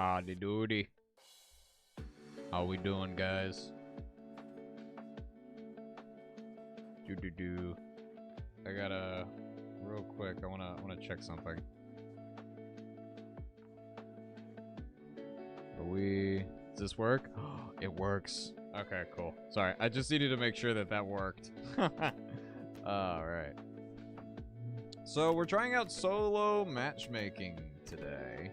Howdy doody. How we doing, guys? Do. I gotta real quick. I wanna check something. Does this work? It works. Okay, cool. Sorry, I just needed to make sure that worked. All right. So we're trying out solo matchmaking today.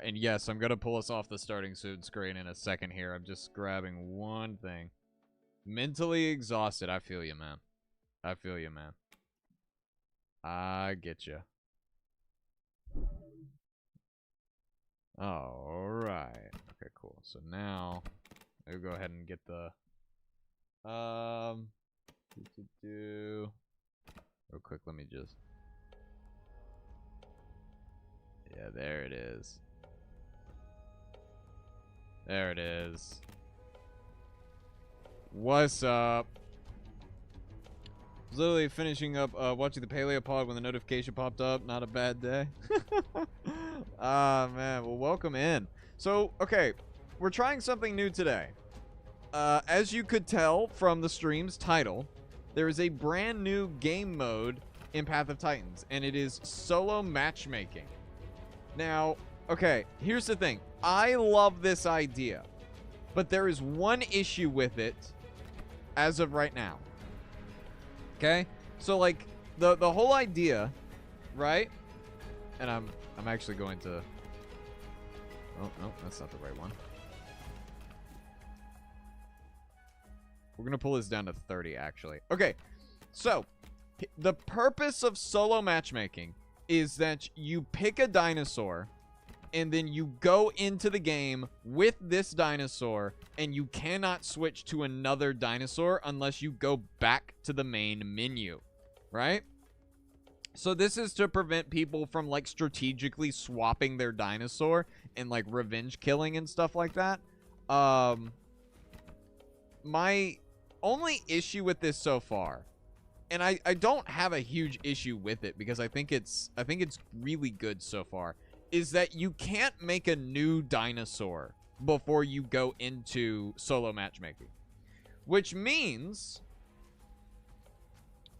And yes, I'm gonna pull us off the starting screen in a second here. I'm just grabbing one thing. Mentally exhausted. I feel you, man. I feel you, man. I get you. All right. Okay, cool. So now we'll go ahead and get the real quick. Let me just. Yeah, there it is. There it is. What's up? Literally finishing up watching the Paleopod when the notification popped up. Not a bad day. Ah, man. Well, welcome in. So, okay. We're trying something new today. As you could tell from the stream's title, there is a brand new game mode in Path of Titans, and it is solo matchmaking. Now, okay, here's the thing. I love this idea, but there is one issue with it as of right now. Okay? So, like, the whole idea, right? And I'm actually going to... Oh, no, that's not the right one. We're going to pull this down to 30, actually. Okay, so the purpose of solo matchmaking is that you pick a dinosaur and then you go into the game with this dinosaur and you cannot switch to another dinosaur unless you go back to the main menu, right? So this is to prevent people from, like, strategically swapping their dinosaur and, like, revenge killing and stuff like that. My only issue with this so far, and I don't have a huge issue with it because I think it's really good so far, is that you can't make a new dinosaur before you go into solo matchmaking. Which means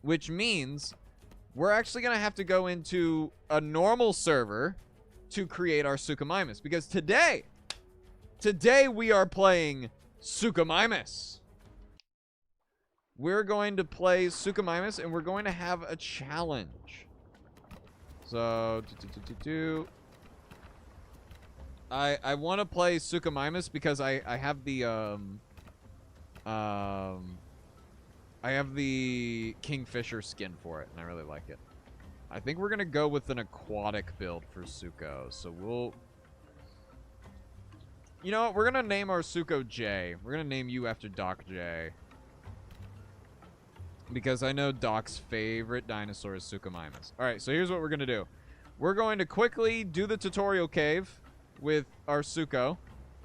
we're actually going to have to go into a normal server to create our Suchomimus. Because today we are playing Suchomimus. We're going to play Suchomimus, and we're going to have a challenge. So, I want to play Suchomimus because I have the, I have the Kingfisher skin for it, and I really like it. I think we're going to go with an aquatic build for Sucho. So we'll... You know what? We're going to name our Sucho J. We're going to name you after Doc J. Because I know Doc's favorite dinosaur is Suchomimus. Alright, so here's what we're going to do. We're going to quickly do the tutorial cave with our Sucho.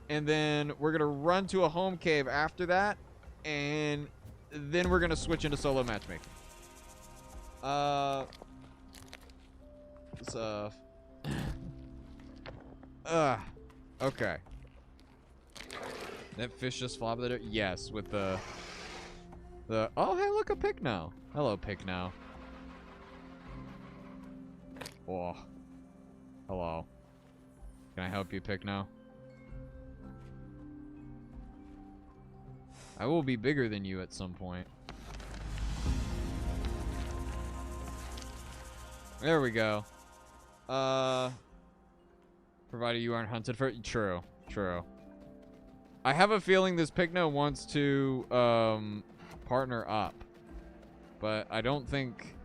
And then we're going to run to a home cave after that. And... then we're going to switch into solo matchmaking. Okay. That fish just flopped there? Yes, with the... Oh, hey, look, a Picno. Hello, Picno. Oh. Hello. Can I help you, Picno? I will be bigger than you at some point. There we go. Provided you aren't hunted for it. True. True. I have a feeling this Picno wants to, partner up. But I don't think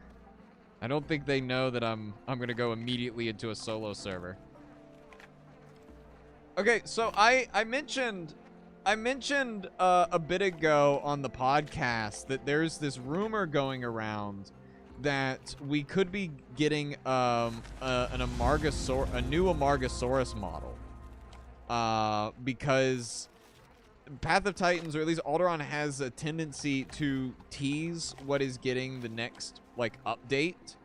they know that I'm gonna go immediately into a solo server. Okay, so I mentioned a bit ago on the podcast that there's this rumor going around that we could be getting a new Amargasaurus model, because Path of Titans, or at least Alderaan, has a tendency to tease what is getting the next, like, update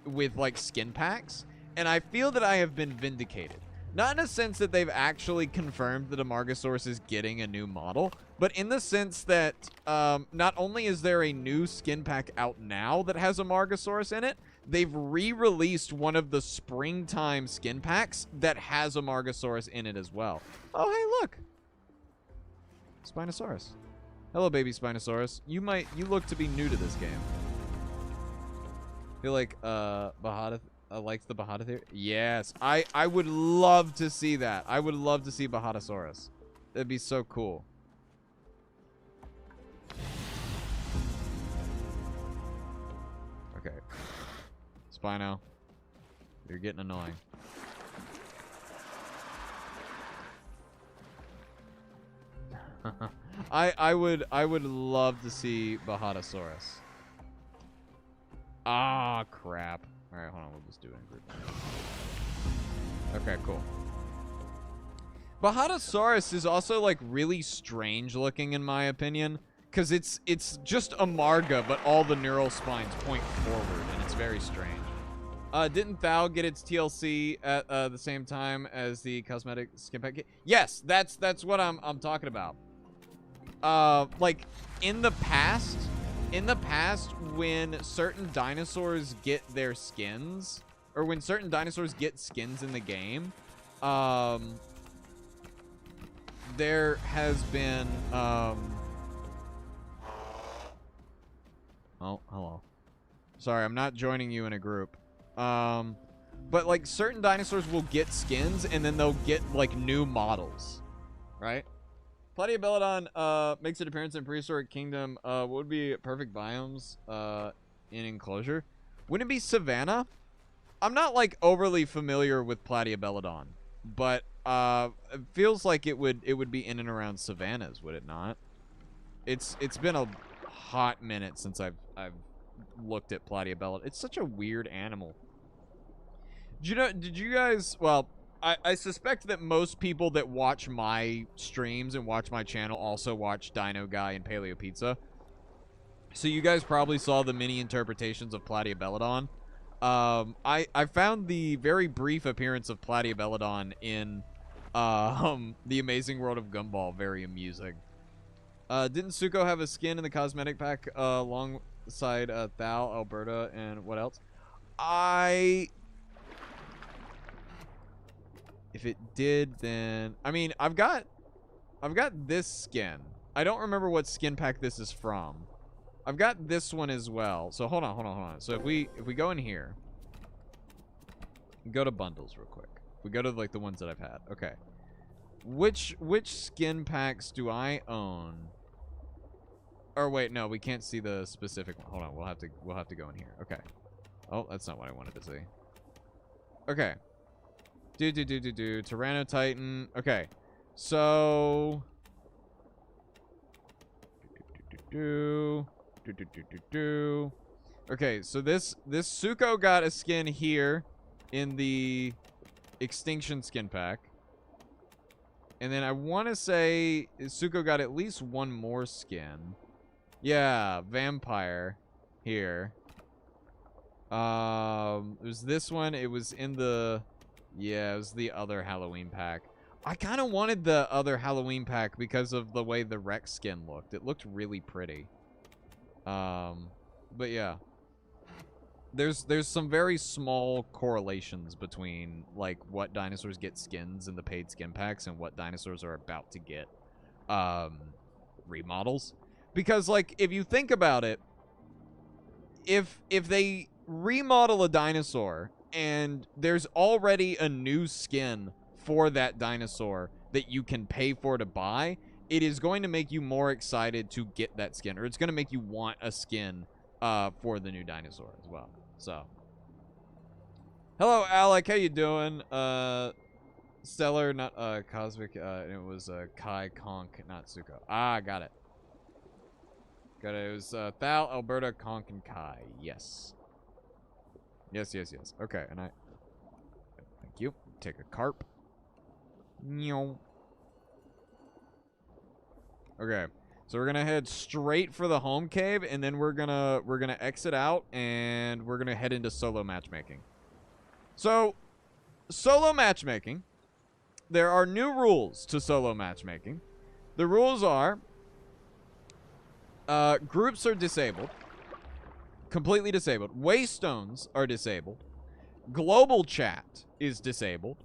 with, like, skin packs. And I feel that I have been vindicated. Not in a sense that they've actually confirmed that Amargasaurus is getting a new model, but in the sense that not only is there a new skin pack out now that has Amargasaurus in it, they've re-released one of the springtime skin packs that has Amargasaurus in it as well. Oh, hey, look. Spinosaurus. Hello, baby Spinosaurus. You look to be new to this game. I feel like Bahada likes the Bahada theory. Yes, I would love to see that. I would love to see Bahadasaurus. That'd be so cool. Okay. Spino, you're getting annoying. I would love to see Bahadasaurus. Ah, crap. All right, hold on. We'll just do it in group. Okay, cool. Bahadasaurus is also like really strange looking in my opinion, because it's just a Marga, but all the neural spines point forward, and it's very strange. Didn't Thou get its TLC at the same time as the cosmetic skin pack? Yes, that's what I'm talking about. Like in the past, when certain dinosaurs get their skins, or when certain dinosaurs get skins in the game, there has been oh, hello. Sorry, I'm not joining you in a group. But like certain dinosaurs will get skins and then they'll get like new models, right? Platyobelodon makes an appearance in Prehistoric Kingdom. What would be perfect biomes in enclosure? Wouldn't it be Savannah? I'm not like overly familiar with Platyobelodon, but it feels like it would be in and around savannas, would it not? It's been a hot minute since I've looked at Platyobelodon. It's such a weird animal. Did you guys, well, I suspect that most people that watch my streams and watch my channel also watch Dino Guy and Paleo Pizza. So you guys probably saw the mini interpretations of Platyobelodon. I found the very brief appearance of Platyobelodon in The Amazing World of Gumball very amusing. Didn't Suko have a skin in the cosmetic pack alongside Thal, Alberta, and what else? If it did, then I mean, I've got this skin. I don't remember what skin pack this is from. I've got this one as well. So hold on. So if we go in here, go to bundles real quick. We go to like the ones that I've had. Okay. Which skin packs do I own? Or wait, no, we can't see the specific one. Hold on, we'll have to go in here. Okay. Oh, that's not what I wanted to see. Okay. Tyranno Titan. Okay. So okay, so this Suko got a skin here in the Extinction skin pack. And then I want to say Suko got at least one more skin. Yeah, Vampire here. It was this one. It was in the... Yeah, it was the other Halloween pack. I kind of wanted the other Halloween pack because of the way the Rex skin looked. It looked really pretty. But yeah. There's some very small correlations between, like, what dinosaurs get skins in the paid skin packs and what dinosaurs are about to get, remodels. Because, like, if you think about it, if they remodel a dinosaur and there's already a new skin for that dinosaur that you can pay for to buy, it is going to make you more excited to get that skin, or it's going to make you want a skin for the new dinosaur as well. So, hello Alec, how you doing? Stellar, not Cosmic. It was Kai Conk, not Suko. Ah, got it. Got it. It was Thal, Alberta, Conk, and Kai. Yes. Yes. Okay, and thank you. Take a carp. Okay. So we're gonna head straight for the home cave, and then we're gonna exit out, and we're gonna head into solo matchmaking. So, solo matchmaking, there are new rules to solo matchmaking. The rules are, groups are disabled, completely disabled. Waystones are disabled. Global chat is disabled,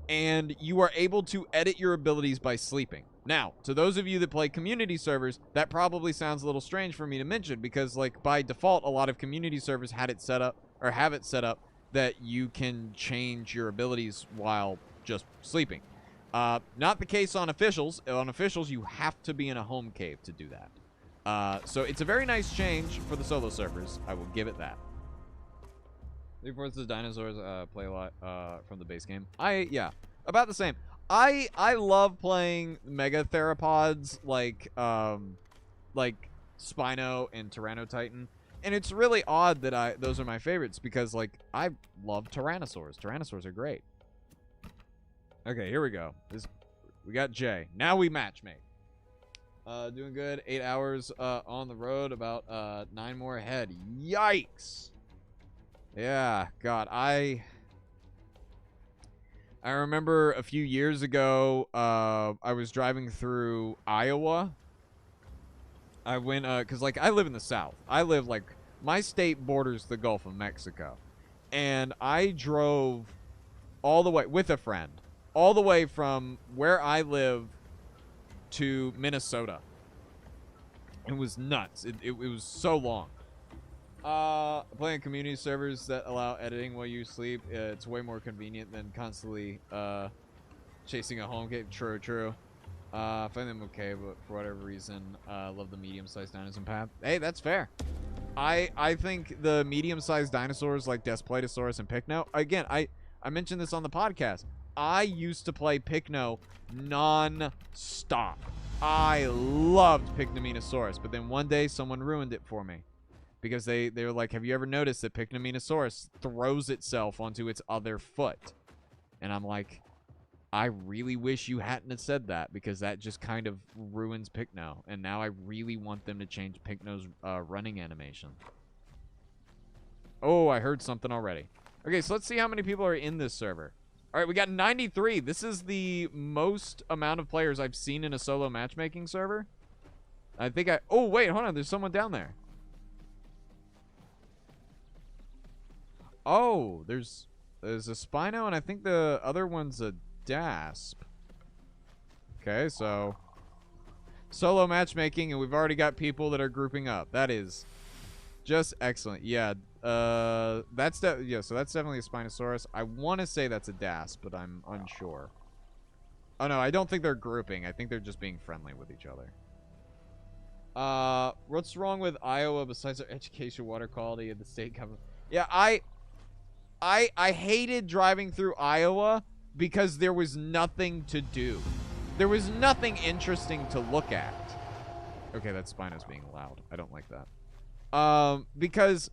and you are able to edit your abilities by sleeping. Now, to those of you that play community servers, that probably sounds a little strange for me to mention because, like, by default, a lot of community servers had it set up, or have it set up, that you can change your abilities while just sleeping. Not the case on officials. On officials, you have to be in a home cave to do that. So it's a very nice change for the solo servers. I will give it that. Reports the dinosaurs play a lot from the base game. Yeah, about the same. I love playing mega theropods like Spino and Tyrannotitan. And it's really odd that those are my favorites because, like, I love Tyrannosaurs. Tyrannosaurs are great. Okay, here we go. We got Jay. Now we matchmake. Doing good. 8 hours on the road. About 9 more ahead. Yikes. Yeah, God, I remember a few years ago, I was driving through Iowa. I went, because, like, I live in the South. I live, like, my state borders the Gulf of Mexico. And I drove all the way, with a friend, all the way from where I live to Minnesota. It was nuts. It was so long. Playing community servers that allow editing while you sleep, it's way more convenient than constantly, chasing a home cave. True. I find them okay, but for whatever reason, love the medium-sized dinosaur path. Hey, that's fair. I think the medium-sized dinosaurs like Desplotosaurus and Pycno, again, I mentioned this on the podcast. I used to play Pycno non-stop. I loved Pycnomenosaurus, but then one day someone ruined it for me. Because they were like, have you ever noticed that Pycnomenosaurus throws itself onto its other foot? And I'm like, I really wish you hadn't have said that because that just kind of ruins Pycno. And now I really want them to change Pycno's running animation. Oh, I heard something already. Okay, so let's see how many people are in this server. All right, we got 93. This is the most amount of players I've seen in a solo matchmaking server. I think oh, wait, hold on. There's someone down there. Oh, there's a Spino, and I think the other one's a Dasp. Okay, so solo matchmaking, and we've already got people that are grouping up. That is just excellent. Yeah, so that's definitely a Spinosaurus. I want to say that's a Dasp, but I'm unsure. Oh no, I don't think they're grouping. I think they're just being friendly with each other. What's wrong with Iowa besides our education, water quality, and the state government? Yeah, I hated driving through Iowa because there was nothing to do. There was nothing interesting to look at. Okay, that Spino's being loud. I don't like that. Because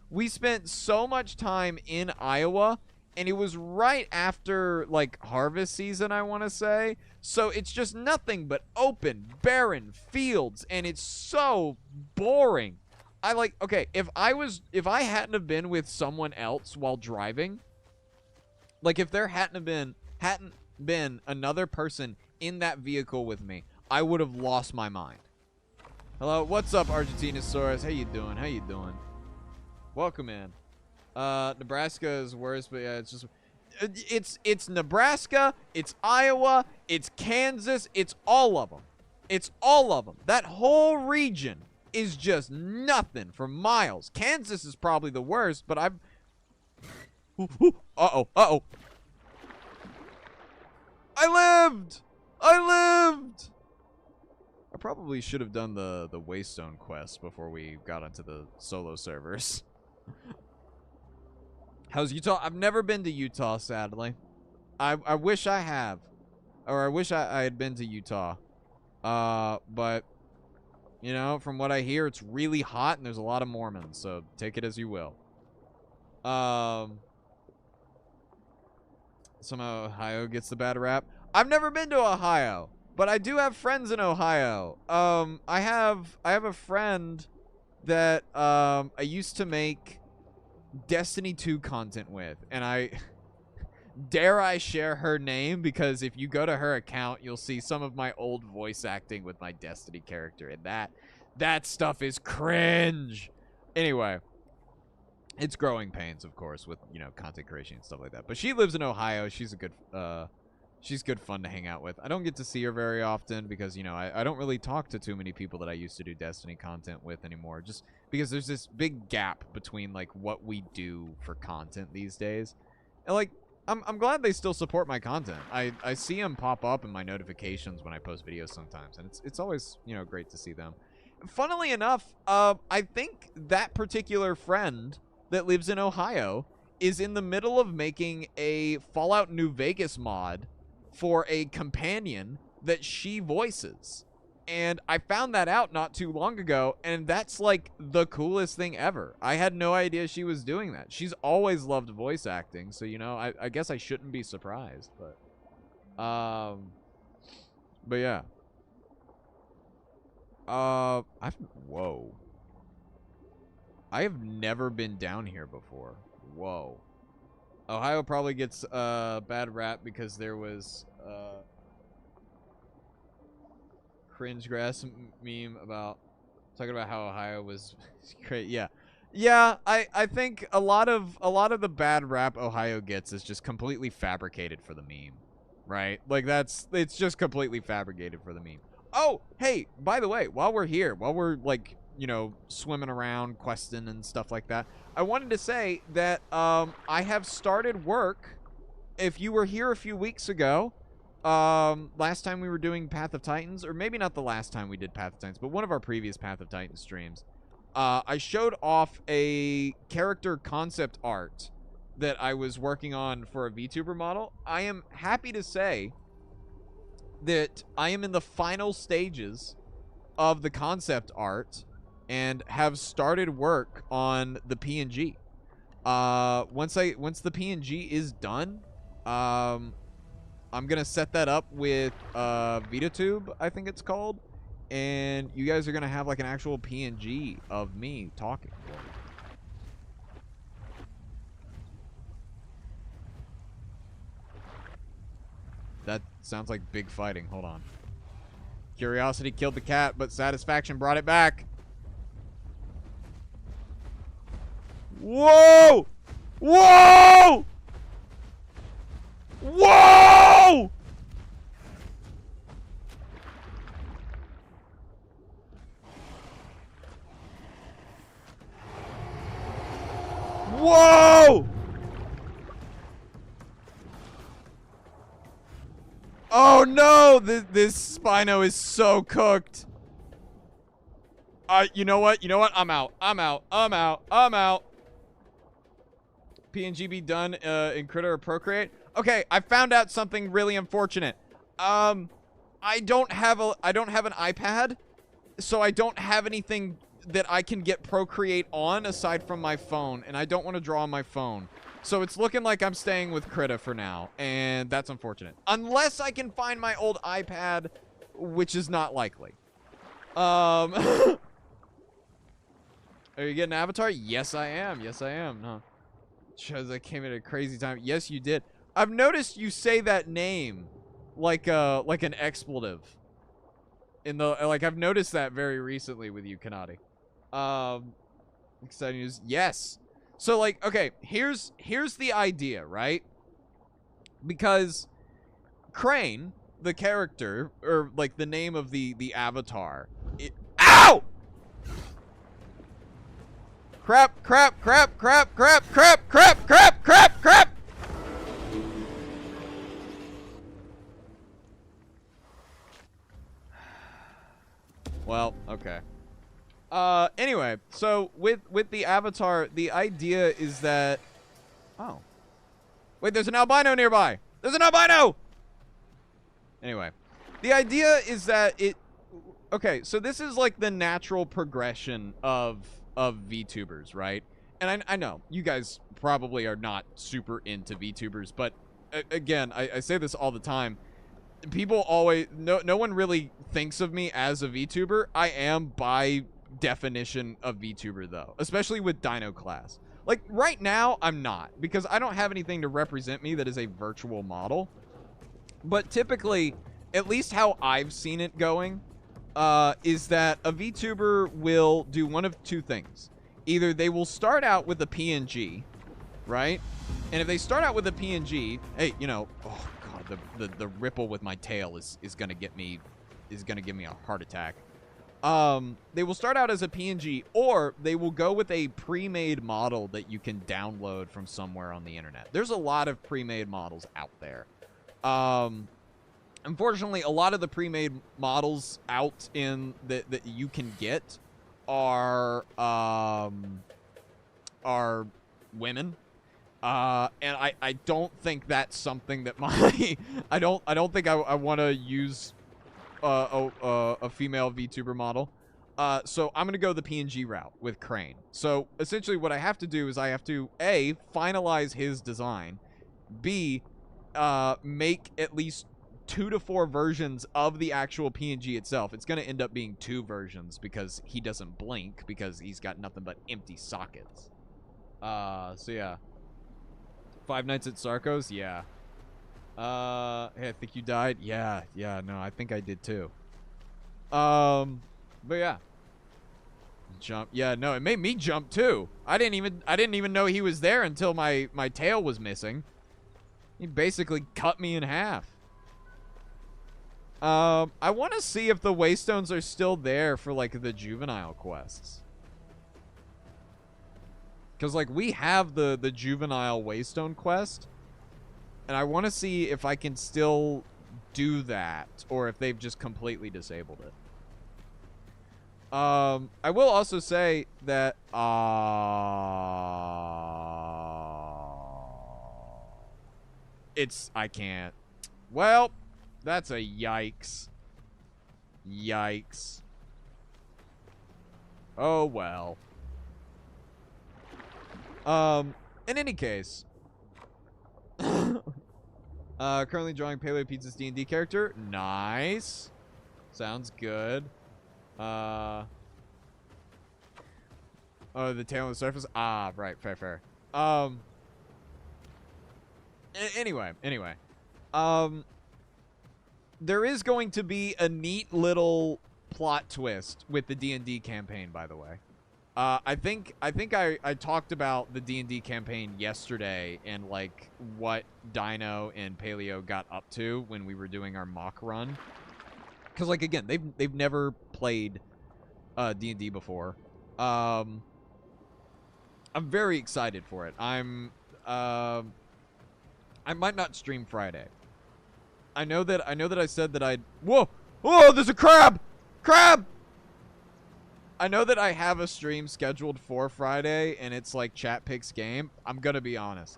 we spent so much time in Iowa, and it was right after, like, harvest season, I want to say. So it's just nothing but open, barren fields, and it's so boring. Okay, if I hadn't have been with someone else while driving, like if there hadn't been another person in that vehicle with me, I would have lost my mind. Hello, what's up, Argentinosaurus? How you doing? Welcome in. Nebraska is worse, but yeah, it's Nebraska, it's Iowa, it's Kansas, it's all of them. That whole region is just nothing for miles. Kansas is probably the worst, but Uh-oh. I lived! I probably should have done the Waystone quest before we got onto the solo servers. How's Utah? I've never been to Utah, sadly. I wish I have. Or I wish I had been to Utah. But you know, from what I hear, it's really hot and there's a lot of Mormons, so take it as you will. Somehow Ohio gets the bad rap. I've never been to Ohio. But I do have friends in Ohio. I have a friend that I used to make Destiny 2 content with, and I dare I share her name, because if you go to her account, you'll see some of my old voice acting with my Destiny character, and that stuff is cringe. Anyway, it's growing pains, of course, with, you know, content creation and stuff like that. But she lives in Ohio. She's a good she's good fun to hang out with. I don't get to see her very often because, you know, I don't really talk to too many people that I used to do Destiny content with anymore, just because there's this big gap between, like, what we do for content these days. And, like, I'm glad they still support my content. I see them pop up in my notifications when I post videos sometimes, and it's always, you know, great to see them. Funnily enough, I think that particular friend that lives in Ohio is in the middle of making a Fallout New Vegas mod for a companion that she voices. And I found that out not too long ago, and that's like the coolest thing ever. I had no idea she was doing that. She's always loved voice acting, so, you know, I guess I shouldn't be surprised, but yeah. Whoa. I have never been down here before. Whoa. Ohio probably gets a bad rap because there was cringe grass meme about talking about how Ohio was great. Yeah, I think a lot of the bad rap Ohio gets is just completely fabricated for the meme, right? Like, it's just completely fabricated for the meme. Oh, hey, by the way, while we're here, while we're, like, you know, swimming around, questing and stuff like that, I wanted to say that I have started work. If you were here a few weeks ago, last time we were doing Path of Titans, or maybe not the last time we did Path of Titans, but one of our previous Path of Titans streams, I showed off a character concept art that I was working on for a VTuber model. I am happy to say that I am in the final stages of the concept art and have started work on the PNG. Once the PNG is done, I'm gonna set that up with Vtuber, I think it's called, and you guys are gonna have like an actual PNG of me talking. That sounds like big fighting. Hold on. Curiosity killed the cat, but satisfaction brought it back. Whoa! Whoa! Whoa! Whoa! Oh no! This Spino is so cooked. You know what? You know what? I'm out. I'm out. I'm out. I'm out. PNG be done in Critter or Procreate. Okay, I found out something really unfortunate. I don't have an iPad, so I don't have anything that I can get Procreate on aside from my phone, and I don't want to draw on my phone. So it's looking like I'm staying with Krita for now, and that's unfortunate. Unless I can find my old iPad, which is not likely. Are you getting Avatar? Yes, I am. Yes, I am. No. Shows I came at a crazy time. Yes, you did. I've noticed you say that name like an expletive. I've noticed that very recently with you, Kanati. Exciting news. Yes. So, like, okay, here's the idea, right? Because Crane, the character, or like the name of the avatar, ow! Crap, crap, crap, crap, crap, crap, crap, crap, crap, crap! Well, okay. Anyway, so with the avatar, the idea is that... Oh. Wait, there's an albino nearby! There's an albino! Anyway. The idea is that it... Okay, so this is like the natural progression of VTubers, right? And I know, you guys probably are not super into VTubers, but again, I say this all the time. people always, no one really thinks of me as a VTuber. I am by definition a VTuber though, especially with Dino Class. Like right now, I'm not, because I don't have anything to represent me that is a virtual model. But typically, at least how I've seen it going, is that a VTuber will do one of two things. Either they will start out with a PNG, right? And if they start out with a PNG, hey, you know, oh god, the ripple with my tail is gonna give me a heart attack. They will start out as a PNG, or they will go with a pre-made model that you can download from somewhere on the internet. There's a lot of pre-made models out there. Unfortunately, a lot of the pre-made models out in that you can get are women. And I don't think that's something that my I don't think I want to use a female VTuber model. So I'm gonna go the PNG route with Crane. So essentially, what I have to do is I have to A, finalize his design, B, make at least 2 to 4 versions of the actual PNG itself. It's gonna end up being 2 versions because he doesn't blink because he's got nothing but empty sockets. So yeah. 5 Nights at Sarko's? Yeah. Hey, I think you died? Yeah, no, I think I did too. But yeah. Jump. Yeah, no, it made me jump too. I didn't even know he was there until my tail was missing. He basically cut me in half. I want to see if the Waystones are still there for, like, the juvenile quests. Because, like, we have the juvenile Waystone quest. And I want to see if I can still do that, or if they've just completely disabled it. I will also say that, I can't. Well, that's a yikes. Yikes. Oh, well. In any case. Currently drawing Paleo Pizza's D&D character. Nice. Sounds good. Oh, the tail on the surface? Ah, right. Fair. Anyway. There is going to be a neat little plot twist with the D&D campaign, by the way. I think I talked about the D&D campaign yesterday and, like, what Dino and Paleo got up to when we were doing our mock run. Because, like, again, they've never played D&D before. I'm very excited for it. I might not stream Friday. I know that I said that I'd... Whoa! Whoa, there's a crab! Crab! I know that I have a stream scheduled for Friday, and it's like chat picks game. I'm gonna be honest.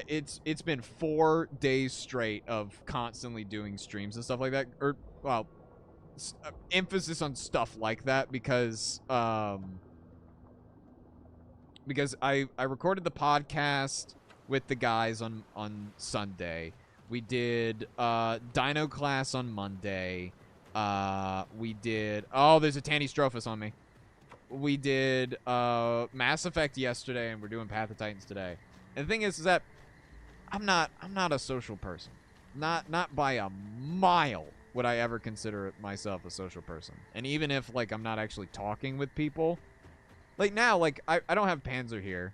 It's been 4 days straight of constantly doing streams and stuff like that. Or, well, emphasis on stuff like that because I recorded the podcast with the guys on Sunday. We did Dino class on Monday. We did... Oh, there's a Tanny Strophus on me. We did Mass Effect yesterday, and we're doing Path of Titans today. And the thing is that I'm not a social person. Not by a mile would I ever consider myself a social person. And even if, like, I'm not actually talking with people, like now, like I don't have Panzer here.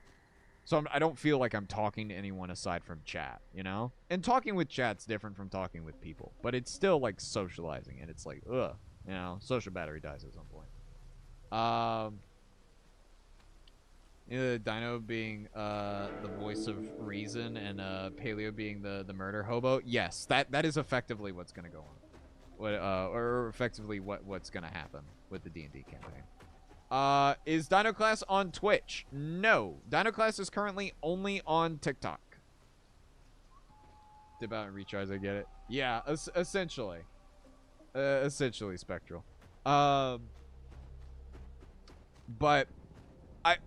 So I don't feel like I'm talking to anyone aside from chat, you know? And talking with chat's different from talking with people. But it's still, like, socializing. And it's like, ugh. You know, social battery dies at some point. Dino being the voice of reason and Paleo being the murder hobo. Yes, that is effectively what's going to go on. Or effectively what's going to happen with the D&D campaign. Is Dino Class on Twitch? No. Dino Class is currently only on TikTok. Dip out and recharge, I get it. Yeah, essentially. Essentially, Spectral. But,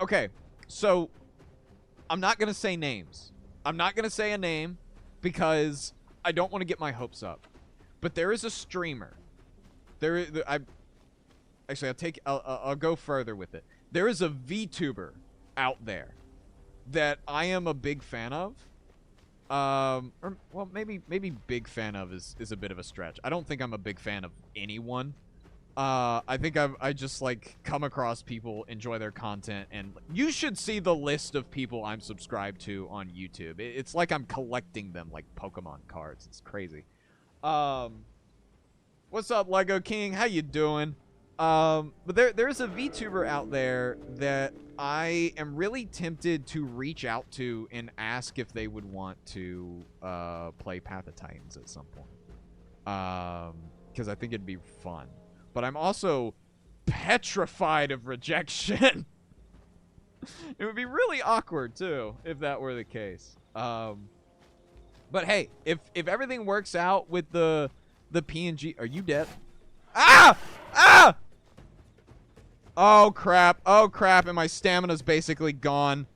okay. So, I'm not going to say names. I'm not going to say a name because I don't want to get my hopes up, but there is a streamer. I'll go further with it. There is a VTuber out there that I am a big fan of. Or well, maybe big fan of is a bit of a stretch. I don't think I'm a big fan of anyone. I think I just like come across people, enjoy their content, and you should see the list of people I'm subscribed to on YouTube. It's like I'm collecting them like Pokemon cards. It's crazy. What's up, Lego King? How you doing? But there's a VTuber out there that I am really tempted to reach out to and ask if they would want to play Path of Titans at some point. Because I think it'd be fun. But I'm also petrified of rejection. It would be really awkward, too, if that were the case. But hey, if everything works out with the PNG... Are you dead? Ah! Ah! Oh, crap. Oh, crap. And my stamina's basically gone.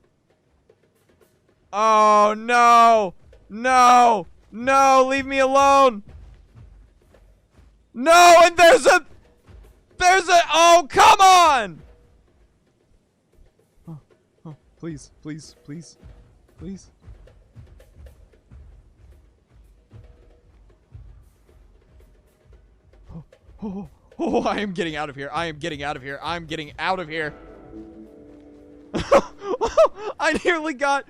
Oh, no. No. No, leave me alone. No, and there's a... Oh, come on! Oh, please, please, please, please. Oh, I am getting out of here. I am getting out of here. I'm getting out of here. I nearly got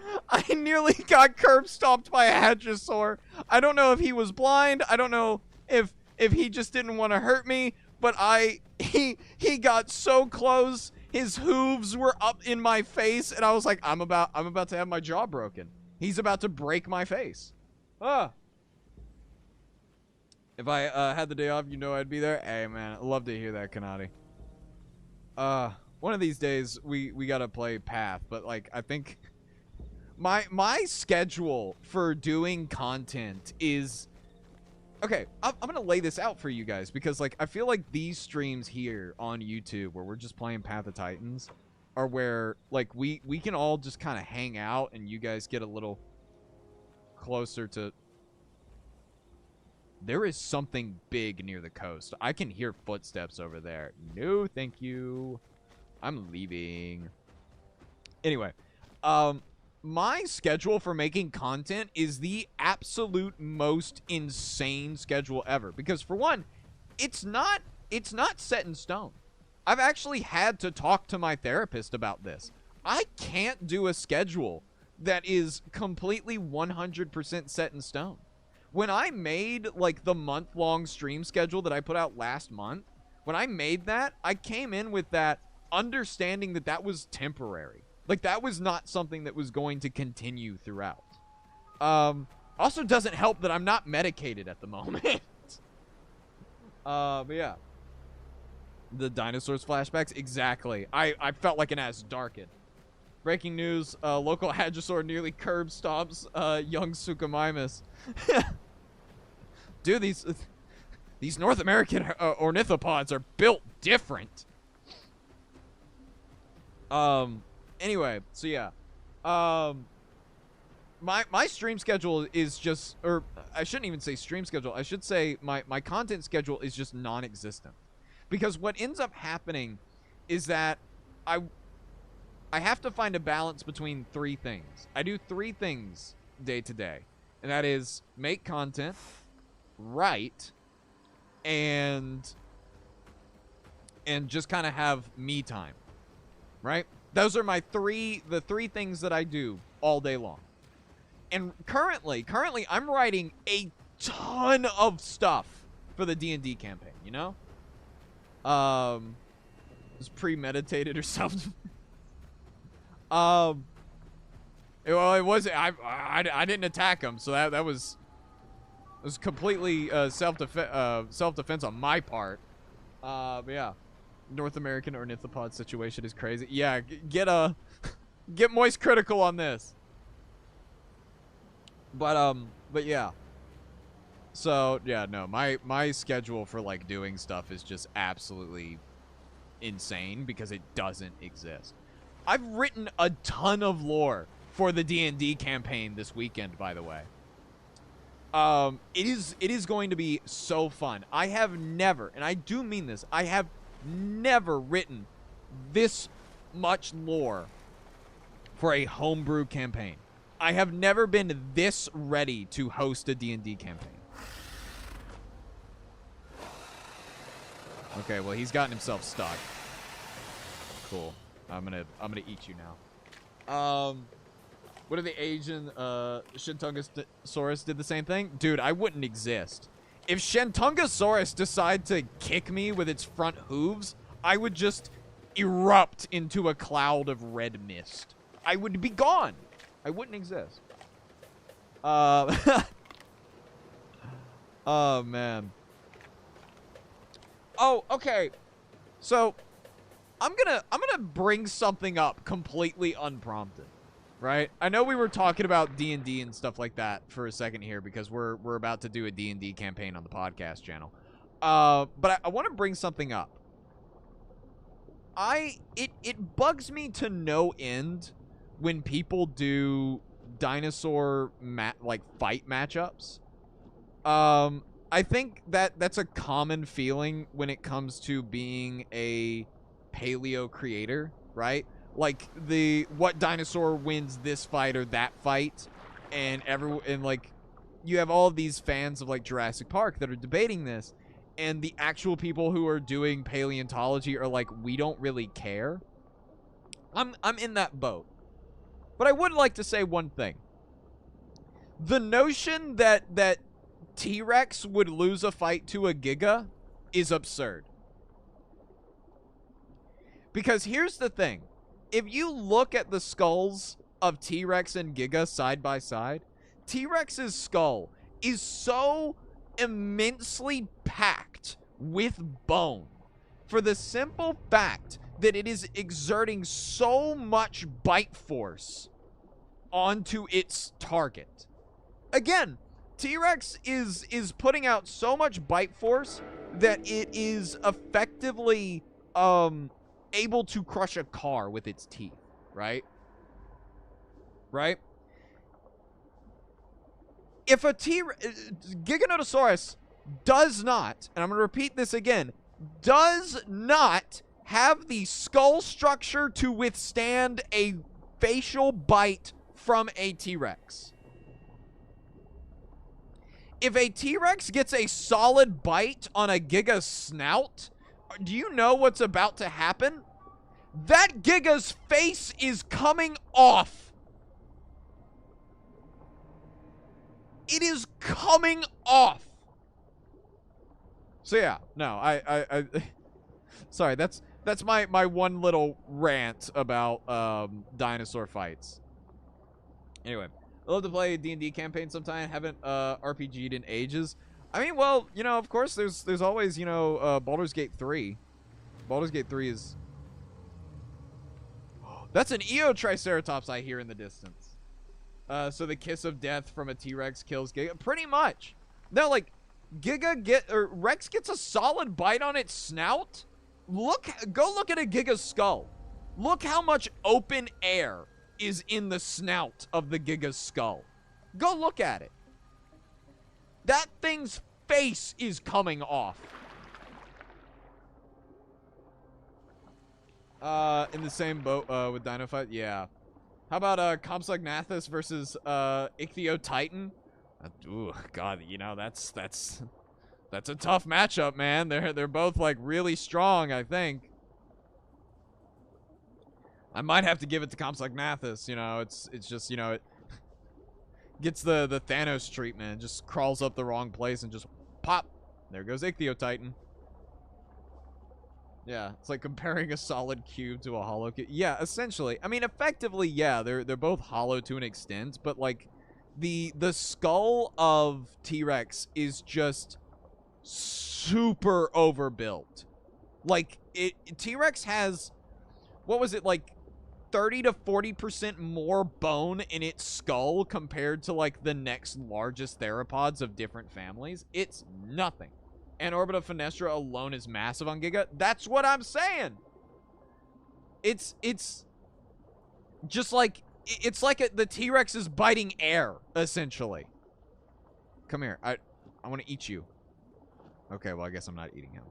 curb stomped by a hadrosaur. I don't know if he was blind. I don't know if he just didn't want to hurt me, but he got so close. His hooves were up in my face, and I was like, I'm about to have my jaw broken. He's about to break my face. Ah. If I had the day off, you know I'd be there. Hey, man, I'd love to hear that, Kanati. One of these days, we gotta play Path, but, like, I think my schedule for doing content is... Okay, I'm gonna lay this out for you guys, because, like, I feel like these streams here on YouTube, where we're just playing Path of Titans, are where, like, we can all just kind of hang out, and you guys get a little closer to... There is something big near the coast. I can hear footsteps over there. No, thank you. I'm leaving. Anyway, my schedule for making content is the absolute most insane schedule ever. Because for one, it's not set in stone. I've actually had to talk to my therapist about this. I can't do a schedule that is completely 100% set in stone. When I made, like, the month-long stream schedule that I put out last month, when I made that, I came in with that understanding that that was temporary. Like, that was not something that was going to continue throughout. Also doesn't help that I'm not medicated at the moment. But yeah. The dinosaurs flashbacks? Exactly. I felt like an ass darkened. Breaking news, local hadrosaur nearly curb stomps young Suchomimus. Dude, these North American ornithopods are built different. Anyway, so yeah. My stream schedule is just, or I shouldn't even say stream schedule. I should say my content schedule is just non-existent. Because what ends up happening is that I have to find a balance between three things. I do three things day to day. And that is make content, write, and just kind of have me time. Right? Those are the three things that I do all day long. And currently I'm writing a ton of stuff for the D&D campaign, you know? It's premeditated or something. Well, it wasn't. I didn't attack him, so that was completely self-defense on my part. But yeah, North American ornithopod situation is crazy. Yeah, get Moist Critical on this. But yeah. So yeah, no, my schedule for like doing stuff is just absolutely insane because it doesn't exist. I've written a ton of lore for the D&D campaign this weekend, by the way. It is going to be so fun. I have never, and I do mean this, I have never written this much lore for a homebrew campaign. I have never been this ready to host a D&D campaign. Okay, well, he's gotten himself stuck. Cool. I'm gonna eat you now. What if the Asian Shentungosaurus did the same thing? Dude, I wouldn't exist. If Shentungosaurus decided to kick me with its front hooves, I would just erupt into a cloud of red mist. I would be gone. I wouldn't exist. Oh, man. Oh, okay. So, I'm gonna bring something up completely unprompted. Right? I know we were talking about D&D and stuff like that for a second here because we're about to do a D&D campaign on the podcast channel. But I want to bring something up. It bugs me to no end when people do dinosaur fight matchups. I think that's a common feeling when it comes to being a paleo creator, right? Like what dinosaur wins this fight or that fight, and like you have all of these fans of like Jurassic Park that are debating this, and the actual people who are doing paleontology are like, we don't really care. I'm in that boat. But I would like to say one thing. The notion that T-Rex would lose a fight to a Giga is absurd. Because here's the thing. If you look at the skulls of T-Rex and Giga side by side, T-Rex's skull is so immensely packed with bone for the simple fact that it is exerting so much bite force onto its target. Again, T-Rex is putting out so much bite force that it is effectively able to crush a car with its teeth, right? Right? If a Giganotosaurus does not, and I'm going to repeat this again, does not have the skull structure to withstand a facial bite from a T-Rex. If a T-Rex gets a solid bite on a Giga's snout, do you know what's about to happen? That Giga's face is coming off. It is coming off. So yeah, no, I sorry, that's my one little rant about dinosaur fights. Anyway, I love to play a D&D campaign sometime. Haven't RPG'd in ages. I mean, well, you know, of course, there's always, you know, Baldur's Gate 3. Baldur's Gate 3 is... That's an Eotriceratops I hear in the distance. So the kiss of death from a T-Rex kills Giga. Pretty much. No, like, Rex gets a solid bite on its snout. Go look at a Giga's skull. Look how much open air is in the snout of the Giga's skull. Go look at it. That thing's face is coming off. In the same boat with Dino Fight? Yeah. How about Compsognathus versus Ichthyotitan? Ooh, God, you know, that's a tough matchup, man. They're both like really strong, I think. I might have to give it to Compsognathus, you know, it's just, you know, it gets the Thanos treatment, just crawls up the wrong place and just pop. There goes Ichthyotitan. Yeah, it's like comparing a solid cube to a hollow cube. Yeah, essentially. I mean, effectively, yeah, they're both hollow to an extent, but like the skull of T-Rex is just super overbuilt. Like T-Rex has, what was it, like 30 to 40% more bone in its skull compared to like the next largest theropods of different families. It's nothing. And Orbita Fenestra alone is massive on Giga. That's what I'm saying. It's just like, it's like the T-Rex is biting air, essentially. Come here. I want to eat you. Okay, well, I guess I'm not eating him.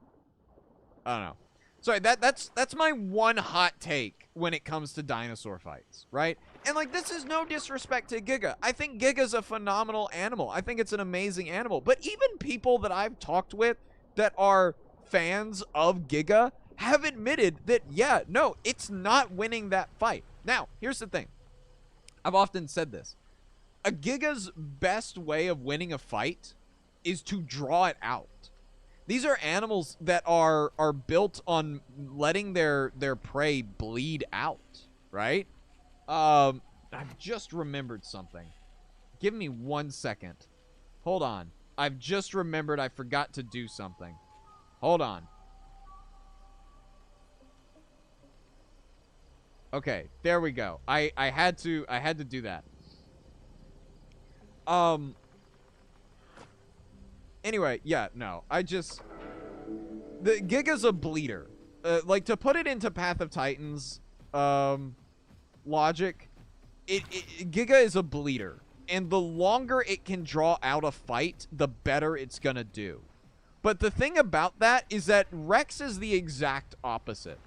I don't know. Sorry, that's my one hot take when it comes to dinosaur fights, right? And, like, this is no disrespect to Giga. I think Giga's a phenomenal animal. I think it's an amazing animal. But even people that I've talked with that are fans of Giga have admitted that, yeah, no, it's not winning that fight. Now, here's the thing. I've often said this. A Giga's best way of winning a fight is to draw it out. These are animals that are built on letting their prey bleed out, right? I've just remembered something. Give me 1 second. Hold on. I've just remembered I forgot to do something. Hold on. Okay, there we go. I had to do that. Anyway, yeah, no. The Giga's a bleeder. Like, to put it into Path of Titans logic, Giga is a bleeder. And the longer it can draw out a fight, the better it's gonna do. But the thing about that is that Rex is the exact opposite.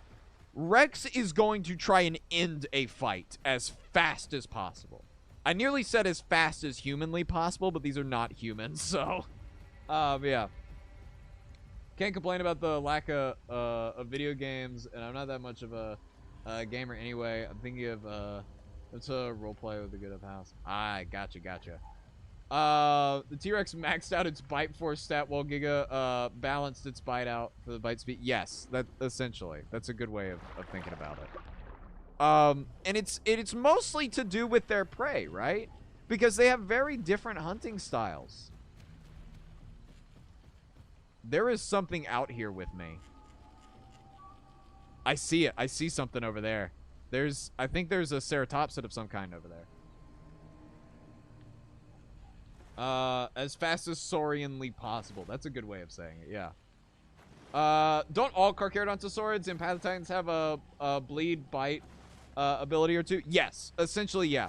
Rex is going to try and end a fight as fast as possible. I nearly said as fast as humanly possible, but these are not humans, so... yeah. Can't complain about the lack of video games, and I'm not that much of a gamer anyway. I'm thinking of, let's roleplay with the good of house. Gotcha. The T-Rex maxed out its bite force stat while Giga balanced its bite out for the bite speed. Yes, essentially. That's a good way of thinking about it. And it's mostly to do with their prey, right? Because they have very different hunting styles. There is something out here with me. I see it. I see something over there. I think there's a ceratopsid of some kind over there. As fast as saurianly possible. That's a good way of saying it, yeah. Don't all Carcharodontosaurids and Pathotitans have a bleed bite ability or two? Yes, essentially, yeah.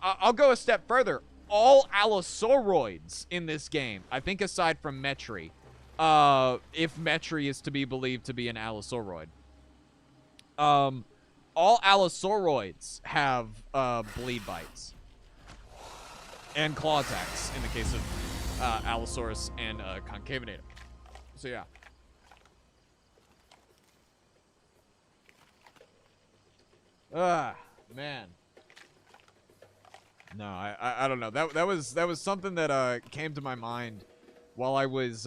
I'll go a step further. All Allosauroids in this game, I think aside from Metri, if Metri is to be believed to be an Allosauroid. All Allosauroids have bleed bites. And claw attacks in the case of Allosaurus and Concavinator. So yeah. Man. No, I don't know. That was something that came to my mind while I was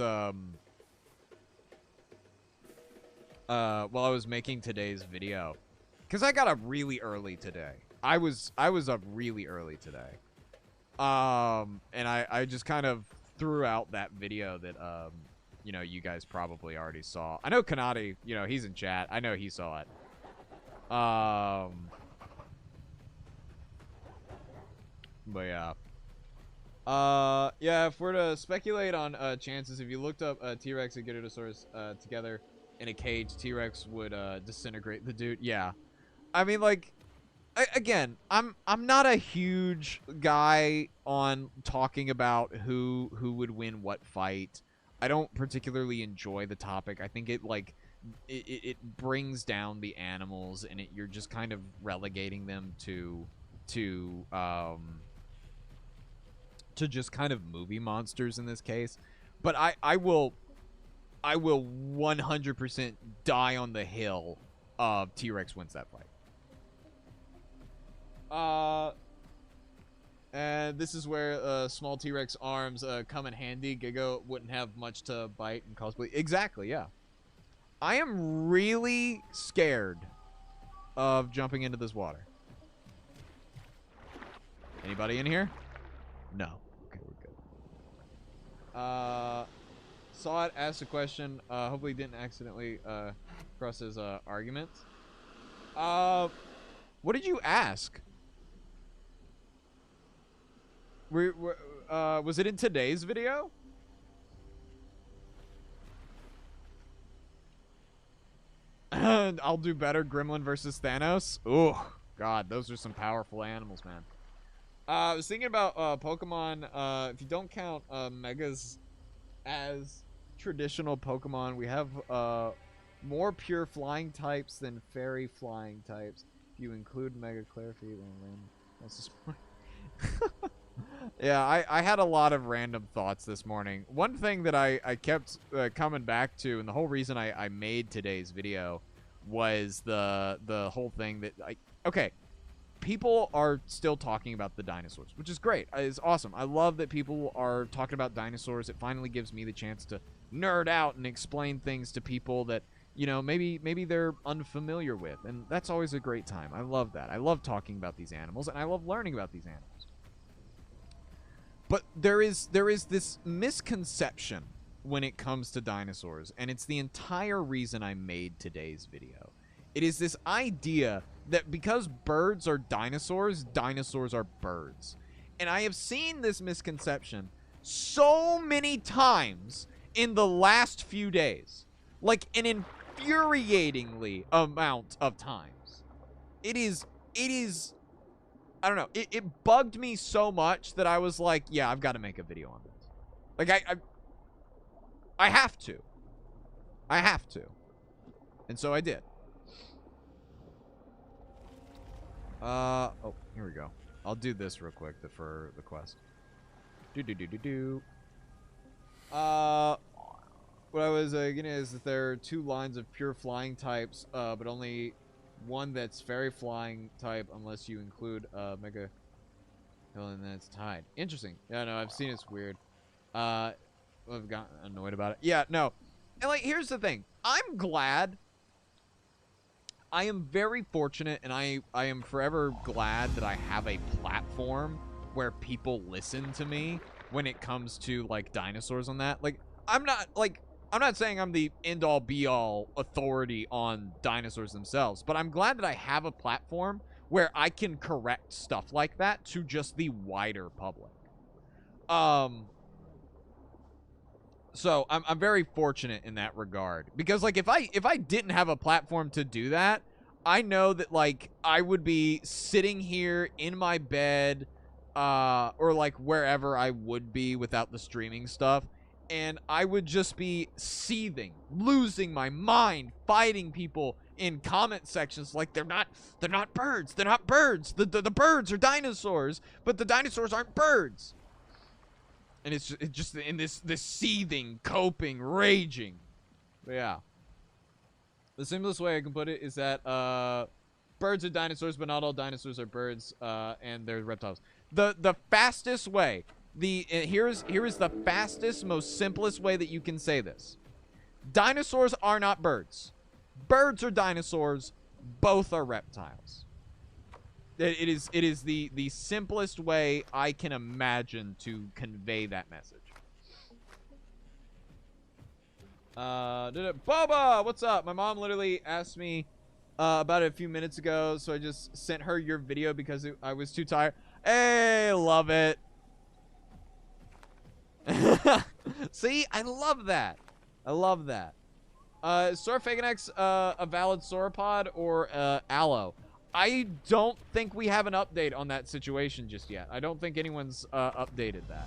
making today's video. Cause I got up really early today. I was up really early today. And I just kind of threw out that video that, you know, you guys probably already saw. I know Kanati, you know, he's in chat. I know he saw it. But yeah. Yeah, if we're to speculate on, chances, if you looked up, T-Rex and Giganotosaurus, together in a cage, T-Rex would, disintegrate the dude. Yeah. I mean, like... Again, I'm not a huge guy on talking about who would win what fight. I don't particularly enjoy the topic. I think it it brings down the animals, and you're just kind of relegating them to just kind of movie monsters in this case. But I will 100% die on the hill of T-Rex wins that fight. And this is where small T-Rex arms come in handy. Giga wouldn't have much to bite and cause bleed. Exactly, yeah. I am really scared of jumping into this water. Anybody in here? No. Okay, we're good. Saw it, asked a question. Hopefully didn't accidentally cross his arguments. What did you ask? Was it in today's video? I'll do better. Gremlin versus Thanos. Ooh, God, those are some powerful animals, man. I was thinking about Pokemon. If you don't count Megas as traditional Pokemon, we have more pure flying types than fairy flying types. If you include Mega Clarify, then that's just yeah, I had a lot of random thoughts this morning. One thing that I kept coming back to, and the whole reason I made today's video was the whole thing that okay, people are still talking about the dinosaurs, which is great. It's awesome. I love that people are talking about dinosaurs. It finally gives me the chance to nerd out and explain things to people that, you know, maybe they're unfamiliar with, and that's always a great time. I love that. I love talking about these animals, and I love learning about these animals. But there is this misconception when it comes to dinosaurs, and it's the entire reason I made today's video. It is this idea that because birds are dinosaurs, dinosaurs are birds. And I have seen this misconception so many times in the last few days. Like an infuriatingly amount of times. It is I don't know. It bugged me so much that I was like, yeah, I've got to make a video on this. Like I have to. I have to. And so I did. Oh, here we go. I'll do this real quick for the quest. What I was getting is that there are 2 lines of pure flying types, but only one that's fairy flying type unless you include Mega Hill, and then it's tied. Interesting. Yeah, no, I've seen it's weird. I've gotten annoyed about it. Yeah, no. And like, here's the thing. I'm glad. I am very fortunate, and I am forever glad that I have a platform where people listen to me when it comes to like dinosaurs on that. Like, I'm not saying I'm the end-all be-all authority on dinosaurs themselves, but I'm glad that I have a platform where I can correct stuff like that to just the wider public. So I'm very fortunate in that regard, because like if I didn't have a platform to do that, I know that like I would be sitting here in my bed, or like wherever I would be without the streaming stuff, and I would just be seething, losing my mind, fighting people in comment sections like they're not birds, they're not birds, the birds are dinosaurs, but the dinosaurs aren't birds. And it's just in this seething, coping, raging. But yeah. The simplest way I can put it is that birds are dinosaurs, but not all dinosaurs are birds, and they're reptiles. The fastest way, here is the fastest, most simplest way that you can say this. Dinosaurs are not birds. Birds are dinosaurs. Both are reptiles. It is the simplest way I can imagine to convey that message. Boba, what's up? My mom literally asked me about it a few minutes ago, so I just sent her your video because I was too tired. Hey, love it. See, I love that. I love that. Is Sorfagenex a valid sauropod or Aloe? I don't think we have an update on that situation just yet. I don't think anyone's updated that.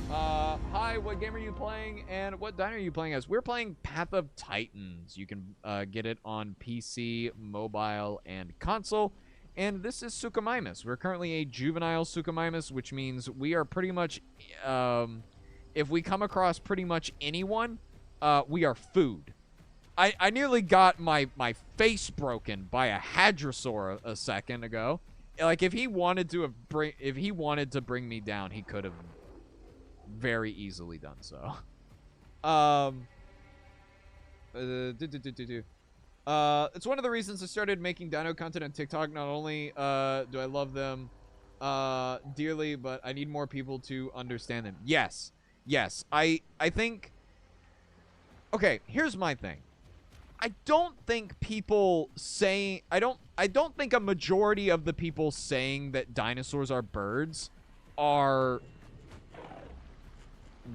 Hi, what game are you playing, and what dino are you playing as? We're playing Path of Titans. You can get it on PC, mobile, and console. And this is Suchomimus. We're currently a juvenile Suchomimus, which means we are pretty much, if we come across pretty much anyone, we are food. I nearly got my face broken by a Hadrosaur a second ago. Like, if he wanted to bring me down, he could have very easily done so. It's one of the reasons I started making dino content on TikTok. Not only do I love them dearly, but I need more people to understand them. Yes. I think. Okay, here's my thing. I don't think people saying I don't think a majority of the people saying that dinosaurs are birds are.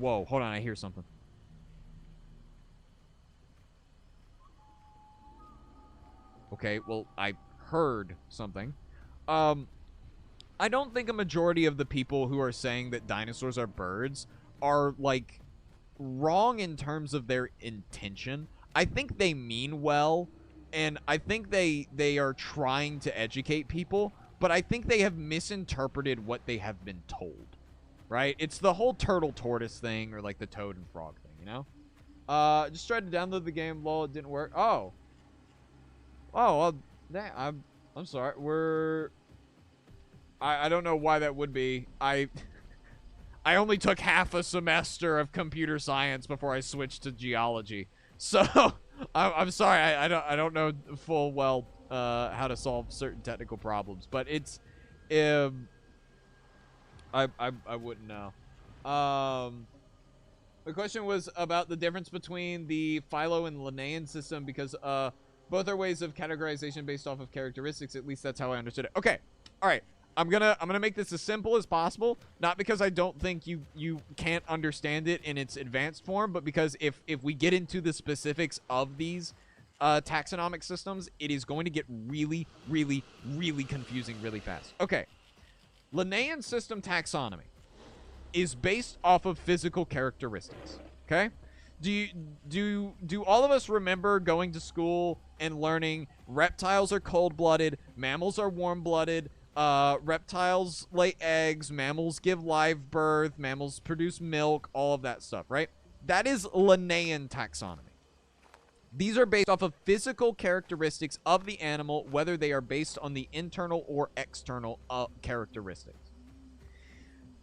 Whoa, hold on, I hear something. Okay, well, I heard something. I don't think a majority of the people who are saying that dinosaurs are birds are, like, wrong in terms of their intention. I think they mean well, and I think they are trying to educate people, but I think they have misinterpreted what they have been told, right? It's the whole turtle tortoise thing, or like the toad and frog thing, you know? Just tried to download the game, lol, it didn't work. Oh, well, I'm sorry. I don't know why that would be. I only took half a semester of computer science before I switched to geology. So I'm sorry. I don't know full well how to solve certain technical problems, but it's I wouldn't know. The question was about the difference between the philo and Linnaean system, because both are ways of categorization based off of characteristics. At least that's how I understood it. Okay. All right. I'm gonna make this as simple as possible, not because I don't think you can't understand it in its advanced form, but because if we get into the specifics of these taxonomic systems, it is going to get really, really, really confusing really fast. Okay. Linnaean system taxonomy is based off of physical characteristics. Okay? Do all of us remember going to school and learning reptiles are cold-blooded, mammals are warm-blooded, reptiles lay eggs, mammals give live birth, mammals produce milk, all of that stuff, right? That is Linnaean taxonomy. These are based off of physical characteristics of the animal, whether they are based on the internal or external characteristics.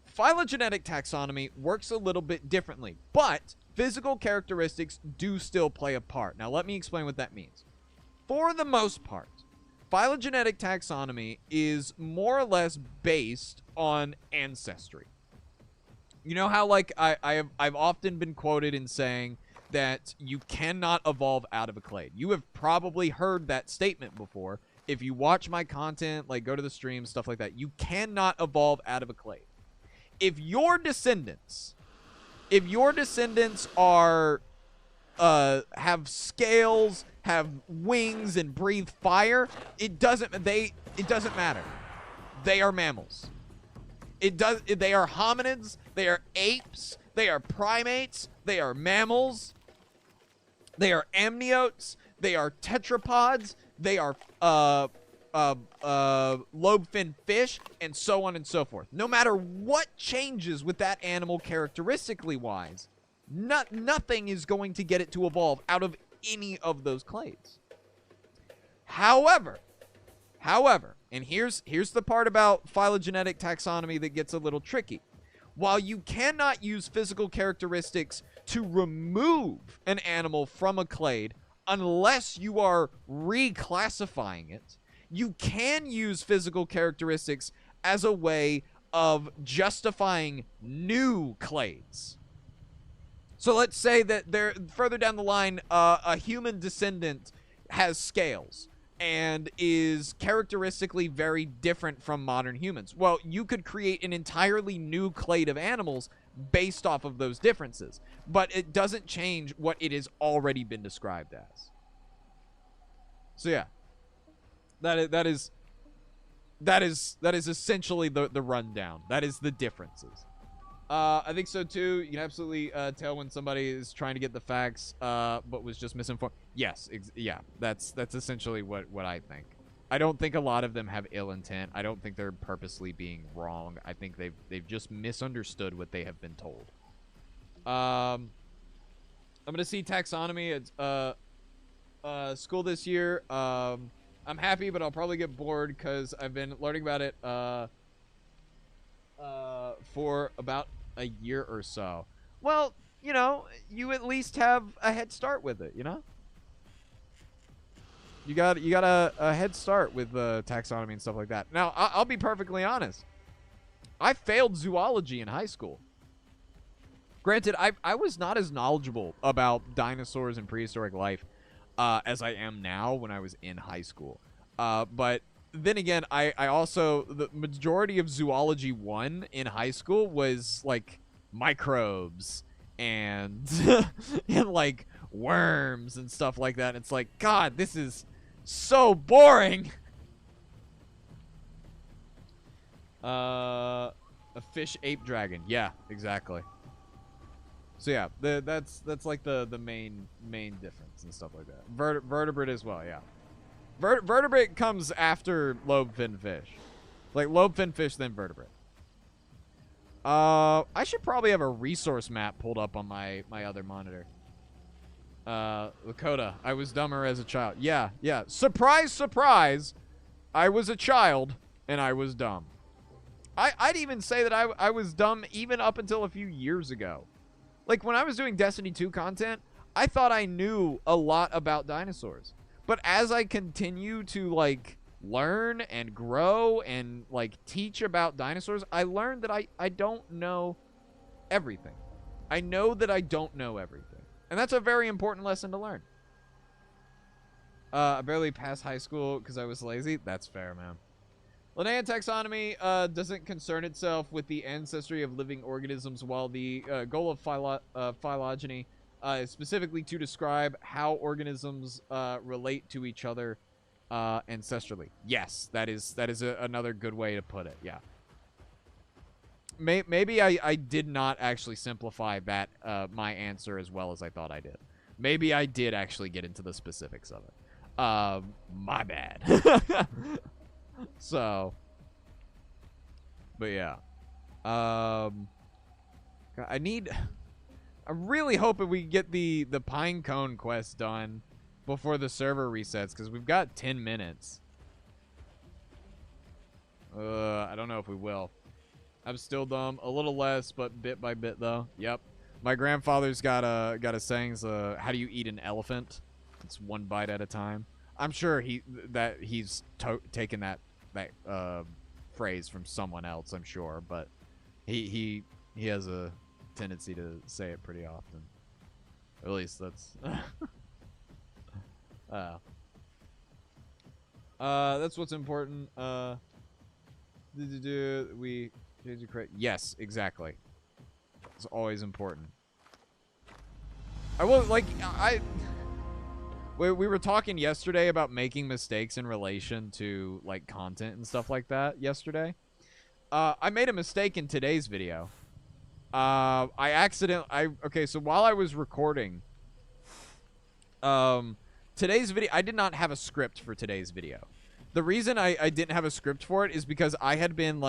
Phylogenetic taxonomy works a little bit differently, but physical characteristics do still play a part. Now, let me explain what that means. For the most part, phylogenetic taxonomy is more or less based on ancestry. You know how, like, I've often been quoted in saying that you cannot evolve out of a clade. You have probably heard that statement before. If you watch my content, like go to the stream, stuff like that, you cannot evolve out of a clade. If your descendants are have scales, have wings, and breathe fire, it doesn't matter. They are mammals. They are hominids, they are apes, they are primates, they are mammals, they are amniotes, they are tetrapods, they are lobe-finned fish, and so on and so forth. No matter what changes with that animal characteristically wise, nothing is going to get it to evolve out of any of those clades. However, and here's the part about phylogenetic taxonomy that gets a little tricky. While you cannot use physical characteristics to remove an animal from a clade unless you are reclassifying it, you can use physical characteristics as a way of justifying new clades. So let's say that there, further down the line, a human descendant has scales and is characteristically very different from modern humans. Well, you could create an entirely new clade of animals based off of those differences, but it doesn't change what it has already been described as. So yeah, that is essentially the rundown. That is the differences. I think so too. You can absolutely tell when somebody is trying to get the facts, but was just misinformed. Yes, yeah, that's essentially what I think. I don't think a lot of them have ill intent. I don't think they're purposely being wrong. I think they've just misunderstood what they have been told. I'm gonna see taxonomy at school this year. I'm happy, but I'll probably get bored because I've been learning about it for about a year or so. Well, you know, you at least have a head start with it, you know? You got a head start with taxonomy and stuff like that. Now, I'll be perfectly honest. I failed zoology in high school. Granted, I was not as knowledgeable about dinosaurs and prehistoric life as I am now when I was in high school. But then again, I also, the majority of zoology 1 in high school was like microbes and and like worms and stuff like that. It's like, God, this is so boring. A fish ape dragon. Yeah, exactly. So yeah, that's like the main difference and stuff like that. Vertebrate as well, yeah. Vertebrate comes after lobe-fin fish. Like lobe-fin fish, then vertebrate. I should probably have a resource map pulled up on my other monitor. Lakota, I was dumber as a child. Yeah, yeah. Surprise, surprise. I was a child and I was dumb. I'd even say that I was dumb even up until a few years ago. Like, when I was doing Destiny 2 content, I thought I knew a lot about dinosaurs. But as I continue to, like, learn and grow and, like, teach about dinosaurs, I learned that I don't know everything. I know that I don't know everything. And that's a very important lesson to learn. I barely passed high school because I was lazy. That's fair, man. Linnaean taxonomy doesn't concern itself with the ancestry of living organisms, while the goal of phylogeny is specifically to describe how organisms relate to each other ancestrally. Yes, that is another good way to put it. Yeah. Maybe I did not actually simplify that my answer as well as I thought I did. Maybe I did actually get into the specifics of it. My bad. So, but yeah, I'm really hoping we get the pine cone quest done before the server resets, because we've got 10 minutes. I don't know if we will. I'm still dumb, a little less, but bit by bit though. Yep, my grandfather's got a saying, how do you eat an elephant? It's one bite at a time. I'm sure he's taken that phrase from someone else, I'm sure, but he has a tendency to say it pretty often. Or at least that's that's what's important. We change the correct. Yes, exactly. It's always important. I will like we were talking yesterday about making mistakes in relation to, like, content and stuff like that yesterday. I made a mistake in today's video. Okay, so while I was recording, today's video, I did not have a script for today's video. The reason I didn't have a script for it is because I had been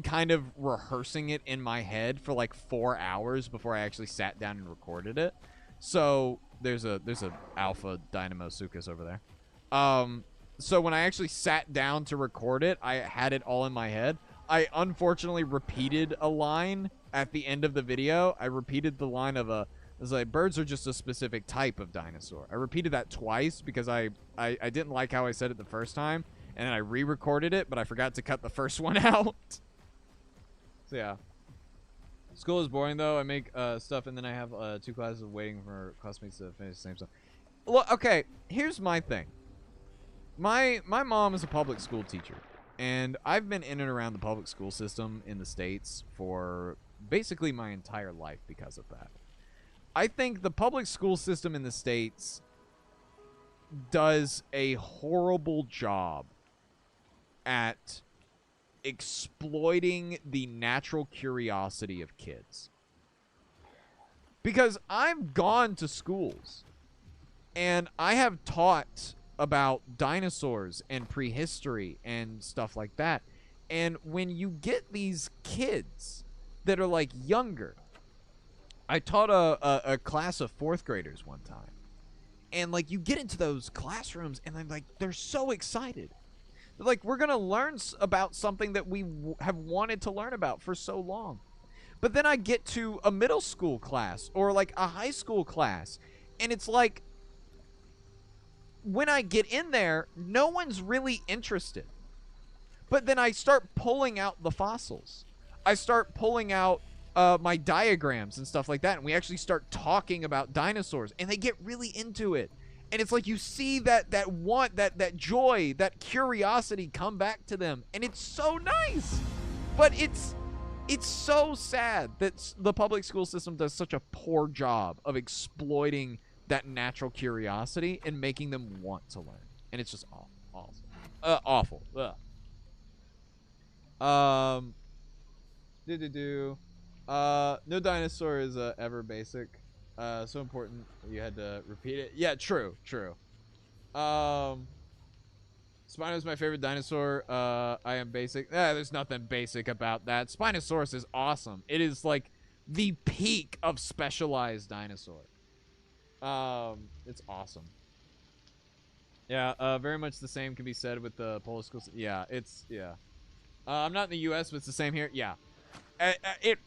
kind of rehearsing it in my head for like 4 hours before I actually sat down and recorded it. So there's a alpha Dynamo Sucus over there. So when I actually sat down to record it, I had it all in my head. I unfortunately repeated a line at the end of the video. I repeated the line of it's like, birds are just a specific type of dinosaur. I repeated that twice because I didn't like how I said it the first time, and then I re-recorded it, but I forgot to cut the first one out. So yeah. School is boring, though. I make stuff, and then I have 2 classes waiting for classmates to finish the same stuff. Look, okay, here's my thing. My mom is a public school teacher, and I've been in and around the public school system in the States for basically my entire life because of that. I think the public school system in the States does a horrible job at exploiting the natural curiosity of kids. Because I've gone to schools and I have taught about dinosaurs and prehistory and stuff like that. And when you get these kids that are like younger, I taught a class of 4th graders one time. And like you get into those classrooms and they're so excited. Like, we're going to learn about something that we have wanted to learn about for so long. But then I get to a middle school class or, like, a high school class, and it's like, when I get in there, no one's really interested. But then I start pulling out the fossils. I start pulling out my diagrams and stuff like that, and we actually start talking about dinosaurs, and they get really into it. And it's like you see that joy, that curiosity come back to them. And it's so nice. But it's so sad that the public school system does such a poor job of exploiting that natural curiosity and making them want to learn. And it's just awful. Awful. Ugh. Um, no dinosaur is ever basic. So important you had to repeat it. Yeah, true, true. Um, Spino's my favorite dinosaur. I am basic. There's nothing basic about that. Spinosaurus is awesome. It is like the peak of specialized dinosaur. It's awesome. Yeah, very much the same can be said with the Polish school. Yeah, it's yeah. I'm not in the U.S., but it's the same here. Yeah, it.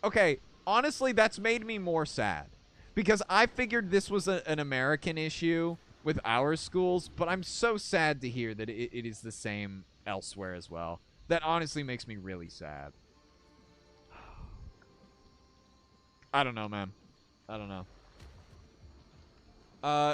Okay, honestly, that's made me more sad because I figured this was an American issue with our schools, but I'm so sad to hear that it is the same elsewhere as well. That honestly makes me really sad. I don't know, man. I don't know.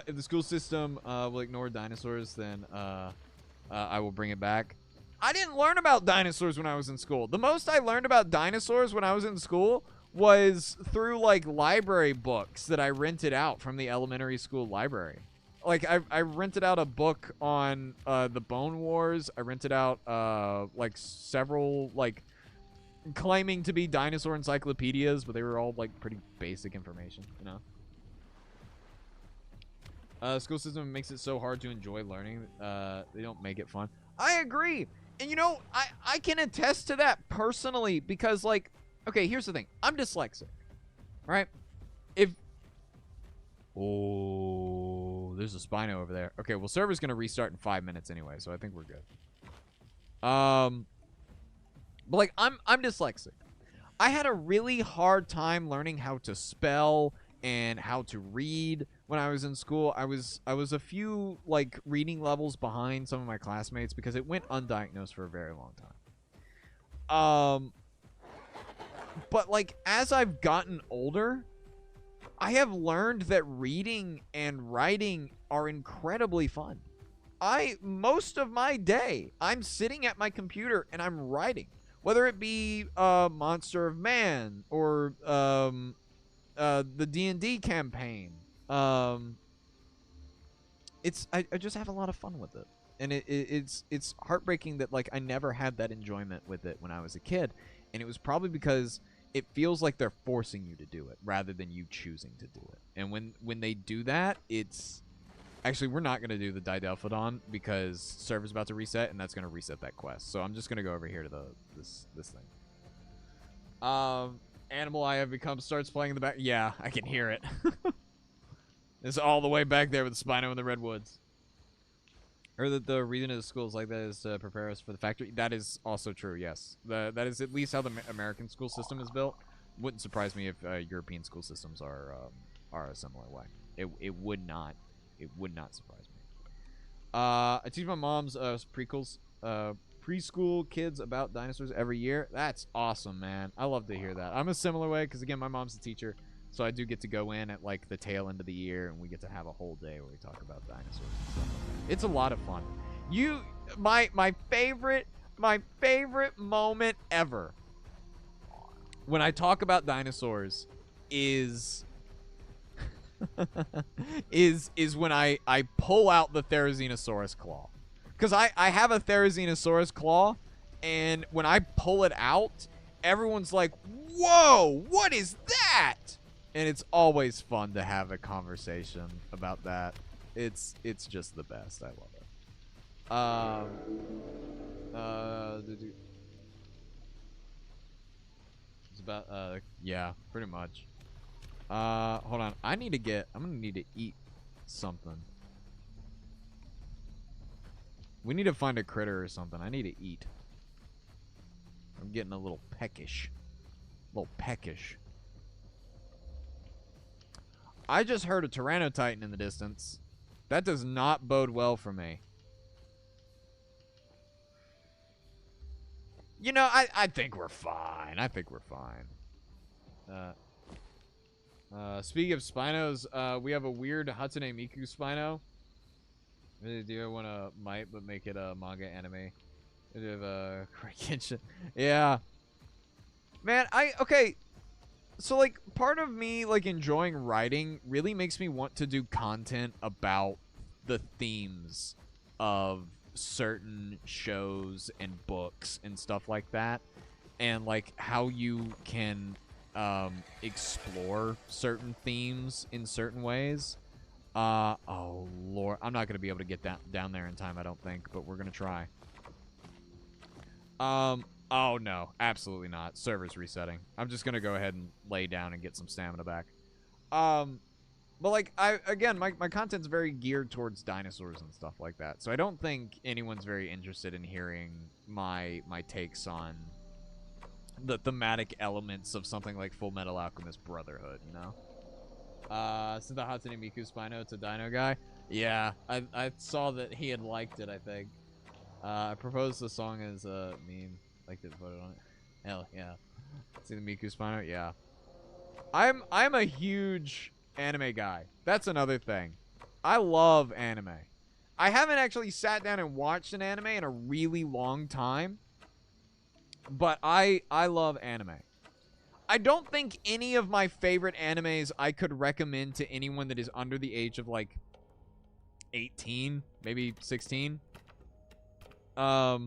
If the school system will ignore dinosaurs, then I will bring it back. I didn't learn about dinosaurs when I was in school. The most I learned about dinosaurs when I was in school was through, like, library books that I rented out from the elementary school library. Like, I rented out a book on the Bone Wars. I rented out, like, several, like, claiming to be dinosaur encyclopedias, but they were all, like, pretty basic information, you know? School system makes it so hard to enjoy learning. They don't make it fun. I agree. And, you know, I can attest to that personally because, like, okay, here's the thing. I'm dyslexic, right? Oh, there's a Spino over there. Okay, well, server's going to restart in 5 minutes anyway, so I think we're good. But, like, I'm dyslexic. I had a really hard time learning how to spell and how to read when I was in school. I was a few, like, reading levels behind some of my classmates because it went undiagnosed for a very long time. But, like, as I've gotten older, I have learned that reading and writing are incredibly fun. Most of my day, I'm sitting at my computer and I'm writing. Whether it be Monster of Man or the D&D campaign. I just have a lot of fun with it. And it's heartbreaking that, like, I never had that enjoyment with it when I was a kid. And it was probably because it feels like they're forcing you to do it rather than you choosing to do it. And when they do that, it's... Actually, we're not going to do the Didelphodon because server's about to reset, and that's going to reset that quest. So I'm just going to go over here to this thing. Animal I have become starts playing in the back. Yeah, I can hear it. It's all the way back there with the Spino in the redwoods. Heard that the reason of the schools like that is to prepare us for the factory. That is also true, yes. That is at least how the American school system is built. Wouldn't surprise me if European school systems are a similar way. It would not. It would not surprise me. I teach my mom's preschool kids about dinosaurs every year. That's awesome, man. I love to hear that. I'm a similar way because, again, my mom's a teacher. So I do get to go in at, like, the tail end of the year, and we get to have a whole day where we talk about dinosaurs and stuff. It's a lot of fun. My favorite moment ever when I talk about dinosaurs is is when I pull out the Therizinosaurus claw. Because I have a Therizinosaurus claw, and when I pull it out, everyone's like, whoa, what is that? And it's always fun to have a conversation about that. It's just the best. I love it. It's about, yeah, pretty much. Hold on. I'm gonna need to eat something. We need to find a critter or something. I need to eat. I'm getting a little peckish. I just heard a Tyrannotitan in the distance. That does not bode well for me. You know, I think we're fine. Speaking of Spinos, we have a weird Hatsune Miku Spino. Really do want to but make it a manga anime. We have a Kenshin. Yeah. Man, okay. So, like, part of me, like, enjoying writing really makes me want to do content about the themes of certain shows and books and stuff like that, and like how you can explore certain themes in certain ways. Oh lord, I'm not gonna be able to get down there in time, I don't think, but we're gonna try. Oh no, absolutely not. Server's resetting. I'm just gonna go ahead and lay down and get some stamina back. But like, again, my content's very geared towards dinosaurs and stuff like that, so I don't think anyone's very interested in hearing my takes on the thematic elements of something like Full Metal Alchemist Brotherhood, you know? Sent the Hatsune Miku Spino to Dino Guy. Yeah, I saw that he had liked it, I think. I proposed the song as a meme. Liked it, voted on it. Hell yeah. See the Miku Spino? Yeah. I'm a huge anime guy. That's another thing. I love anime. I haven't actually sat down and watched an anime in a really long time, but I love anime. I don't think any of my favorite animes I could recommend to anyone that is under the age of like 18, maybe 16. Like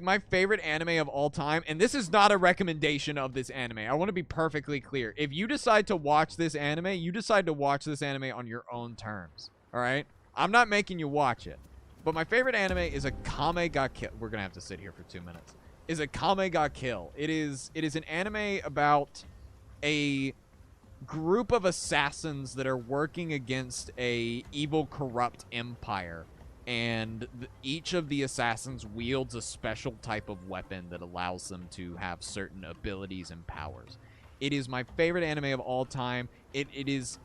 my favorite anime of all time, and this is not a recommendation of this anime. I want to be perfectly clear. If you decide to watch this anime, you decide to watch this anime on your own terms. All right? I'm not making you watch it. But my favorite anime is Akame ga Kill. We're going to have to sit here for 2 minutes. Is Akame ga Kill. It is an anime about a group of assassins that are working against a evil, corrupt empire. And each of the assassins wields a special type of weapon that allows them to have certain abilities and powers. It is my favorite anime of all time. It is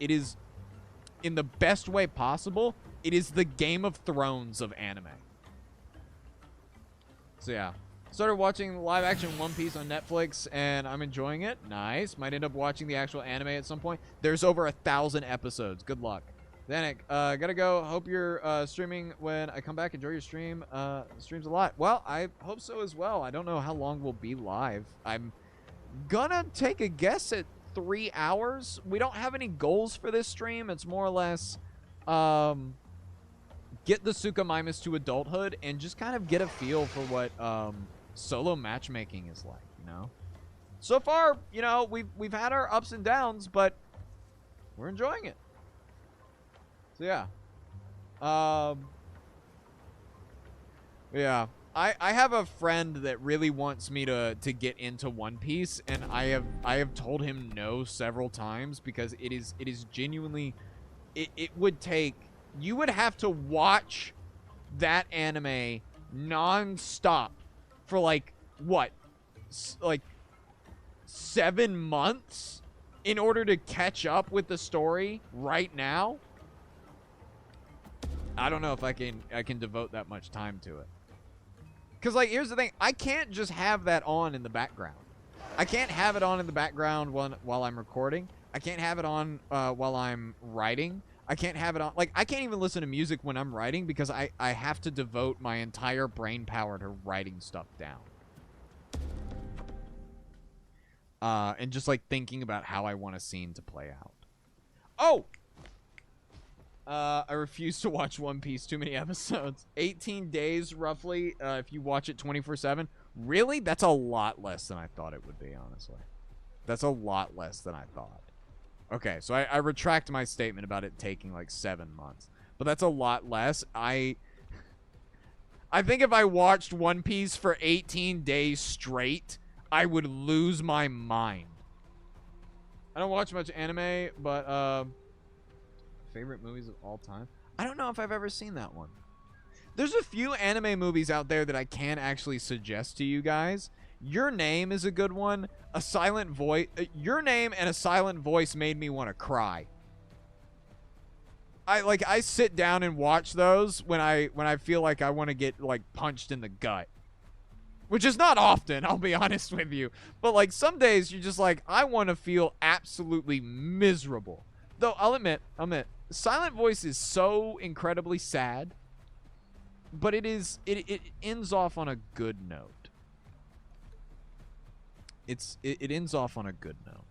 in the best way possible. It is the Game of Thrones of anime. So yeah. Started watching live action One Piece on Netflix, and I'm enjoying it. Nice. Might end up watching the actual anime at some point. There's over 1,000 episodes. Good luck. Danik, gotta go. Hope you're streaming when I come back. Enjoy your stream. Streams a lot. Well, I hope so as well. I don't know how long we'll be live. I'm gonna take a guess at 3 hours. We don't have any goals for this stream. It's more or less get the Suchomimus to adulthood and just kind of get a feel for what solo matchmaking is like, you know? So far, you know, we've had our ups and downs, but we're enjoying it. So yeah. Yeah. I have a friend that really wants me to get into One Piece, and I have told him no several times because it is genuinely it would take, you would have to watch that anime non-stop for like what? Like 7 months in order to catch up with the story right now. I don't know if I can devote that much time to it. Cause like here's the thing, I can't just have that on in the background. I can't have it on in the background while I'm recording. I can't have it on while I'm writing. I can't have it on, like I can't even listen to music when I'm writing because I have to devote my entire brain power to writing stuff down. And just like thinking about how I want a scene to play out. Oh! I refuse to watch One Piece. Too many episodes. 18 days, roughly, if you watch it 24/7. Really? That's a lot less than I thought it would be, honestly. That's a lot less than I thought. Okay, so I retract my statement about it taking, like, 7 months. But that's a lot less. I think if I watched One Piece for 18 days straight, I would lose my mind. I don't watch much anime, but, favorite movies of all time? I don't know if I've ever seen that one. There's a few anime movies out there that I can actually suggest to you guys. Your Name is a good one. A Silent Voice. Your Name and A Silent Voice made me want to cry. I sit down and watch those when I feel like I want to get like punched in the gut. Which is not often, I'll be honest with you. But like some days you're just like, I want to feel absolutely miserable. Though I'll admit, Silent Voice is so incredibly sad, but it ends off on a good note. It ends off on a good note,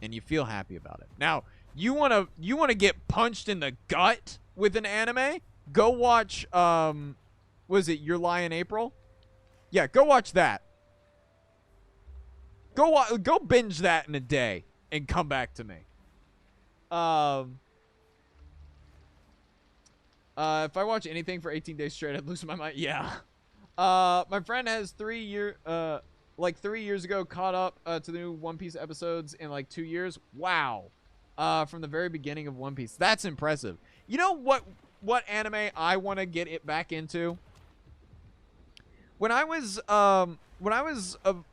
and you feel happy about it. Now, you wanna get punched in the gut with an anime, go watch, was it Your Lie in April? Yeah, go watch that. Go binge that in a day and come back to me. If I watch anything for 18 days straight, I'd lose my mind. Yeah. My friend has 3 years ago caught up to the new One Piece episodes in like 2 years. Wow. From the very beginning of One Piece. That's impressive. You know what anime I want to get it back into? When I was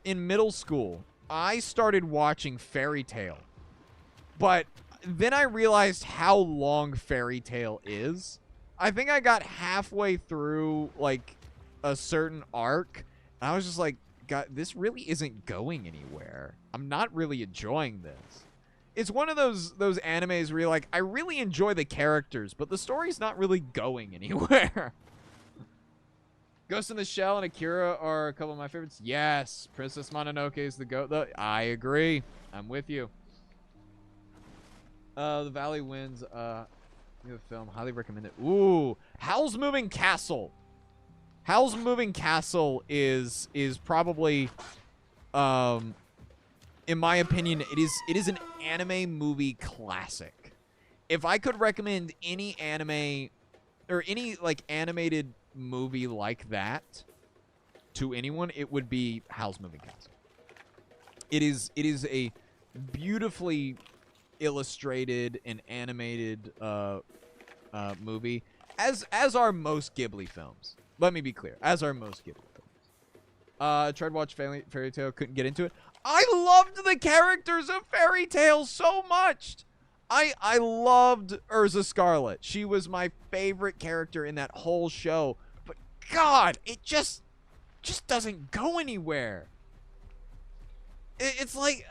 in middle school, I started watching Fairy Tail. But then I realized how long Fairy Tail is. I think I got halfway through like a certain arc, and I was just like, God, this really isn't going anywhere. I'm not really enjoying this. It's one of those animes where you're like, I really enjoy the characters, but the story's not really going anywhere. Ghost in the Shell and Akira are a couple of my favorites. Yes, Princess Mononoke is the goat. I agree. I'm with you. The Valley Winds. The film, highly recommend it. Ooh, Howl's Moving Castle. Howl's Moving Castle is probably, in my opinion, it is an anime movie classic. If I could recommend any anime or any like animated movie like that to anyone, it would be Howl's Moving Castle. It is a beautifully illustrated and animated movie, as are most Ghibli films. Let me be clear, as are most Ghibli films. Tried to watch Fairy Tail, couldn't get into it. I loved the characters of Fairy Tail so much. I loved Urza Scarlet. She was my favorite character in that whole show. But God, it just doesn't go anywhere. It's like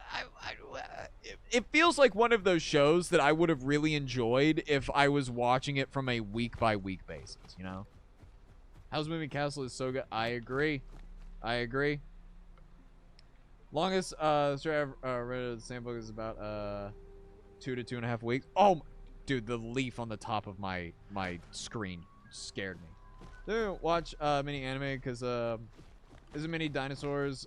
it feels like one of those shows that I would have really enjoyed if I was watching it from a week-by-week basis, you know? Howl's Moving Castle is so good. I agree. Longest story I've read of the same book is about 2 to 2.5 weeks. Oh, dude, the leaf on the top of my screen scared me. Don't watch mini anime because as many dinosaurs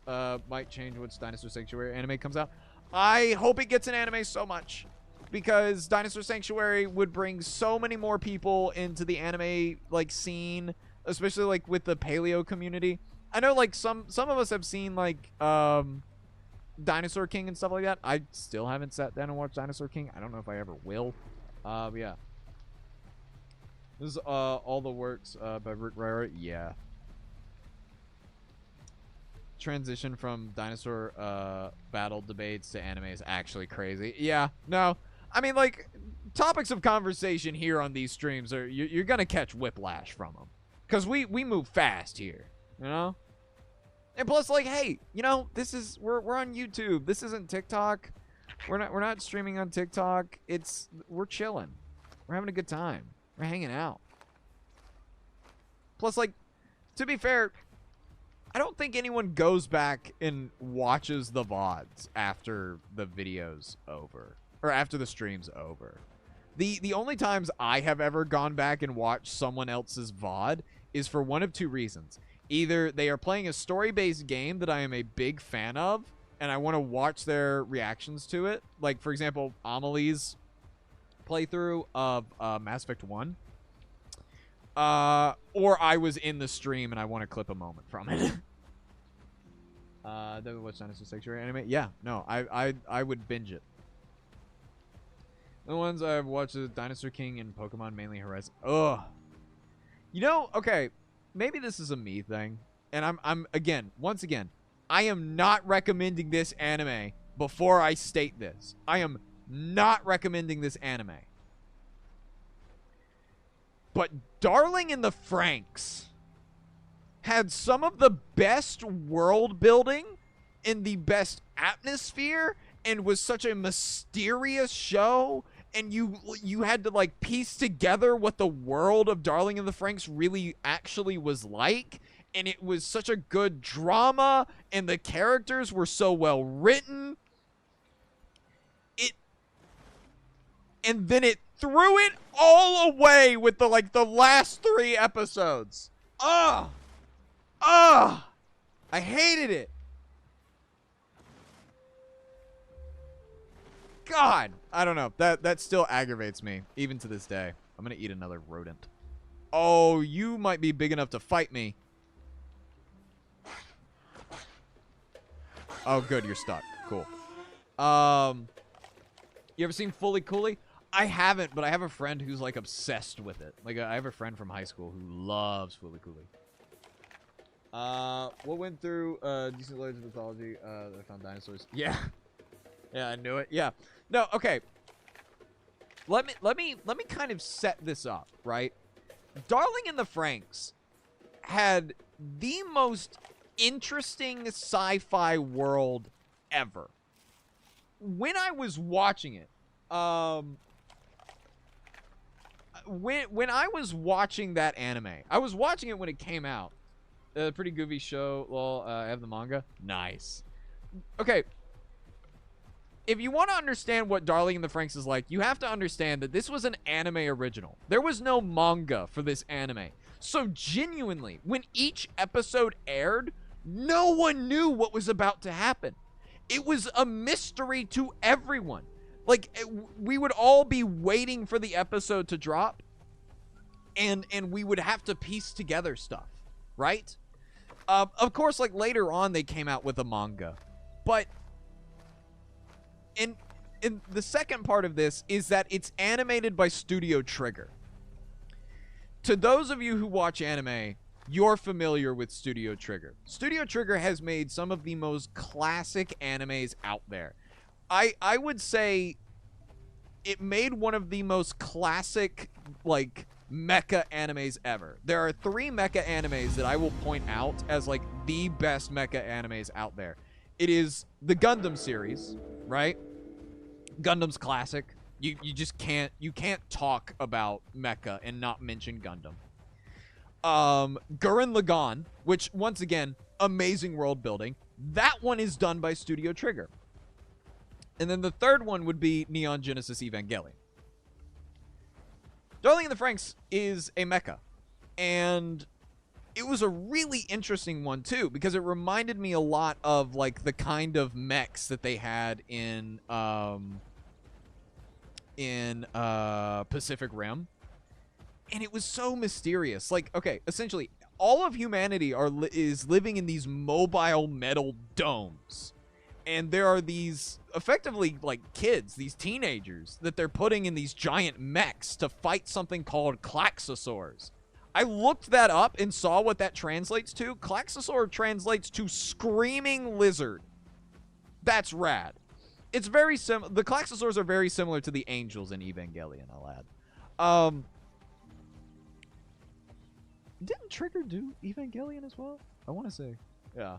might change once Dinosaur Sanctuary anime comes out. I hope it gets an anime so much, because Dinosaur Sanctuary would bring so many more people into the anime like scene, especially like with the Paleo community. I know like some of us have seen like Dinosaur King and stuff like that. I still haven't sat down and watched Dinosaur King. I don't know if I ever will. But yeah. This is all the works by Rick Riordan. Yeah. Transition from dinosaur battle debates to anime is actually crazy. Yeah, no. I mean, like, topics of conversation here on these streams are you're gonna catch whiplash from them, because we move fast here, you know. And plus, like, hey, you know, this is we're on YouTube. This isn't TikTok. We're not streaming on TikTok. We're chilling. We're having a good time. We're hanging out. Plus, like, to be fair, I don't think anyone goes back and watches the VODs after the video's over, or after the stream's over. The only times I have ever gone back and watched someone else's VOD is for one of two reasons. Either they are playing a story-based game that I am a big fan of, and I want to watch their reactions to it. Like, for example, Amelie's playthrough of Mass Effect 1. Or I was in the stream and I want to clip a moment from it. Then we watch Dinosaur Sanctuary anime. Yeah, no, I would binge it. The ones I've watched is Dinosaur King and Pokemon, mainly Horizon. Ugh. You know, okay, maybe this is a me thing, and once again, I am not recommending this anime before I state this. I am not recommending this anime. But Darling in the Franxx had some of the best world building and the best atmosphere, and was such a mysterious show, and you had to like piece together what the world of Darling in the Franxx really actually was like, and it was such a good drama, and the characters were so well written. And then threw it all away with the last 3 episodes. Ugh. Ugh. I hated it. God, I don't know. That still aggravates me, even to this day. I'm gonna eat another rodent. Oh, you might be big enough to fight me. Oh, good, you're stuck. Cool. You ever seen Fully Cooley? I haven't, but I have a friend who's like obsessed with it. Like, I have a friend from high school who loves Fully Cooley. What went through decent layers of mythology? I found dinosaurs. Yeah. Yeah, I knew it. Yeah. No, okay. Let me kind of set this up, right? Darling in the Franxx had the most interesting sci-fi world ever. When I was watching it, when I was watching that anime, I was watching it when it came out. Pretty goofy show. Well, I have the manga. Nice. Okay. If you want to understand what Darling in the Franxx is like, you have to understand that this was an anime original. There was no manga for this anime. So genuinely, when each episode aired, no one knew what was about to happen. It was a mystery to everyone. Like, we would all be waiting for the episode to drop, and we would have to piece together stuff, right? Of course, like, later on, they came out with a manga. But in the second part of this is that it's animated by Studio Trigger. To those of you who watch anime, you're familiar with Studio Trigger. Studio Trigger has made some of the most classic animes out there. I would say it made one of the most classic, like, mecha animes ever. There are 3 mecha animes that I will point out as, like, the best mecha animes out there. It is the Gundam series, right? Gundam's classic. You just can't talk about mecha and not mention Gundam. Gurren Lagann, which, once again, amazing world building. That one is done by Studio Trigger. And then the third one would be Neon Genesis Evangelion. Darling in the Franxx is a mecha. And it was a really interesting one, too, because it reminded me a lot of, like, the kind of mechs that they had in Pacific Rim. And it was so mysterious. Like, okay, essentially, all of humanity is living in these mobile metal domes. And there are these, effectively, like, kids, these teenagers, that they're putting in these giant mechs to fight something called Klaxosaurs. I looked that up and saw what that translates to. Klaxosaur translates to screaming lizard. That's rad. It's very similar. The Klaxosaurs are very similar to the angels in Evangelion, I'll add. Didn't Trigger do Evangelion as well? I want to say. Yeah.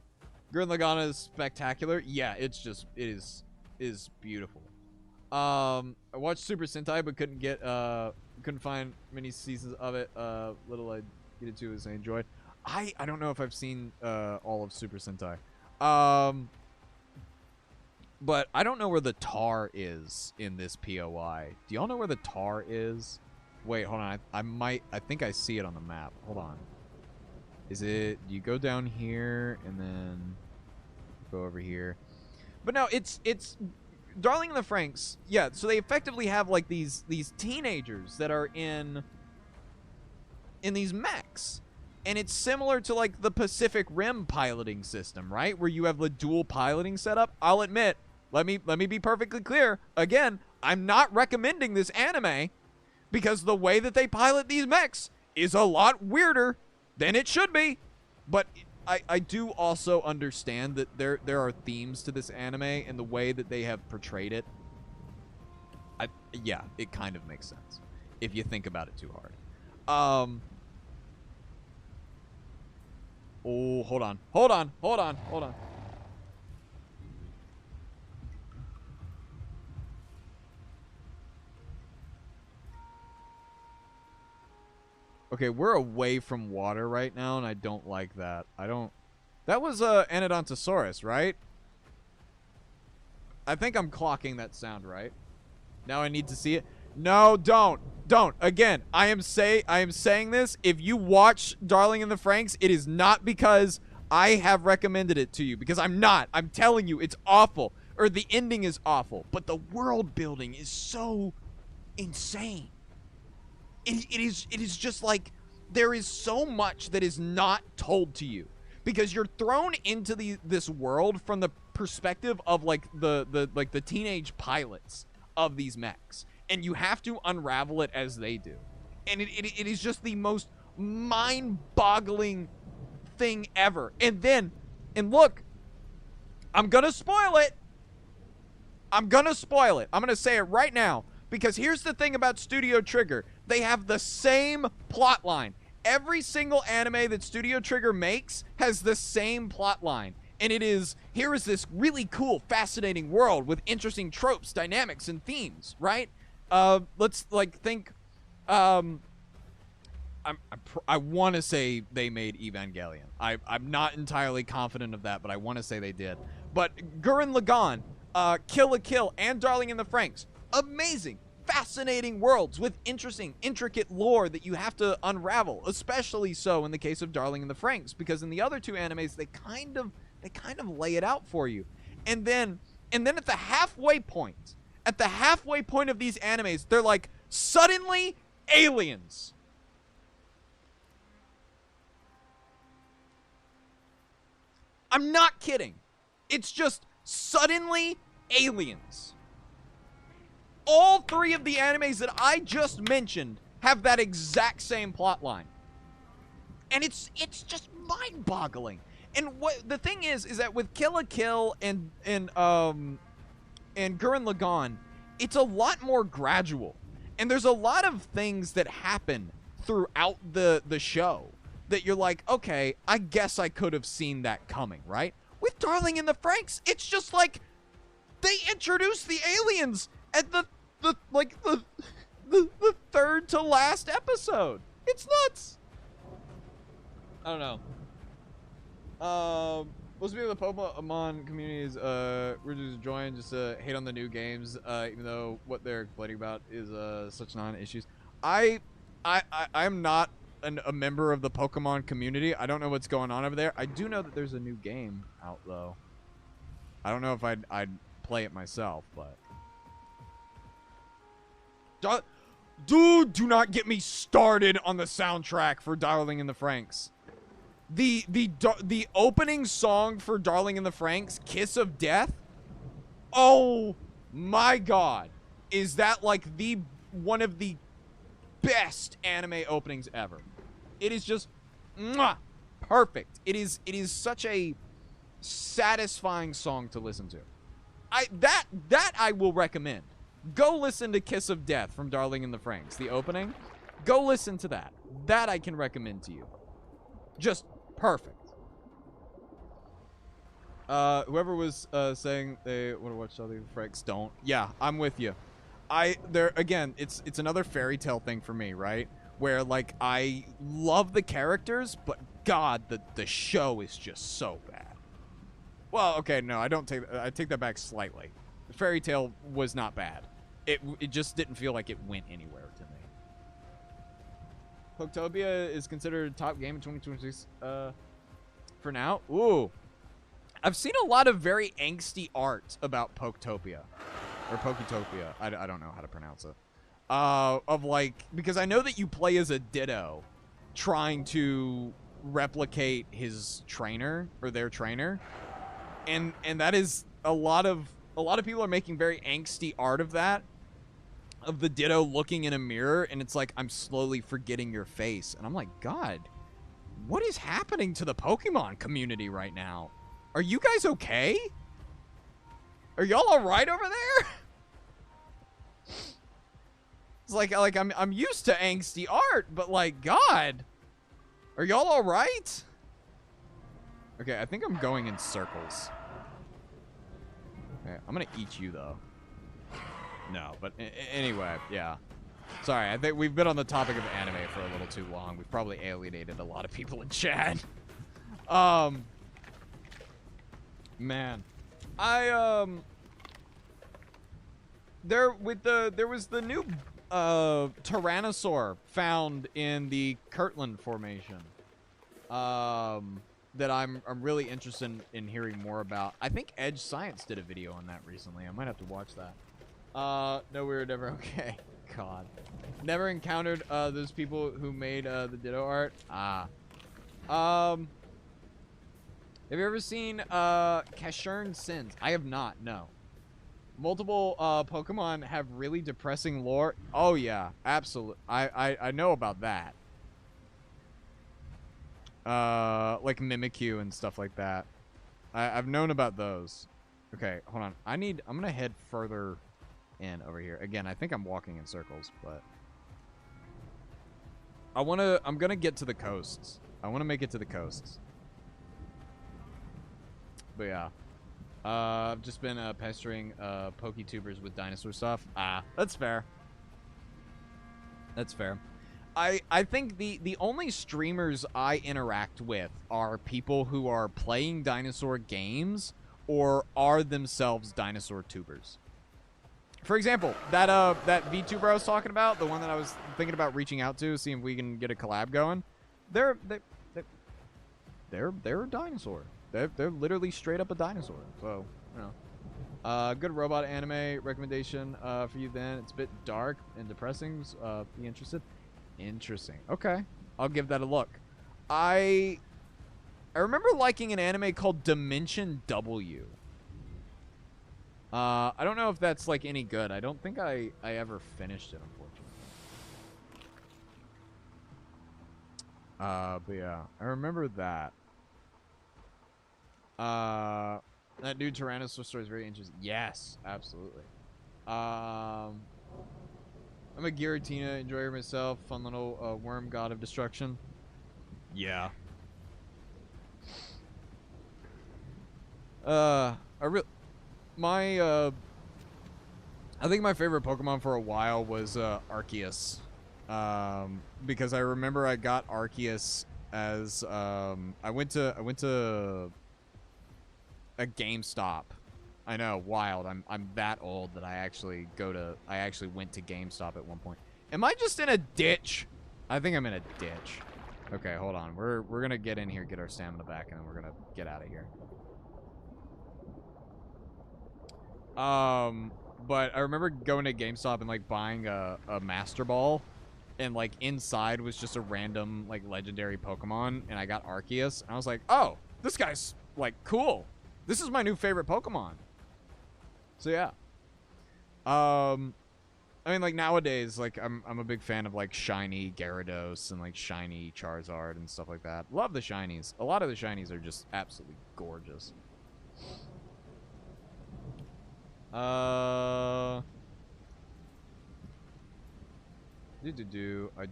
Gurren Lagann is spectacular. Yeah, it is beautiful. I watched Super Sentai but couldn't find many seasons of it. Little I get into as I enjoyed. I don't know if I've seen all of Super Sentai. But I don't know where the tar is in this POI. Do y'all know where the tar is? Wait, hold on. I think I see it on the map. Hold on. Is it, you go down here and then go over here. But no, it's Darling in the Franxx. Yeah, so they effectively have like these teenagers that are in these mechs. And it's similar to like the Pacific Rim piloting system, right? Where you have the dual piloting setup. I'll admit, let me be perfectly clear. Again, I'm not recommending this anime because the way that they pilot these mechs is a lot weirder than it should be. But I do also understand that there are themes to this anime and the way that they have portrayed it. Yeah, it kind of makes sense if you think about it too hard. Oh, hold on. Okay, we're away from water right now, and I don't like that. That was Anodontosaurus, right? I think I'm clocking that sound right. Now I need to see it. No, don't. Don't. Again, I am saying this. If you watch Darling in the Franxx, it is not because I have recommended it to you, because I'm not. I'm telling you, it's awful. Or the ending is awful. But the world building is so insane. It is just like, there is so much that is not told to you, because you're thrown into this world from the perspective of like the teenage pilots of these mechs, and you have to unravel it as they do, and it is just the most mind-boggling thing ever. And look, I'm gonna spoil it. I'm gonna say it right now, because here's the thing about Studio Trigger. They have the same plot line. Every single anime that Studio Trigger makes has the same plot line. And it is, here is this really cool, fascinating world with interesting tropes, dynamics, and themes, right? Let's, like, think, I want to say they made Evangelion. I'm not entirely confident of that, but I want to say they did. But Gurren Lagann, Kill la Kill, and Darling in the Franxx, amazing, fascinating worlds with interesting, intricate lore that you have to unravel, especially so in the case of Darling in the Franxx, because in the other two animes, they kind of lay it out for you. And then at the halfway point of these animes, they're like, suddenly aliens. I'm not kidding. It's just suddenly aliens. All three of the animes that I just mentioned have that exact same plot line. And it's just mind-boggling. And what the thing is that with Kill la Kill and Gurren Lagann, it's a lot more gradual. And there's a lot of things that happen throughout the show that you're like, okay, I guess I could have seen that coming, right? With Darling in the Franxx, it's just like they introduce the aliens at the third to last episode. It's nuts. I don't know. Most people in the Pokemon communities were just join just to hate on the new games, even though what they're complaining about is such non-issues. I'm not a member of the Pokemon community. I don't know what's going on over there. I do know that there's a new game out though. I don't know if I'd play it myself, but dude, do not get me started on the soundtrack for Darling in the Franxx. The opening song for Darling in the Franxx, Kiss of Death. Oh my god. Is that like one of the best anime openings ever? It is just mwah, perfect. It is such a satisfying song to listen to. That I will recommend. Go listen to Kiss of Death from Darling in the Franxx, the opening. Go listen to that. That I can recommend to you. Just perfect. Whoever was saying they want to watch Darling in the Franxx, don't. Yeah, I'm with you. Again, it's another fairy tale thing for me, right? Where like I love the characters, but God, the show is just so bad. Well, okay, no, I take that back slightly. The fairy tale was not bad. It just didn't feel like it went anywhere to me. Poketopia is considered top game in 2026 for now. Ooh. I've seen a lot of very angsty art about Poketopia. Or Poketopia. I don't know how to pronounce it. Of like, because I know that you play as a Ditto trying to replicate his trainer or their trainer. And that is a lot of people are making very angsty art of that. Of the Ditto looking in a mirror, and it's like, I'm slowly forgetting your face. And I'm like, God, what is happening to the Pokemon community right now? Are you guys okay? Are y'all alright over there? It's like I'm used to angsty art, but like, God, are y'all alright? Okay, I think I'm going in circles. Okay, I'm gonna eat you though. No, but anyway, yeah. Sorry, I think we've been on the topic of anime for a little too long. We've probably alienated a lot of people in chat. Man, there was the new Tyrannosaur found in the Kirtland Formation. That I'm really interested in hearing more about. I think Edge Science did a video on that recently. I might have to watch that. No, we were never okay. God. Never encountered those people who made the Ditto art. Have you ever seen Kashern Sins? I have not, no. Multiple Pokemon have really depressing lore. Oh yeah, absolutely. I know about that. Like Mimikyu and stuff like that. I've known about those. Okay, hold on. I'm gonna head further in over here. Again, I think I'm walking in circles, but I'm gonna get to the coasts. I wanna make it to the coasts. But yeah. I've just been pestering Poketubers with dinosaur stuff. That's fair. That's fair. I think the only streamers I interact with are people who are playing dinosaur games or are themselves dinosaur tubers. For example, that Vtuber I was talking about, the one that I was thinking about reaching out to, see if we can get a collab going. They're a dinosaur. They're literally straight up a dinosaur. So, you know. Good robot anime recommendation for you then. It's a bit dark and depressing. Be interested. Interesting. Okay. I'll give that a look. I remember liking an anime called Dimension W. I don't know if that's like any good. I don't think I ever finished it, unfortunately. But yeah, I remember that. That new Tyrannosaur story is very interesting. Yes, absolutely. I'm a Giratina enjoyer myself. Fun little worm god of destruction. Yeah. I think my favorite Pokemon for a while was Arceus. Because I remember I got Arceus as I went to a GameStop. I know, wild. I'm that old that I actually went to GameStop at one point. Am I just in a ditch? I think I'm in a ditch. Okay, hold on. We're gonna get in here, get our stamina back, and then we're gonna get out of here. But I remember going to GameStop and like buying a Master Ball, and like inside was just a random like legendary Pokemon, and I got Arceus, and I was like, oh, this guy's like cool. This is my new favorite Pokemon. So yeah. I mean, like nowadays, like I'm a big fan of like shiny Gyarados and like shiny Charizard and stuff like that. Love the shinies. A lot of the shinies are just absolutely gorgeous. I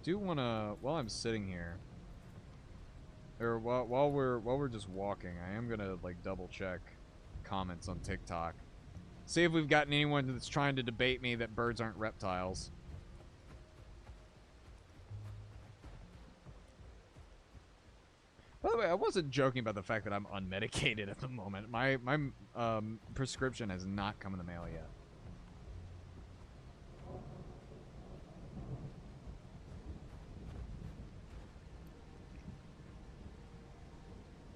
do wanna, while I'm sitting here, or while we're just walking, I am gonna like double check comments on TikTok. See if we've gotten anyone that's trying to debate me that birds aren't reptiles. By the way, I wasn't joking about the fact that I'm unmedicated at the moment. My prescription has not come in the mail yet.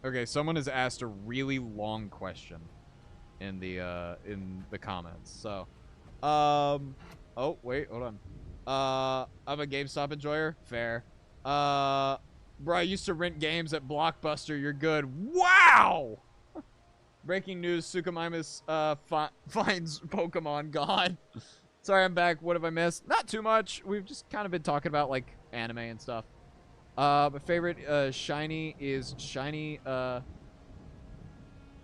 Okay, someone has asked a really long question in the comments. So, oh wait, hold on. I'm a GameStop enjoyer. Fair. Bro, I used to rent games at Blockbuster. You're good. Wow. Breaking news: Sukamimus finds Pokemon gone. Sorry, I'm back. What have I missed? Not too much. We've just kind of been talking about like anime and stuff. My favorite shiny is shiny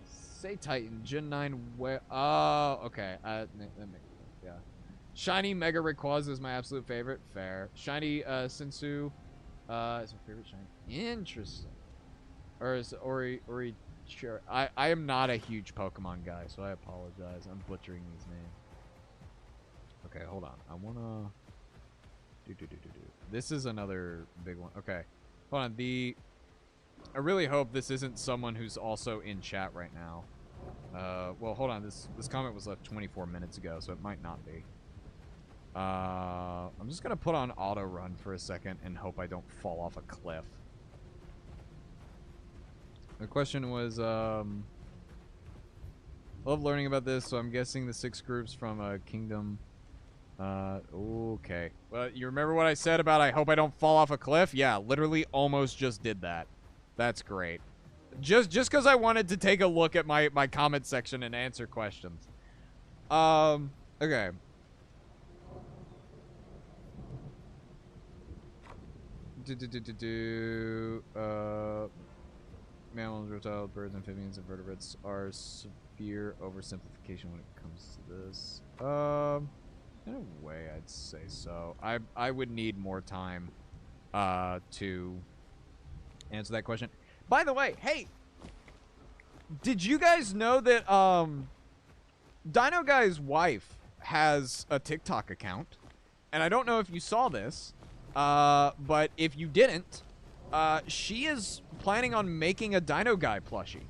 say Titan Gen 9 where okay. That makes sense, yeah. Shiny Mega Rayquaza is my absolute favorite. Fair. Shiny Sensu is my favorite shiny. Interesting. Or is Ori sure. I am not a huge Pokemon guy, so I apologize. I'm butchering these names. Okay, hold on. I wanna This is another big one. Okay. Hold on. I really hope this isn't someone who's also in chat right now. Well, hold on. This comment was left 24 minutes ago, so it might not be. I'm just gonna put on auto run for a second and hope I don't fall off a cliff. The question was, love learning about this, so I'm guessing the 6 groups from Kingdom. Okay. Well, you remember what I said about I hope I don't fall off a cliff? Yeah, literally almost just did that. That's great. Just because I wanted to take a look at my comment section and answer questions. Okay. Mammals, reptiles, birds, amphibians, and vertebrates are severe oversimplification when it comes to this. In a way, I'd say so. I would need more time to answer that question. By the way, hey, did you guys know that Dino Guy's wife has a TikTok account? And I don't know if you saw this, but if you didn't, she is planning on making a Dino Guy plushie.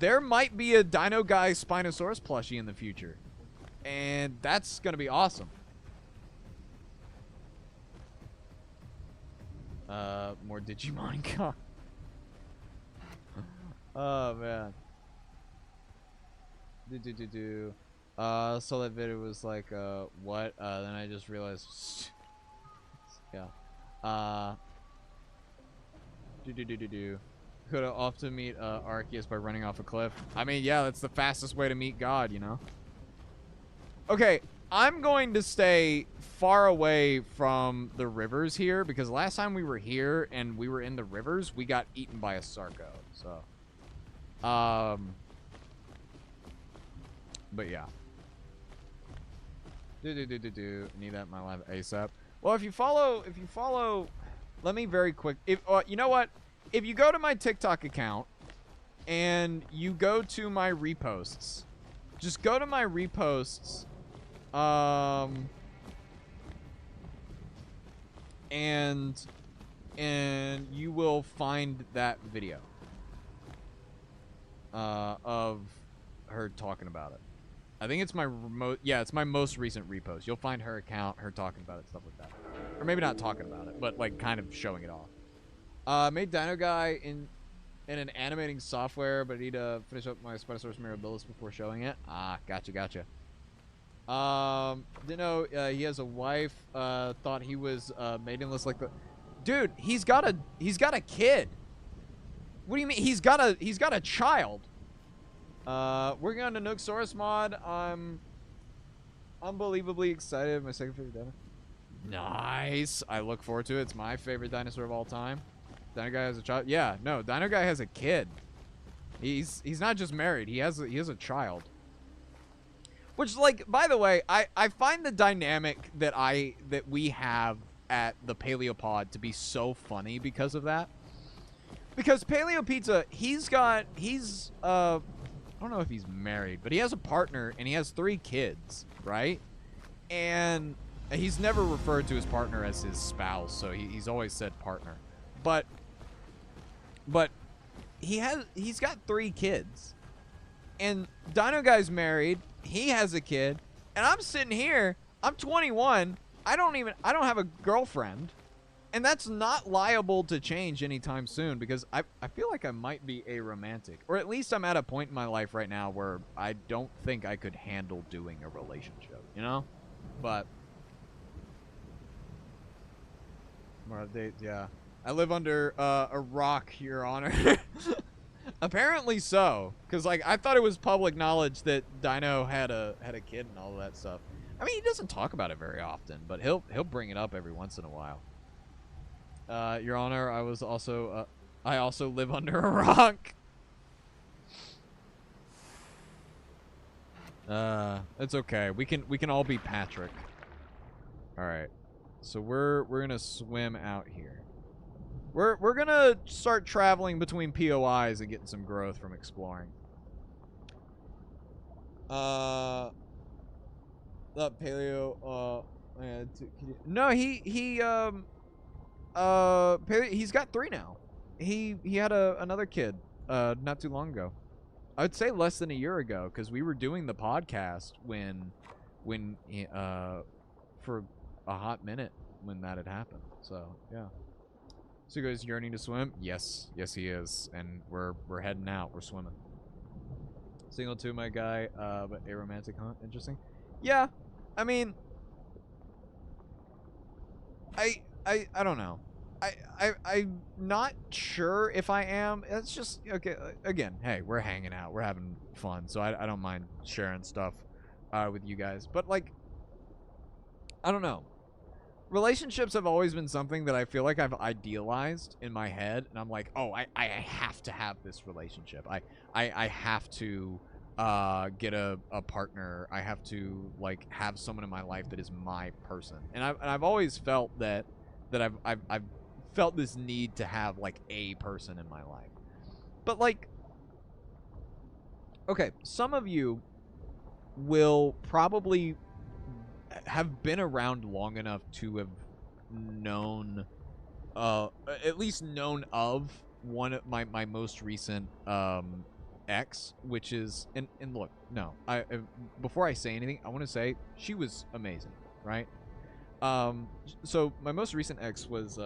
There might be a Dino Guy Spinosaurus plushie in the future. And that's going to be awesome. More Digimon con. Oh, man. So that video was like, what? Then I just realized. Yeah. Could often meet Arceus by running off a cliff. I mean, yeah, that's the fastest way to meet God, you know? Okay, I'm going to stay far away from the rivers here because last time we were here and we were in the rivers, we got eaten by a Sarco. So, but yeah. Need that in my life ASAP. Well, if you follow, let me very quick. If you know what, if you go to my TikTok account and you go to my reposts, just go to my reposts. And you will find that video of her talking about it. I think it's my it's my most recent repost. You'll find her account, her talking about it, stuff like that. Or maybe not talking about it, but like kind of showing it off. Made Dino Guy in an animating software, but I need to finish up my Spinosaurus Mirabilis before showing it. Ah, gotcha. Didn't know he has a wife. Thought he was maidenless like the dude. He's got a kid. What do you mean? He's got a child. Working on the Nooksaurus mod. I'm unbelievably excited. My second favorite dinosaur. Nice. I look forward to it. It's my favorite dinosaur of all time. Dino Guy has a child. Yeah, no, Dino Guy has a kid. He's not just married. He has a child. Which, like, by the way, I find the dynamic that we have at the Paleopod to be so funny because of that. Because Paleo Pizza, he's I don't know if he's married, but he has a partner and he has 3 kids, right? And he's never referred to his partner as his spouse, so he's always said partner. But he's got 3 kids. And Dino Guy's married, he has a kid, and I'm sitting here, I'm 21, I don't have a girlfriend. And that's not liable to change anytime soon because I feel like I might be aromantic. Or at least I'm at a point in my life right now where I don't think I could handle doing a relationship, you know? But more updates, yeah. I live under a rock, Your Honor. Apparently so, because like I thought it was public knowledge that Dino had a kid and all of that stuff. I mean, he doesn't talk about it very often, but he'll bring it up every once in a while. Your Honor, I also live under a rock. It's okay. We can all be Patrick. All right. So we're gonna swim out here. We're gonna start traveling between POIs and getting some growth from exploring. The Paleo. No, he's got 3 now. He had another kid not too long ago. I would say less than a year ago because we were doing the podcast when when for a hot minute when that had happened. So yeah. So you guys yearning to swim? Yes, yes he is, and we're heading out. We're swimming. Single too, my guy, but a romantic hunt. Interesting. Yeah, I mean, I don't know. I'm not sure if I am. It's just okay. Again, hey, we're hanging out, we're having fun, so I don't mind sharing stuff with you guys. But like, I don't know. Relationships have always been something that I feel like I've idealized in my head, and I'm like, oh, I have to have this relationship. I have to get a partner. I have to like have someone in my life that is my person. And I've always felt that I've felt this need to have like a person in my life. But like, okay, some of you will probably have been around long enough to have known at least known of one of my most recent ex, which is and look, no, I before I say anything, I want to say she was amazing, right? So my most recent ex was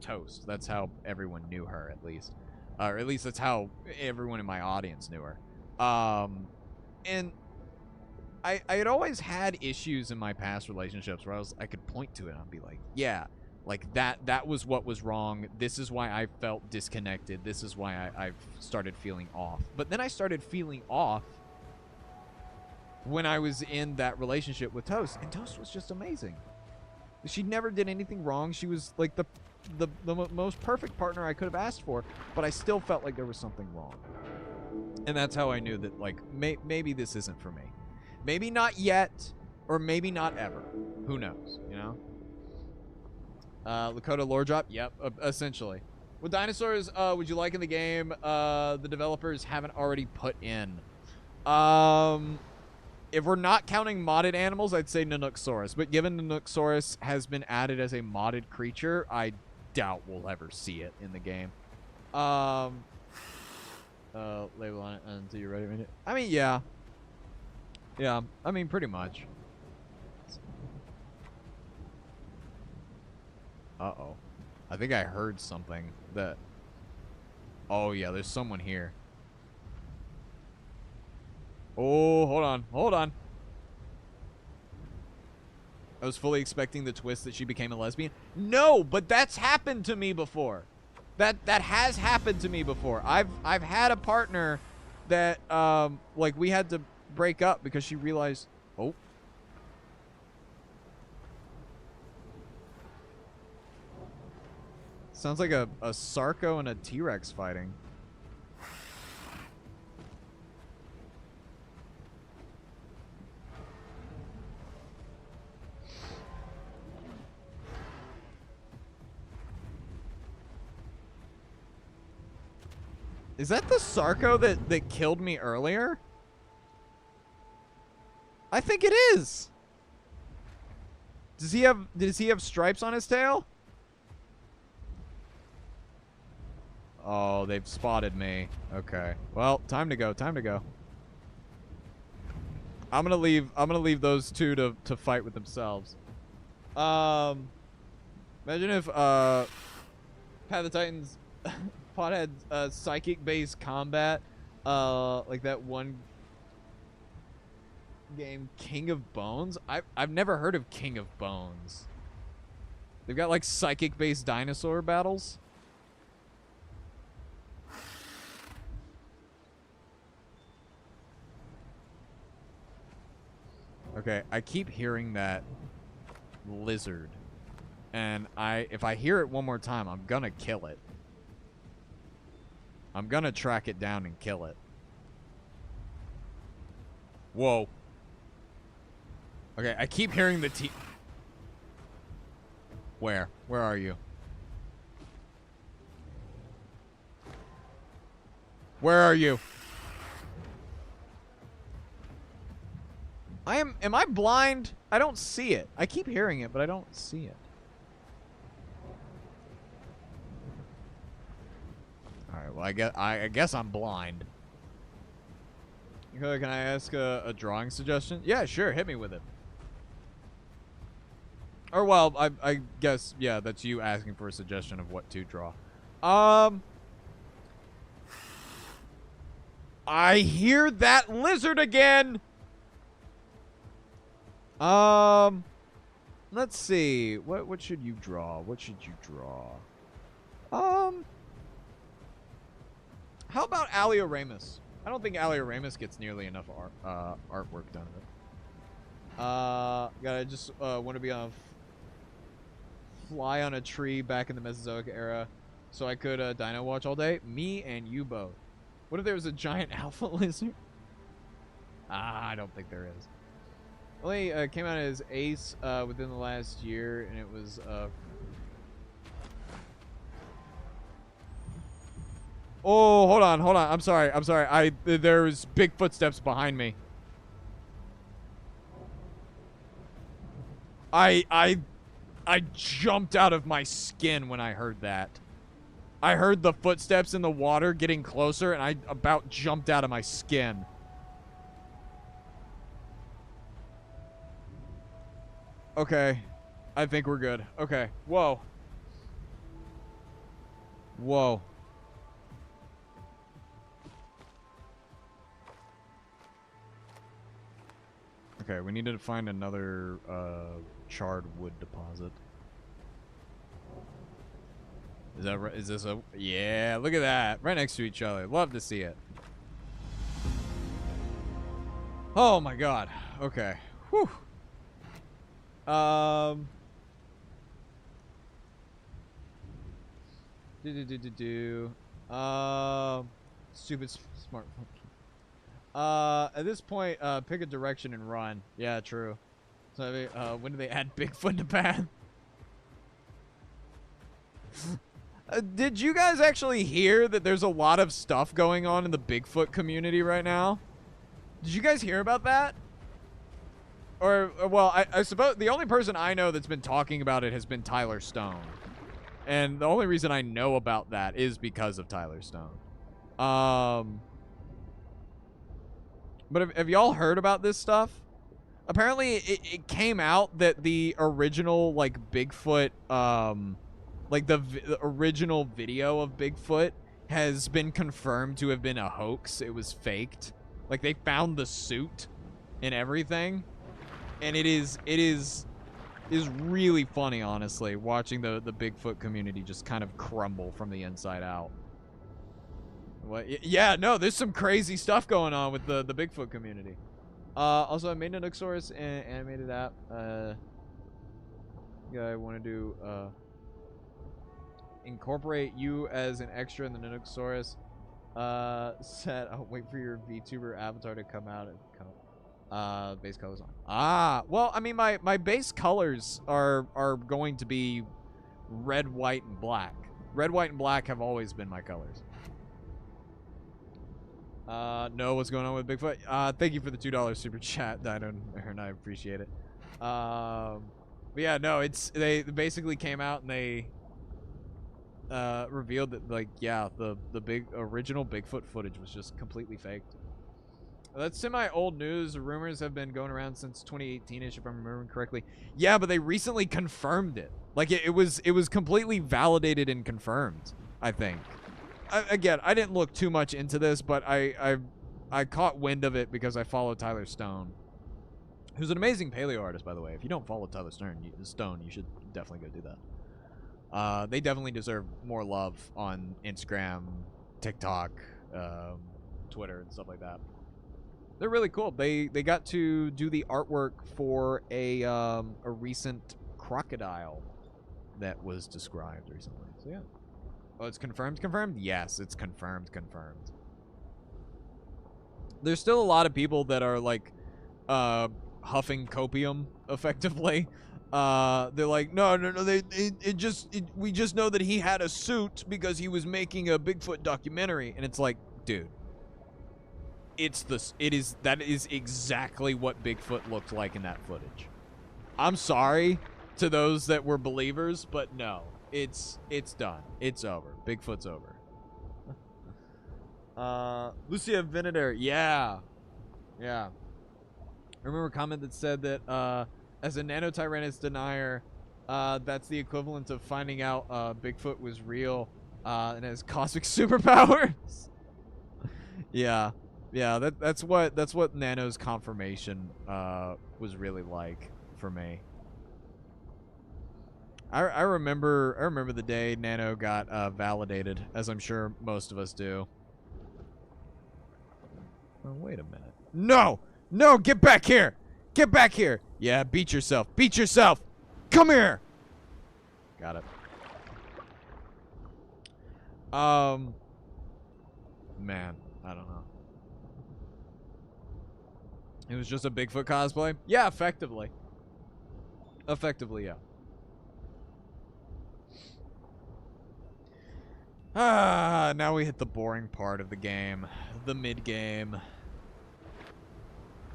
Toast. That's how everyone knew her, at least, or at least that's how everyone in my audience knew her. And I had always had issues in my past relationships where I could point to it and I'd be like, yeah, like that was what was wrong. This is why I felt disconnected. This is why I've started feeling off. But then I started feeling off when I was in that relationship with Toast, and Toast was just amazing. She never did anything wrong. She was like the most perfect partner I could have asked for, but I still felt like there was something wrong. And that's how I knew that like maybe this isn't for me. Maybe not yet, or maybe not ever. Who knows, you know? Lakota lore drop? Yep, essentially. What dinosaurs would you like in the game the developers haven't already put in? If we're not counting modded animals, I'd say Nanooksaurus. But given Nanooksaurus has been added as a modded creature, I doubt we'll ever see it in the game. Label on it until you're ready. I mean, yeah. Yeah, I mean, pretty much. Uh-oh. I think I heard something that... Oh, yeah, there's someone here. Oh, hold on. Hold on. I was fully expecting the twist that she became a lesbian. No, but that's happened to me before. That has happened to me before. I've had a partner that, like, we had to break up because she realized... Oh. Sounds like a Sarco and a T-Rex fighting. Is that the Sarco that killed me earlier? I think it is. Does he have stripes on his tail? Oh, they've spotted me. Okay. Well, time to go. Time to go. I'm gonna leave those two to fight with themselves. Imagine if Path of the Titans Pod had psychic based combat, like that one game, King of Bones. I've never heard of King of Bones. They've got like psychic based dinosaur battles. Okay, I keep hearing that lizard, and if I hear it one more time, I'm gonna kill it. I'm gonna track it down and kill it. Whoa. Okay, I keep hearing the Where? Where are you? Where are you? Am I blind? I don't see it. I keep hearing it, but I don't see it. Alright, well, I guess I'm blind. Can I ask a drawing suggestion? Yeah, sure, hit me with it. Or, well, I guess, yeah, that's you asking for a suggestion of what to draw. I hear that lizard again! Let's see. What should you draw? What should you draw? How about Alioramus? I don't think Alioramus gets nearly enough artwork done of it. I just want to be on fly on a tree back in the Mesozoic era, so I could dino watch all day. Me and you both. What if there was a giant alpha lizard? I don't think there is. Only came out as ace within the last year, and it was oh, hold on. I'm sorry. There's big footsteps behind me. I jumped out of my skin when I heard that. I heard the footsteps in the water getting closer, and I about jumped out of my skin. Okay. I think we're good. Okay. Whoa. Whoa. Okay, we need to find another charred wood deposit. Is that right? Is this a... Yeah, look at that. Right next to each other. Love to see it. Oh my god. Okay. Whew. Stupid smart monkey. At this point, pick a direction and run. Yeah, true. So, when do they add Bigfoot to path? Did you guys actually hear that there's a lot of stuff going on in the Bigfoot community right now? Did you guys hear about that? Or well, I suppose the only person I know that's been talking about it has been Tyler Stone. And the only reason I know about that is because of Tyler Stone. But have y'all heard about this stuff? Apparently, it came out that the original, like, Bigfoot, like, the original video of Bigfoot has been confirmed to have been a hoax. It was faked. Like, they found the suit and everything. And it is really funny, honestly, watching the Bigfoot community just kind of crumble from the inside out. What? Yeah, no, there's some crazy stuff going on with the Bigfoot community. Also, I made a Dinosaurus and animated app. Yeah, I want to do incorporate you as an extra in the Ninoxaurus set. I'll wait for your VTuber avatar to come out and come. Base colors on. Well, I mean, my base colors are going to be red, white, and black. Red, white, and black have always been my colors. No, what's going on with Bigfoot? Thank you for the $2 super chat, Dino, and I appreciate it. But yeah, no, they basically came out and they revealed that, like, yeah, the original Bigfoot footage was just completely faked. That's semi-old news. Rumors have been going around since 2018-ish, if I'm remembering correctly. Yeah, but they recently confirmed it. Like, it was completely validated and confirmed, I think. Again, I didn't look too much into this, but I caught wind of it because I follow Tyler Stone, who's an amazing paleo artist, by the way. If you don't follow Tyler Stone, you should definitely go do that. They definitely deserve more love on Instagram, TikTok, Twitter, and stuff like that. They're really cool. They got to do the artwork for a recent crocodile that was described recently. So yeah. Oh, it's confirmed? Confirmed? Yes, it's confirmed. Confirmed. There's still a lot of people that are, like, huffing copium, effectively. They're like, no, we just know that he had a suit because he was making a Bigfoot documentary. And it's like, dude, that is exactly what Bigfoot looked like in that footage. I'm sorry to those that were believers, but no. It's done. It's over. Bigfoot's over. Lucia Venator. Yeah. Yeah. I remember a comment that said that as a Nanotyrannus denier, That's the equivalent of finding out Bigfoot was real and has cosmic superpowers. Yeah. Yeah, that's what Nano's confirmation was really like for me. I remember the day Nano got validated, as I'm sure most of us do. Oh, wait a minute. No! No, get back here! Get back here! Yeah, beat yourself. Beat yourself! Come here! Got it. Man, I don't know. It was just a Bigfoot cosplay? Yeah, effectively. Effectively, yeah. Ah, now we hit the boring part of the game. The mid-game.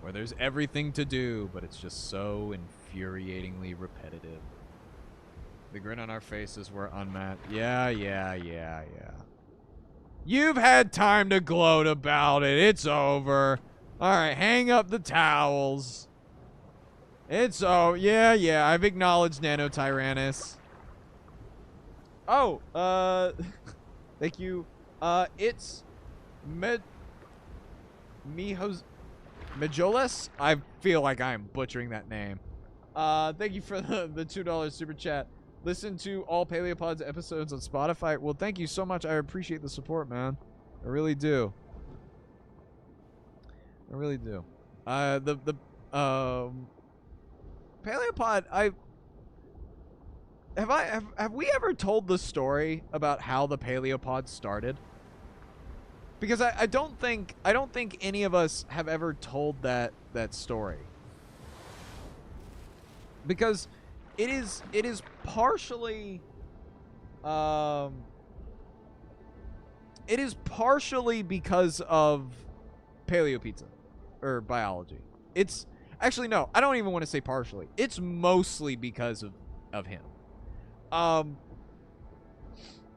Where there's everything to do, but it's just so infuriatingly repetitive. The grin on our faces were unmatched. Yeah. You've had time to gloat about it. It's over. Alright, hang up the towels. It's oh, yeah, I've acknowledged Nano Tyrannus. Oh, thank you. It's Majolas? I feel like I'm butchering that name. Thank you for the $2 super chat. Listen to all Paleopod's episodes on Spotify. Well, thank you so much. I appreciate the support, man. I really do. I really do. Paleopod, have we ever told the story about how the Paleopod started? Because I don't think any of us have ever told that story. Because it is partially because of Paleo pizza or biology. It's actually no, I don't even want to say partially. It's mostly because of him.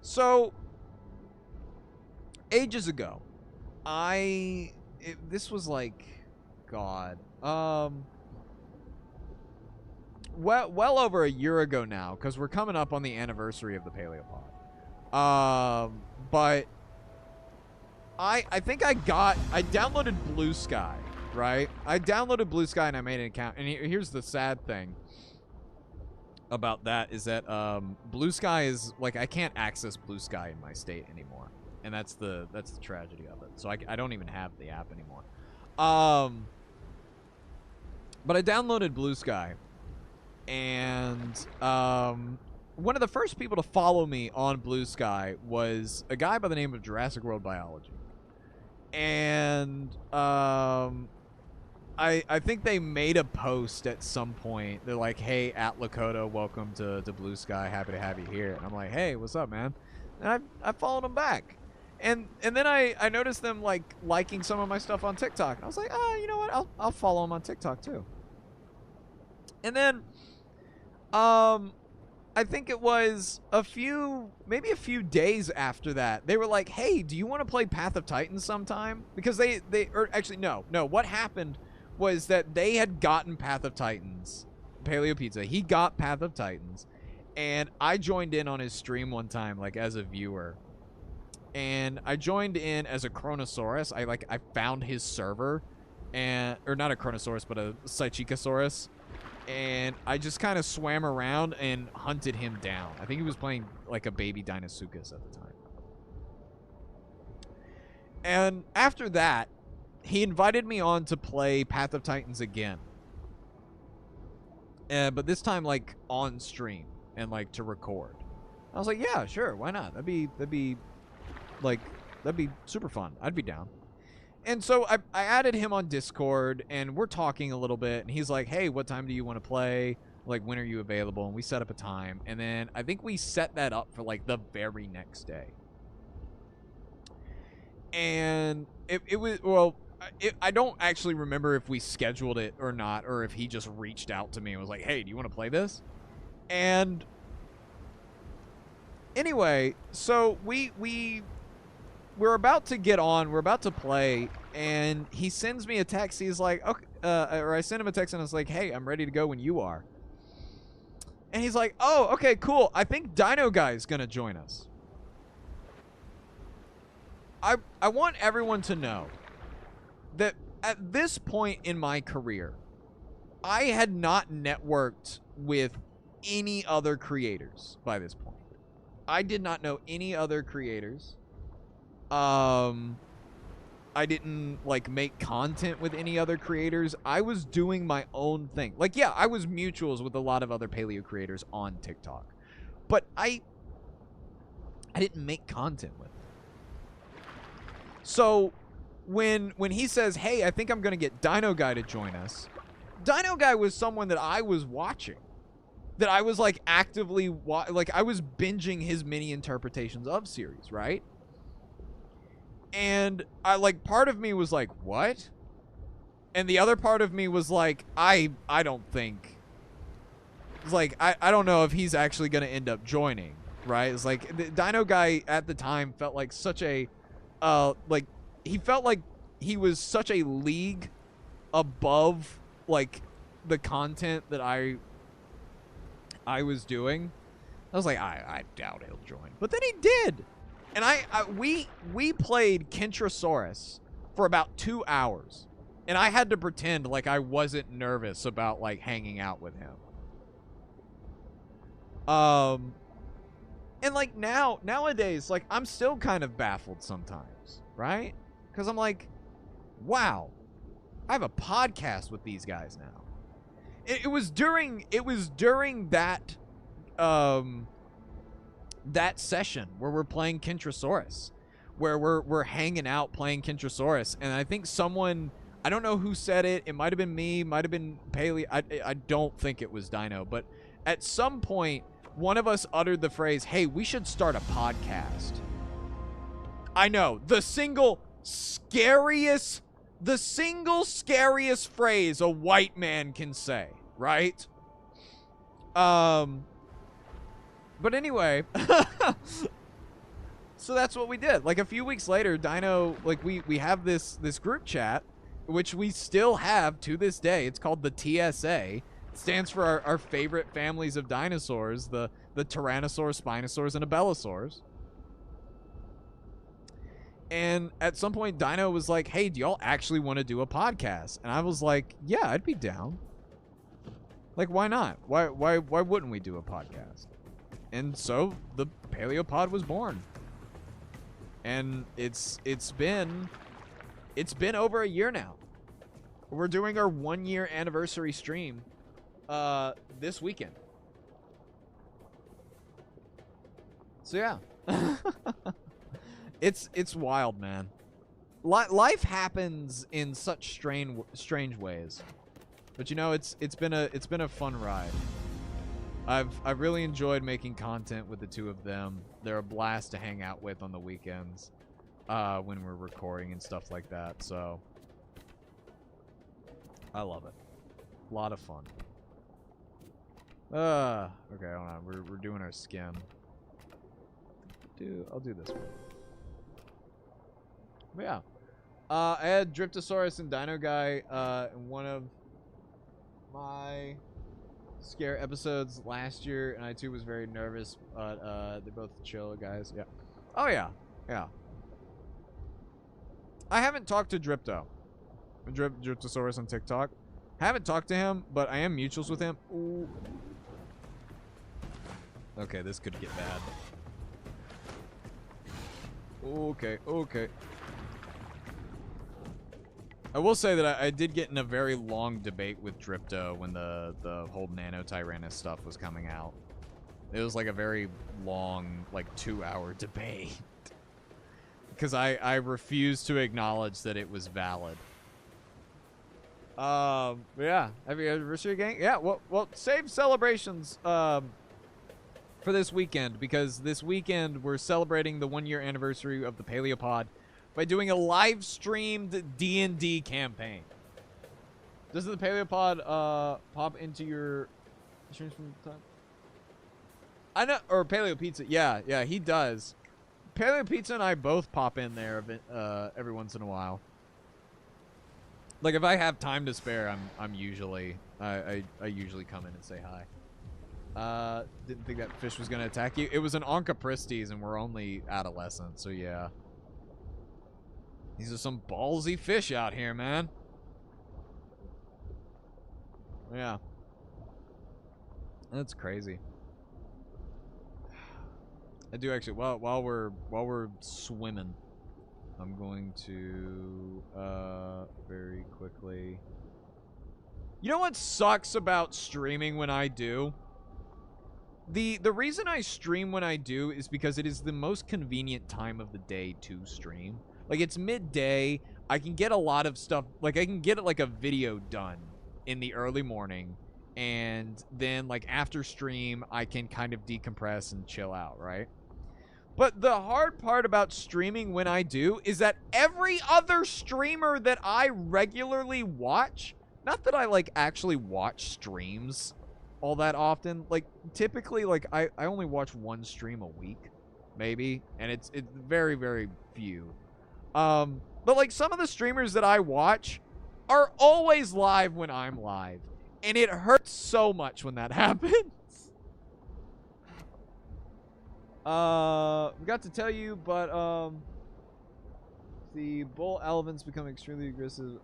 So ages ago, this was like, God, well over a year ago now, because we're coming up on the anniversary of the Paleopod. But I think I downloaded Blue Sky, right? I downloaded Blue Sky and I made an account. And here's the sad thing about that is that Blue Sky is like, I can't access Blue Sky in my state anymore. And that's the tragedy of it. So I don't even have the app anymore. But I downloaded Blue Sky, and one of the first people to follow me on Blue Sky was a guy by the name of Jurassic World Biology. And I think they made a post at some point. They're like, "Hey, at Lakota, welcome to Blue Sky. Happy to have you here." And I'm like, "Hey, what's up, man?" And I followed them back. And then I noticed them liking some of my stuff on TikTok. And I was like, you know what? I'll follow them on TikTok too. And then I think it was maybe a few days after that, they were like, "Hey, do you want to play Path of Titans sometime?" Because actually no, what happened was that they had gotten Path of Titans. Paleo Pizza, he got Path of Titans, and I joined in on his stream one time, like as a viewer. And I joined in as a Chronosaurus. I found his server, or not a Chronosaurus, but a Psychicosaurus. And I just kind of swam around and hunted him down. I think he was playing like a baby Dinosuchus at the time. And after that, he invited me on to play Path of Titans again. But this time like on stream and like to record. I was like, yeah, sure, why not? That'd be super fun. I'd be down. And so I added him on Discord, and we're talking a little bit, and he's like, "Hey, what time do you want to play? Like, when are you available?" And we set up a time, and then I think we set that up for like the very next day. And it was, well, I don't actually remember if we scheduled it or not, or if he just reached out to me and was like, "Hey, do you want to play this?" And anyway, so we're about to get on. We're about to play, and he sends me a text. He's like, okay, or I sent him a text, and I was like, "Hey, I'm ready to go when you are." And he's like, oh, okay, cool. I think Dino Guy's gonna join us. I want everyone to know that at this point in my career, I had not networked with any other creators by this point. I did not know any other creators. I didn't like make content with any other creators. I was doing my own thing. Like, yeah, I was mutuals with a lot of other paleo creators on TikTok, but I didn't make content with them. So when he says, hey, I think I'm going to get Dino Guy to join us, Dino Guy was someone that I was watching, that I was like actively, like I was binging his mini interpretations of series, right? And I like, part of me was like, what? And the other part of me was like, I don't think, it's like, I don't know if he's actually going to end up joining, right? It's like, the Dino Guy at the time felt like such a, like, he felt like he was such a league above, like, the content that I was doing. I was like, I doubt he'll join. But then he did. And we played Kentrosaurus for about 2 hours. And I had to pretend like I wasn't nervous about, like, hanging out with him. And, like, nowadays, like, I'm still kind of baffled sometimes, right? Because I'm like, wow, I have a podcast with these guys now. It was during that, that session where we're playing Kentrosaurus, where we're hanging out playing Kentrosaurus, and I think someone, I don't know who said it. It might have been me, might have been Paley. I don't think it was Dino, but at some point, one of us uttered the phrase, hey, we should start a podcast. I know, the single scariest phrase a white man can say, right? But anyway, so that's what we did. Like a few weeks later, Dino, like we have this group chat, which we still have to this day. It's called the TSA. It stands for our favorite families of dinosaurs, the Tyrannosaurs, Spinosaurs, and Abelisaurs. And at some point, Dino was like, hey, do y'all actually want to do a podcast? And I was like, yeah, I'd be down. Like, why not? Why wouldn't we do a podcast? And so the Paleopod was born. And it's been over a year now. We're doing our 1-year anniversary stream this weekend. So yeah. It's wild, man. Life happens in such strange ways. But you know, it's been a fun ride. I've really enjoyed making content with the two of them. They're a blast to hang out with on the weekends when we're recording and stuff like that. So I love it. A lot of fun. Okay, hold on. We're doing our skim. I'll do this one. But yeah. I had Dryptosaurus and Dino Guy in one of my scare episodes last year, and I too was very nervous, but they're both chill guys. Yeah. Oh yeah. Yeah. I haven't talked to Dryptosaurus on TikTok. Haven't talked to him, but I am mutuals with him. Ooh. Okay, this could get bad. Okay. I will say that I did get in a very long debate with Drypto when the whole Nano Tyrannus stuff was coming out. It was like a very long, like 2-hour debate. Because I refused to acknowledge that it was valid. Yeah. Happy anniversary, gang? Yeah, well, save celebrations for this weekend, because this weekend we're celebrating the 1-year anniversary of the Paleopod by doing a live-streamed D&D campaign. Does the Paleopod pop into your streams from time? I know, or Paleo Pizza. Yeah, he does. Paleo Pizza and I both pop in there every once in a while. Like if I have time to spare, I'm usually I usually come in and say hi. Didn't think that fish was gonna attack you. It was an Onchopristes, and we're only adolescent, so yeah. These are some ballsy fish out here, man. Yeah. That's crazy. I do actually, while we're swimming, I'm going to very quickly. You know what sucks about streaming when I do? The reason I stream when I do is because it is the most convenient time of the day to stream. Like, it's midday. I can get a lot of stuff. Like, I can get like a video done in the early morning, and then like after stream, I can kind of decompress and chill out, right? But the hard part about streaming when I do is that every other streamer that I regularly watch, not that I like actually watch streams all that often, like typically like I only watch one stream a week, maybe, and it's very, very few. But like some of the streamers that I watch are always live when I'm live, and it hurts so much when that happens. Forgot to tell you, but the bull elephants become extremely aggressive.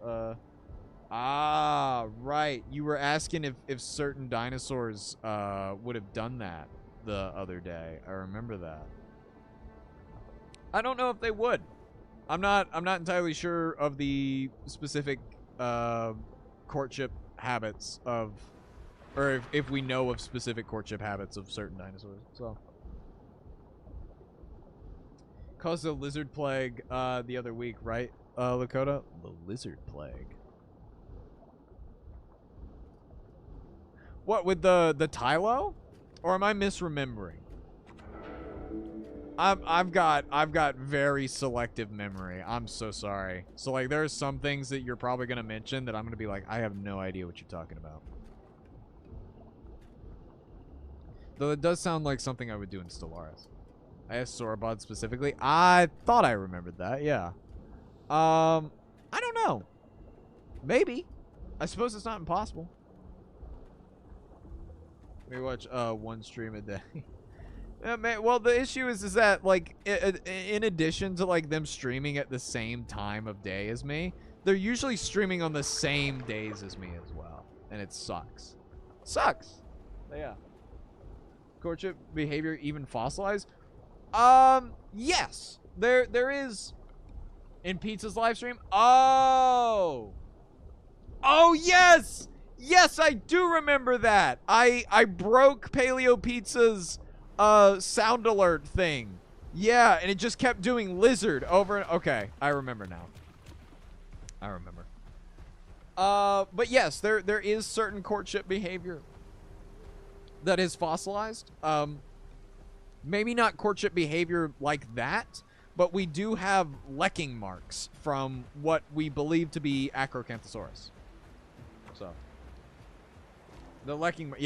Right. You were asking if certain dinosaurs would have done that the other day. I remember that. I don't know if they would. I'm not entirely sure of the specific courtship habits of, or if we know of specific courtship habits of certain dinosaurs. So. Caused a lizard plague the other week, right, Lakota? The lizard plague. What, with the Tylo? Or am I misremembering? I've got very selective memory. I'm so sorry. So like there are some things that you're probably gonna mention that I'm gonna be like, I have no idea what you're talking about. Though it does sound like something I would do in Stellaris. I asked Sorabod specifically. I thought I remembered that, yeah. I don't know. Maybe. I suppose it's not impossible. Maybe watch one stream a day. Yeah, man, well, the issue is that, like, in addition to, like, them streaming at the same time of day as me, they're usually streaming on the same days as me as well. And it sucks. Sucks. But yeah. Courtship behavior even fossilized? Yes. There is in Pizza's live stream. Oh, yes. Yes, I do remember that. I broke Paleo Pizza's sound alert thing. Yeah, and it just kept doing lizard over and okay, I remember now. I remember. But yes, there is certain courtship behavior that is fossilized. Maybe not courtship behavior like that, but we do have lecking marks from what we believe to be Acrocanthosaurus. So, the lecking marks,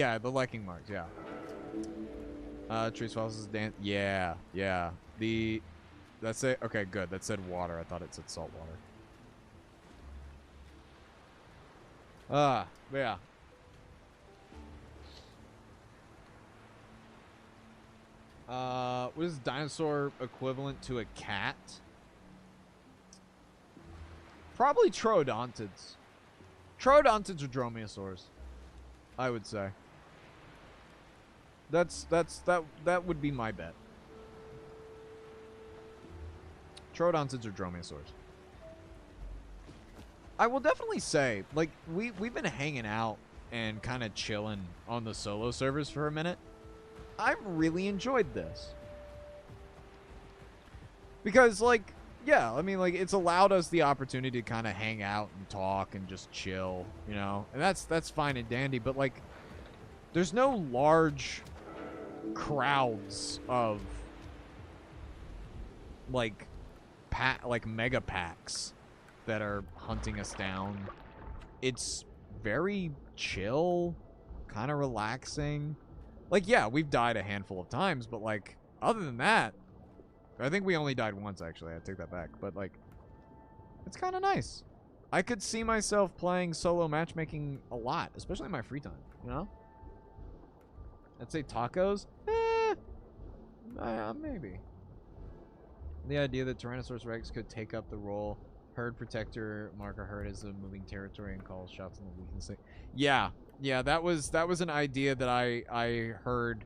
yeah. Trace fossils dance, yeah. That's it. Okay, good. That said water. I thought it said salt water. Yeah. What is dinosaur equivalent to a cat? Probably troodontids. Troodontids or dromaeosaurs, I would say. That would be my bet. Troodontids or dromaeosaurs. I will definitely say, like, we've been hanging out and kind of chilling on the solo servers for a minute. I've really enjoyed this. Because, like, yeah, I mean, like, it's allowed us the opportunity to kind of hang out and talk and just chill, you know? And that's fine and dandy, but, like, there's no large crowds of, like, mega packs that are hunting us down. It's very chill, kind of relaxing. Like, yeah, we've died a handful of times, but, like, other than that, I think we only died once, actually. I take that back. But, like, it's kind of nice. I could see myself playing solo matchmaking a lot, especially in my free time, you know? I'd say tacos. Maybe. The idea that Tyrannosaurus Rex could take up the role herd protector, mark a herd as a moving territory, and call shots on the weakness. Yeah, that was an idea that I heard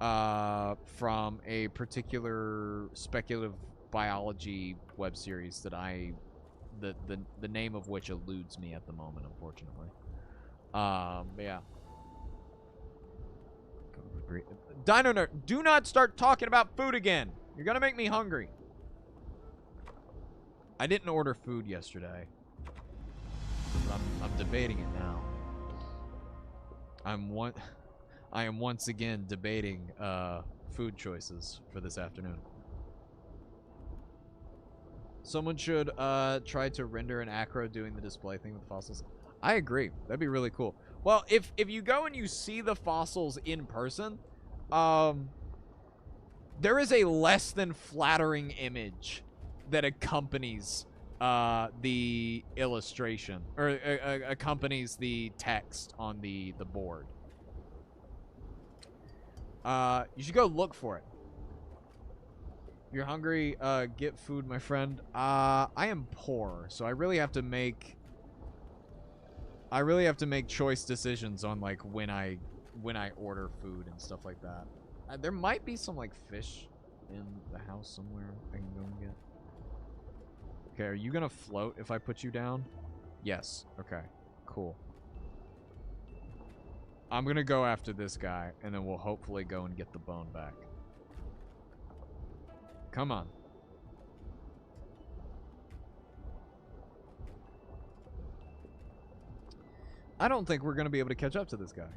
from a particular speculative biology web series that the name of which eludes me at the moment, unfortunately. But yeah. Dino Nerd, do not start talking about food again. You're gonna make me hungry. I didn't order food yesterday, but I'm debating it now. I am once again debating food choices for this afternoon. Someone should try to render an acro doing the display thing with fossils. I agree. That'd be really cool. Well, if you go and you see the fossils in person, there is a less than flattering image that accompanies the illustration, or accompanies the text on the board. You should go look for it. If you're hungry, get food, my friend. I am poor, so I really have to make choice decisions on like when I order food and stuff like that. There might be some like fish in the house somewhere I can go and get. Okay, are you gonna float if I put you down? Yes. Okay, cool. I'm gonna go after this guy, and then we'll hopefully go and get the bone back. Come on. I don't think we're gonna be able to catch up to this guy.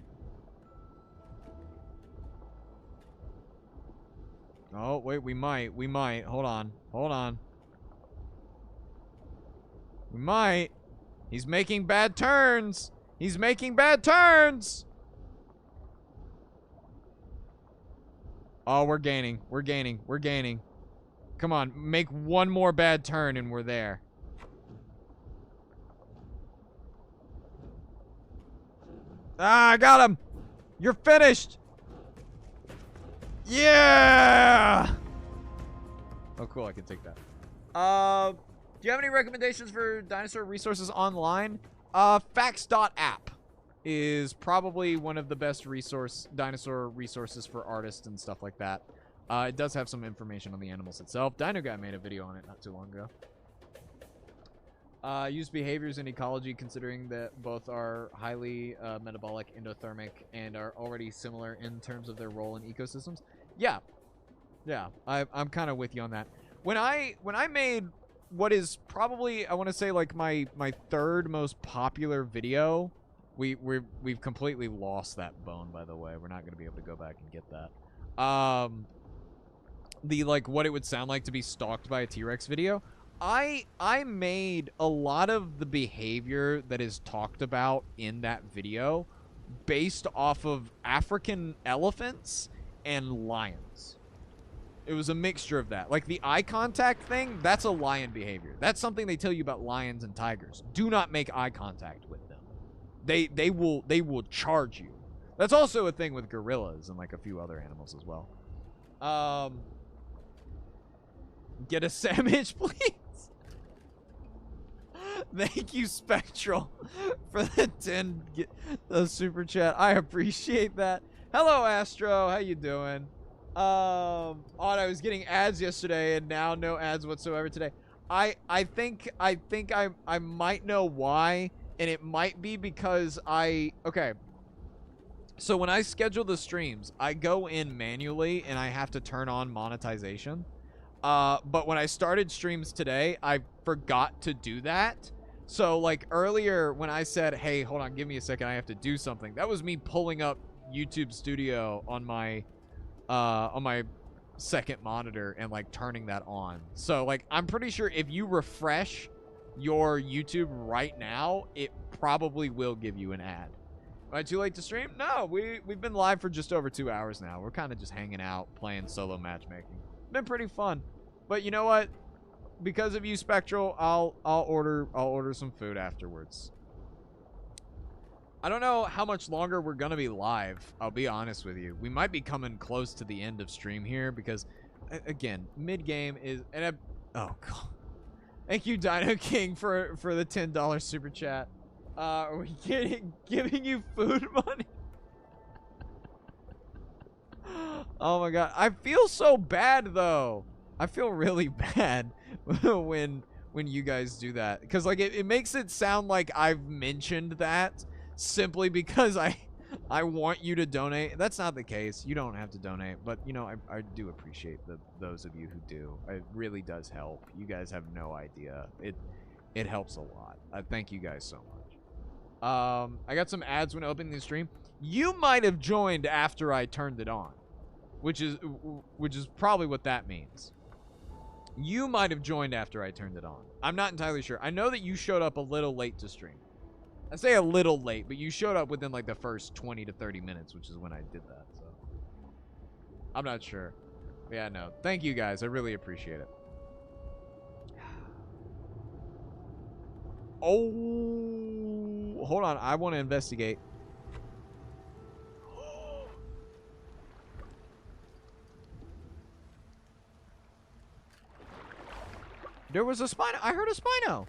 Oh, wait, we might. We might. Hold on. Hold on. We might. He's making bad turns. He's making bad turns. Oh, we're gaining. We're gaining. We're gaining. Come on. Make one more bad turn and we're there. Ah, I got him. You're finished. Yeah. Oh, cool. I can take that. Do you have any recommendations for dinosaur resources online? Facts.app is probably one of the best dinosaur resources for artists and stuff like that. It does have some information on the animals itself. Dino Guy made a video on it not too long ago. Use behaviors in ecology, considering that both are highly metabolic, endothermic, and are already similar in terms of their role in ecosystems. Yeah, I'm kind of with you on that. When I made what is probably, I want to say, like my third most popular video, we've completely lost that bone, by the way. We're not going to be able to go back and get that. The like what it would sound like to be stalked by a T-Rex video. I made a lot of the behavior that is talked about in that video based off of African elephants and lions. It was a mixture of that. Like the eye contact thing, that's a lion behavior. That's something they tell you about lions and tigers. Do not make eye contact with them. They will charge you. That's also a thing with gorillas and like a few other animals as well. Get a sandwich, please. Thank you, Spectral, for the 10 super chat. I appreciate that. Hello, Astro. How you doing? I was getting ads yesterday, and now no ads whatsoever today. I think I might know why, and it might be because okay. So when I schedule the streams, I go in manually, and I have to turn on monetization. But when I started streams today, I forgot to do that. So, like, earlier when I said, hey, hold on, give me a second, I have to do something, that was me pulling up YouTube Studio on my second monitor and, like, turning that on. So, like, I'm pretty sure if you refresh your YouTube right now, it probably will give you an ad. Am I too late to stream? No, we've been live for just over 2 hours now. We're kind of just hanging out, playing solo matchmaking. Been pretty fun. But you know what? Because of you, Spectral, I'll order some food afterwards. I don't know how much longer we're going to be live. I'll be honest with you. We might be coming close to the end of stream here because, again, mid-game is... oh, God. Thank you, Dino King, for the $10 super chat. Are we giving you food money? Oh, my God. I feel so bad, though. I feel really bad when you guys do that. Because, like, it makes it sound like I've mentioned that simply because I want you to donate. That's not the case. You don't have to donate. But, you know, I do appreciate those of you who do. It really does help. You guys have no idea. It helps a lot. Thank you guys so much. I got some ads when opening the stream. You might have joined after I turned it on. Which is probably what that means. You might have joined after I turned it on. I'm not entirely sure. I know that you showed up a little late to stream. I say a little late, but you showed up within like the first 20 to 30 minutes, which is when I did that. So I'm not sure. Yeah, no. Thank you guys. I really appreciate it. Oh, hold on. I want to investigate. There was a Spino. I heard a Spino.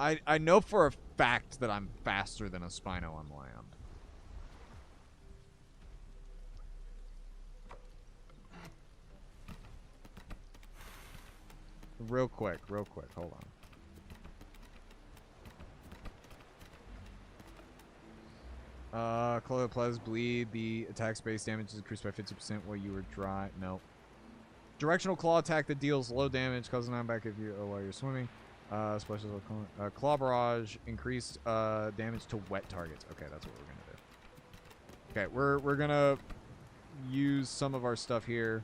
I know for a fact that I'm faster than a Spino on land. Real quick, hold on. Chloroplast bleed. The attack space damage is increased by 50% while you were dry. No. Directional claw attack that deals low damage, causing knockback if you while you're swimming. Special claw barrage, increased damage to wet targets. Okay, that's what we're gonna do. Okay, we're gonna use some of our stuff here.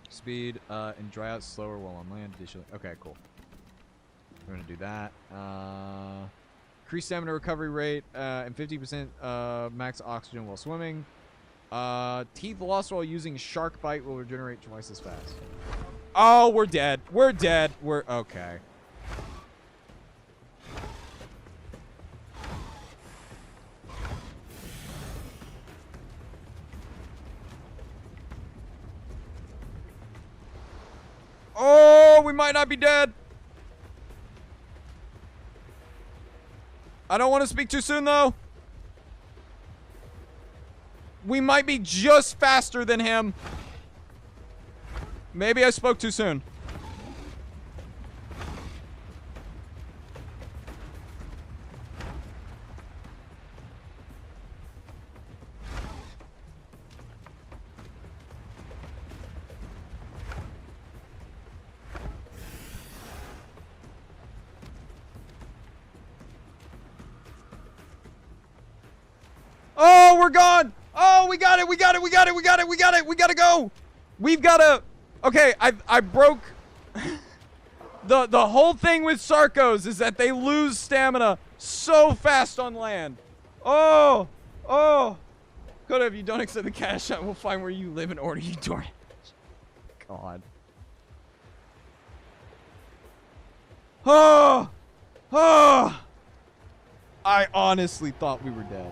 Speed and dry out slower while on land. Additionally, okay, cool. We're gonna do that. Increased stamina recovery rate and 50% max oxygen while swimming. Teeth lost while using shark bite will regenerate twice as fast. Oh, we're dead. We're dead. We're okay. Oh, we might not be dead. I don't want to speak too soon, though. We might be just faster than him. Maybe I spoke too soon. Oh, we're gone. Oh, we got it. We got it. We got it. We got it. We got it. We got to go. We've got to... Okay, I broke... the whole thing with Sarcos is that they lose stamina so fast on land. Oh! Oh! Coda, if you don't accept the cash shot, we'll find where you live and order you DoorDash. God. Oh! Oh! I honestly thought we were dead.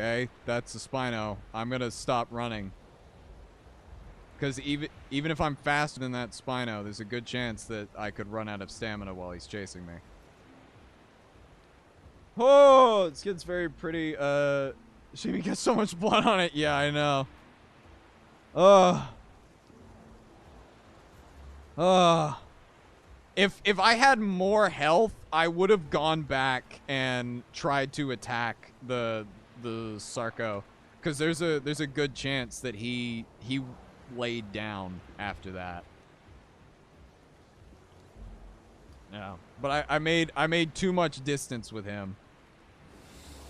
Okay, that's a Spino. I'm gonna stop running. Because even if I'm faster than that Spino, there's a good chance that I could run out of stamina while he's chasing me. Oh, this kid's very pretty. She even gets so much blood on it. Yeah, I know. If I had more health, I would have gone back and tried to attack the Sarco, because there's a good chance that he laid down after that. Yeah, but I made too much distance with him.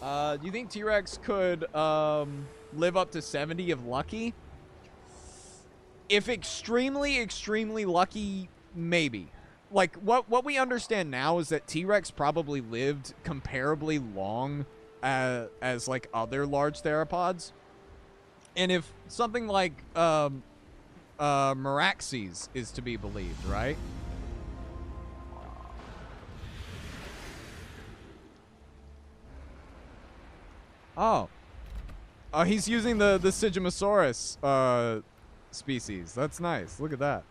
Do you think T-Rex could live up to 70 if lucky? If extremely lucky, maybe. like, what we understand now is that T-Rex probably lived comparably long as like other large theropods. And if something like Meraxes is to be believed, right? Oh. He's using the Sigmosaurus species. That's nice. Look at that.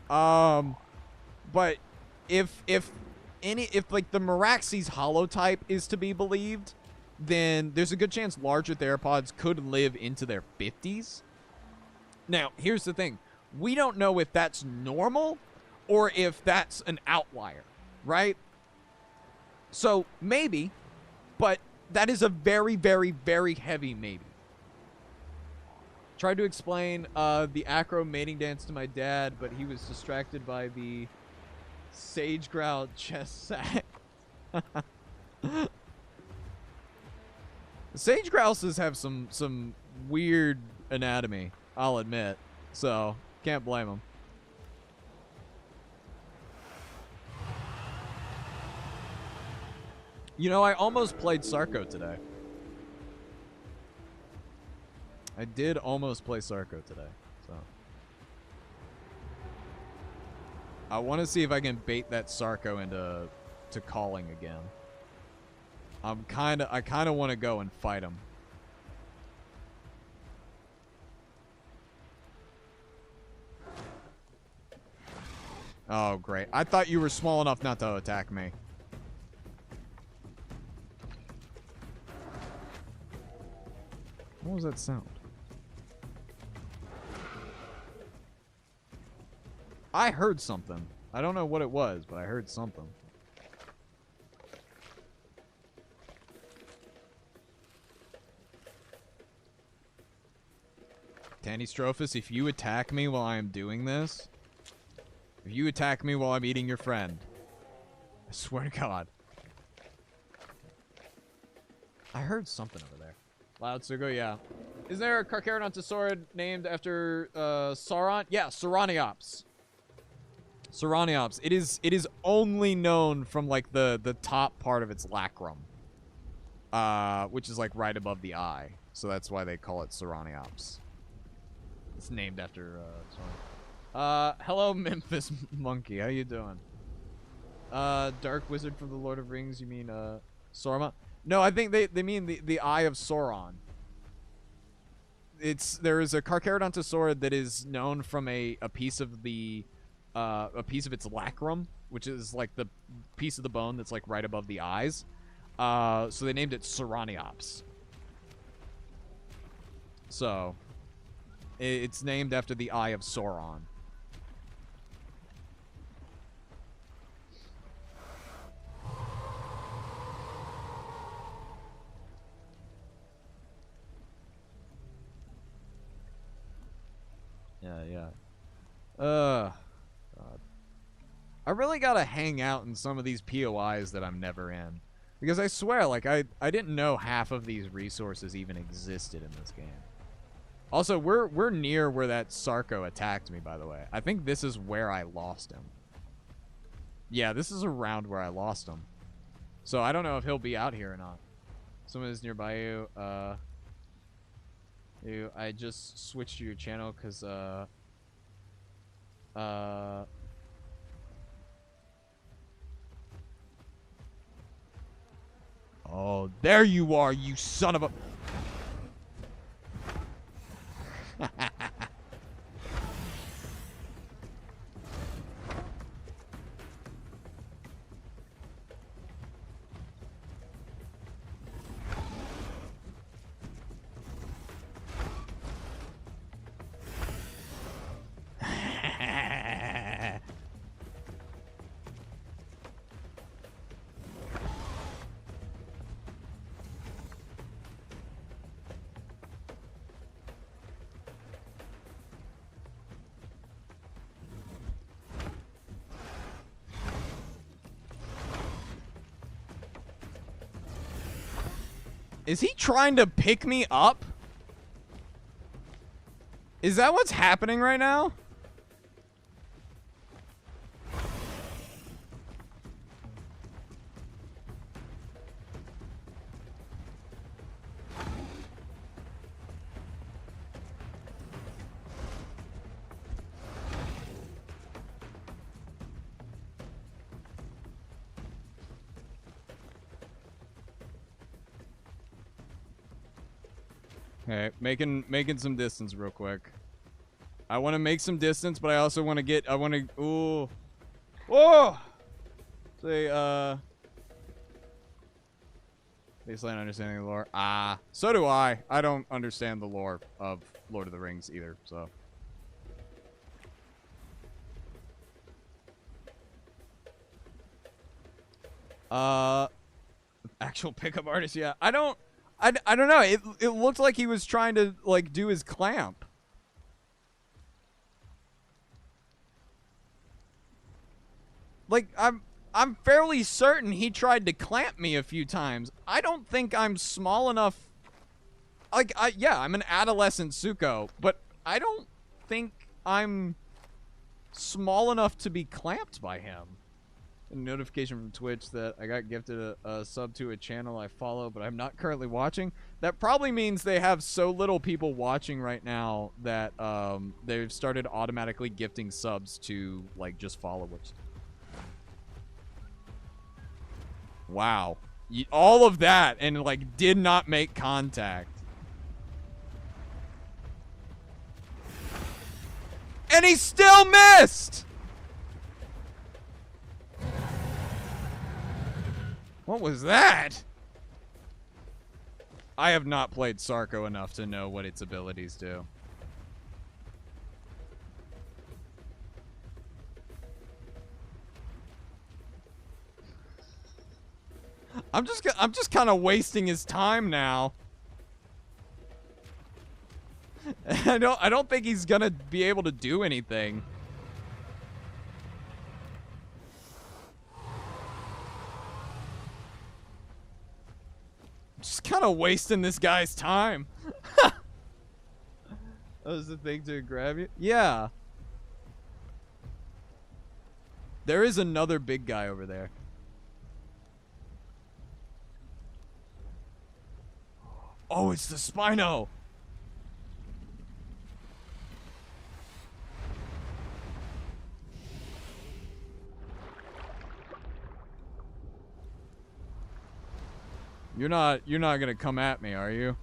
But if like the Meraxes holotype is to be believed, then there's a good chance larger theropods could live into their 50s. Now, here's the thing. We don't know if that's normal or if that's an outlier, right? So, maybe, but that is a very, very, very heavy maybe. Tried to explain the acro mating dance to my dad, but he was distracted by the sage growl chest sack. Sage grouses have some weird anatomy, I'll admit. So, can't blame them. You know, I almost played Sarco today. I did almost play Sarco today, so. I want to see if I can bait that Sarco into calling again. I kind of want to go and fight him. Oh, great. I thought you were small enough not to attack me. What was that sound? I heard something. I don't know what it was, but I heard something. Tandystrophus, if you attack me while I am doing this, if you attack me while I'm eating your friend, I swear to God. I heard something over there. Loud Sugo, yeah. Is there a Carcharodontosaurus named after Sauron? Yeah, Sauroniops. Sauroniops. It is only known from like the top part of its lacrum, which is like right above the eye. So that's why they call it Sauroniops. It's named after hello Memphis Monkey. How you doing? Dark Wizard from the Lord of Rings. You mean Saruman? No, I think they mean the Eye of Sauron. There is a Carcharodontosaurus that is known from a piece of the a piece of its lacrum, which is like the piece of the bone that's like right above the eyes. So they named it Sauroniops. So it's named after the Eye of Sauron. Yeah. God. I really gotta hang out in some of these POIs that I'm never in. Because I swear, like, I didn't know half of these resources even existed in this game. Also, we're near where that Sarco attacked me, by the way. I think this is where I lost him. Yeah, this is around where I lost him. So I don't know if he'll be out here or not. Someone is nearby you. I just switched to your channel because, oh, there you are, you son of a... Is he trying to pick me up? Is that what's happening right now? Okay, making some distance real quick. I want to make some distance, but I also want to get. I want to. Ooh. Whoa. Say baseline understanding of the lore. Ah, so do I. I don't understand the lore of Lord of the Rings either, so. Actual pickup artist, yeah. I don't know. It looked like he was trying to like do his clamp. Like I'm fairly certain he tried to clamp me a few times. I don't think I'm small enough. Like yeah, I'm an adolescent Suko, but I don't think I'm small enough to be clamped by him. A notification from Twitch that I got gifted a sub to a channel I follow, but I'm not currently watching. That probably means they have so little people watching right now that they've started automatically gifting subs to like just followers. Wow. All of that and like did not make contact. And he still missed! What was that? I have not played Sarco enough to know what its abilities do. I'm just kind of wasting his time now. I don't think he's gonna be able to do anything. Just kind of wasting this guy's time. That was the thing to grab you? Yeah. There is another big guy over there. Oh, it's the Spino. You're not gonna come at me, are you?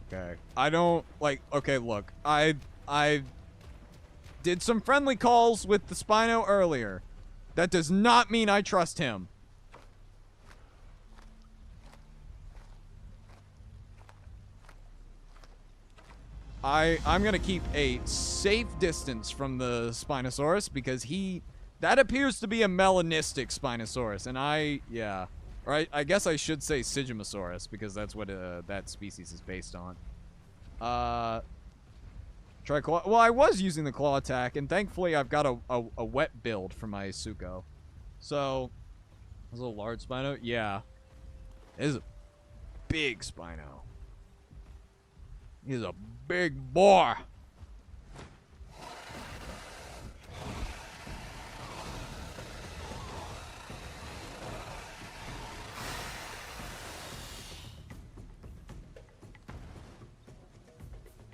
Okay. I don't like. Okay, look. I did some friendly calls with the Spino earlier. That does not mean I trust him. I'm gonna keep a safe distance from the Spinosaurus because that appears to be a melanistic Spinosaurus, and yeah. Or I guess I should say Sigmosaurus, because that's what that species is based on. Try claw. Well, I was using the claw attack, and thankfully I've got a wet build for my Suko. So, is it a large Spino? Yeah. It is a big Spino. He's a big boy.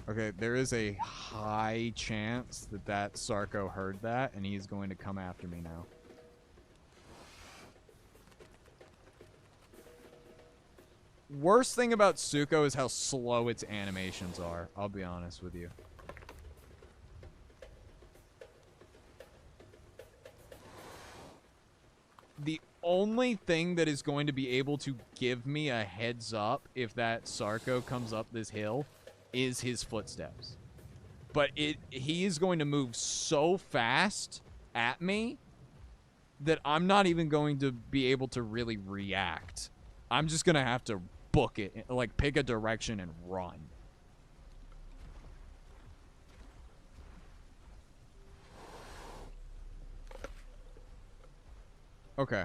Okay, there is a high chance that Sarco heard that, and he's going to come after me now. Worst thing about Suko is how slow its animations are. I'll be honest with you. The only thing that is going to be able to give me a heads up if that Sarco comes up this hill is his footsteps. But he is going to move so fast at me that I'm not even going to be able to really react. I'm just going to have to book it, like pick a direction and run. Okay.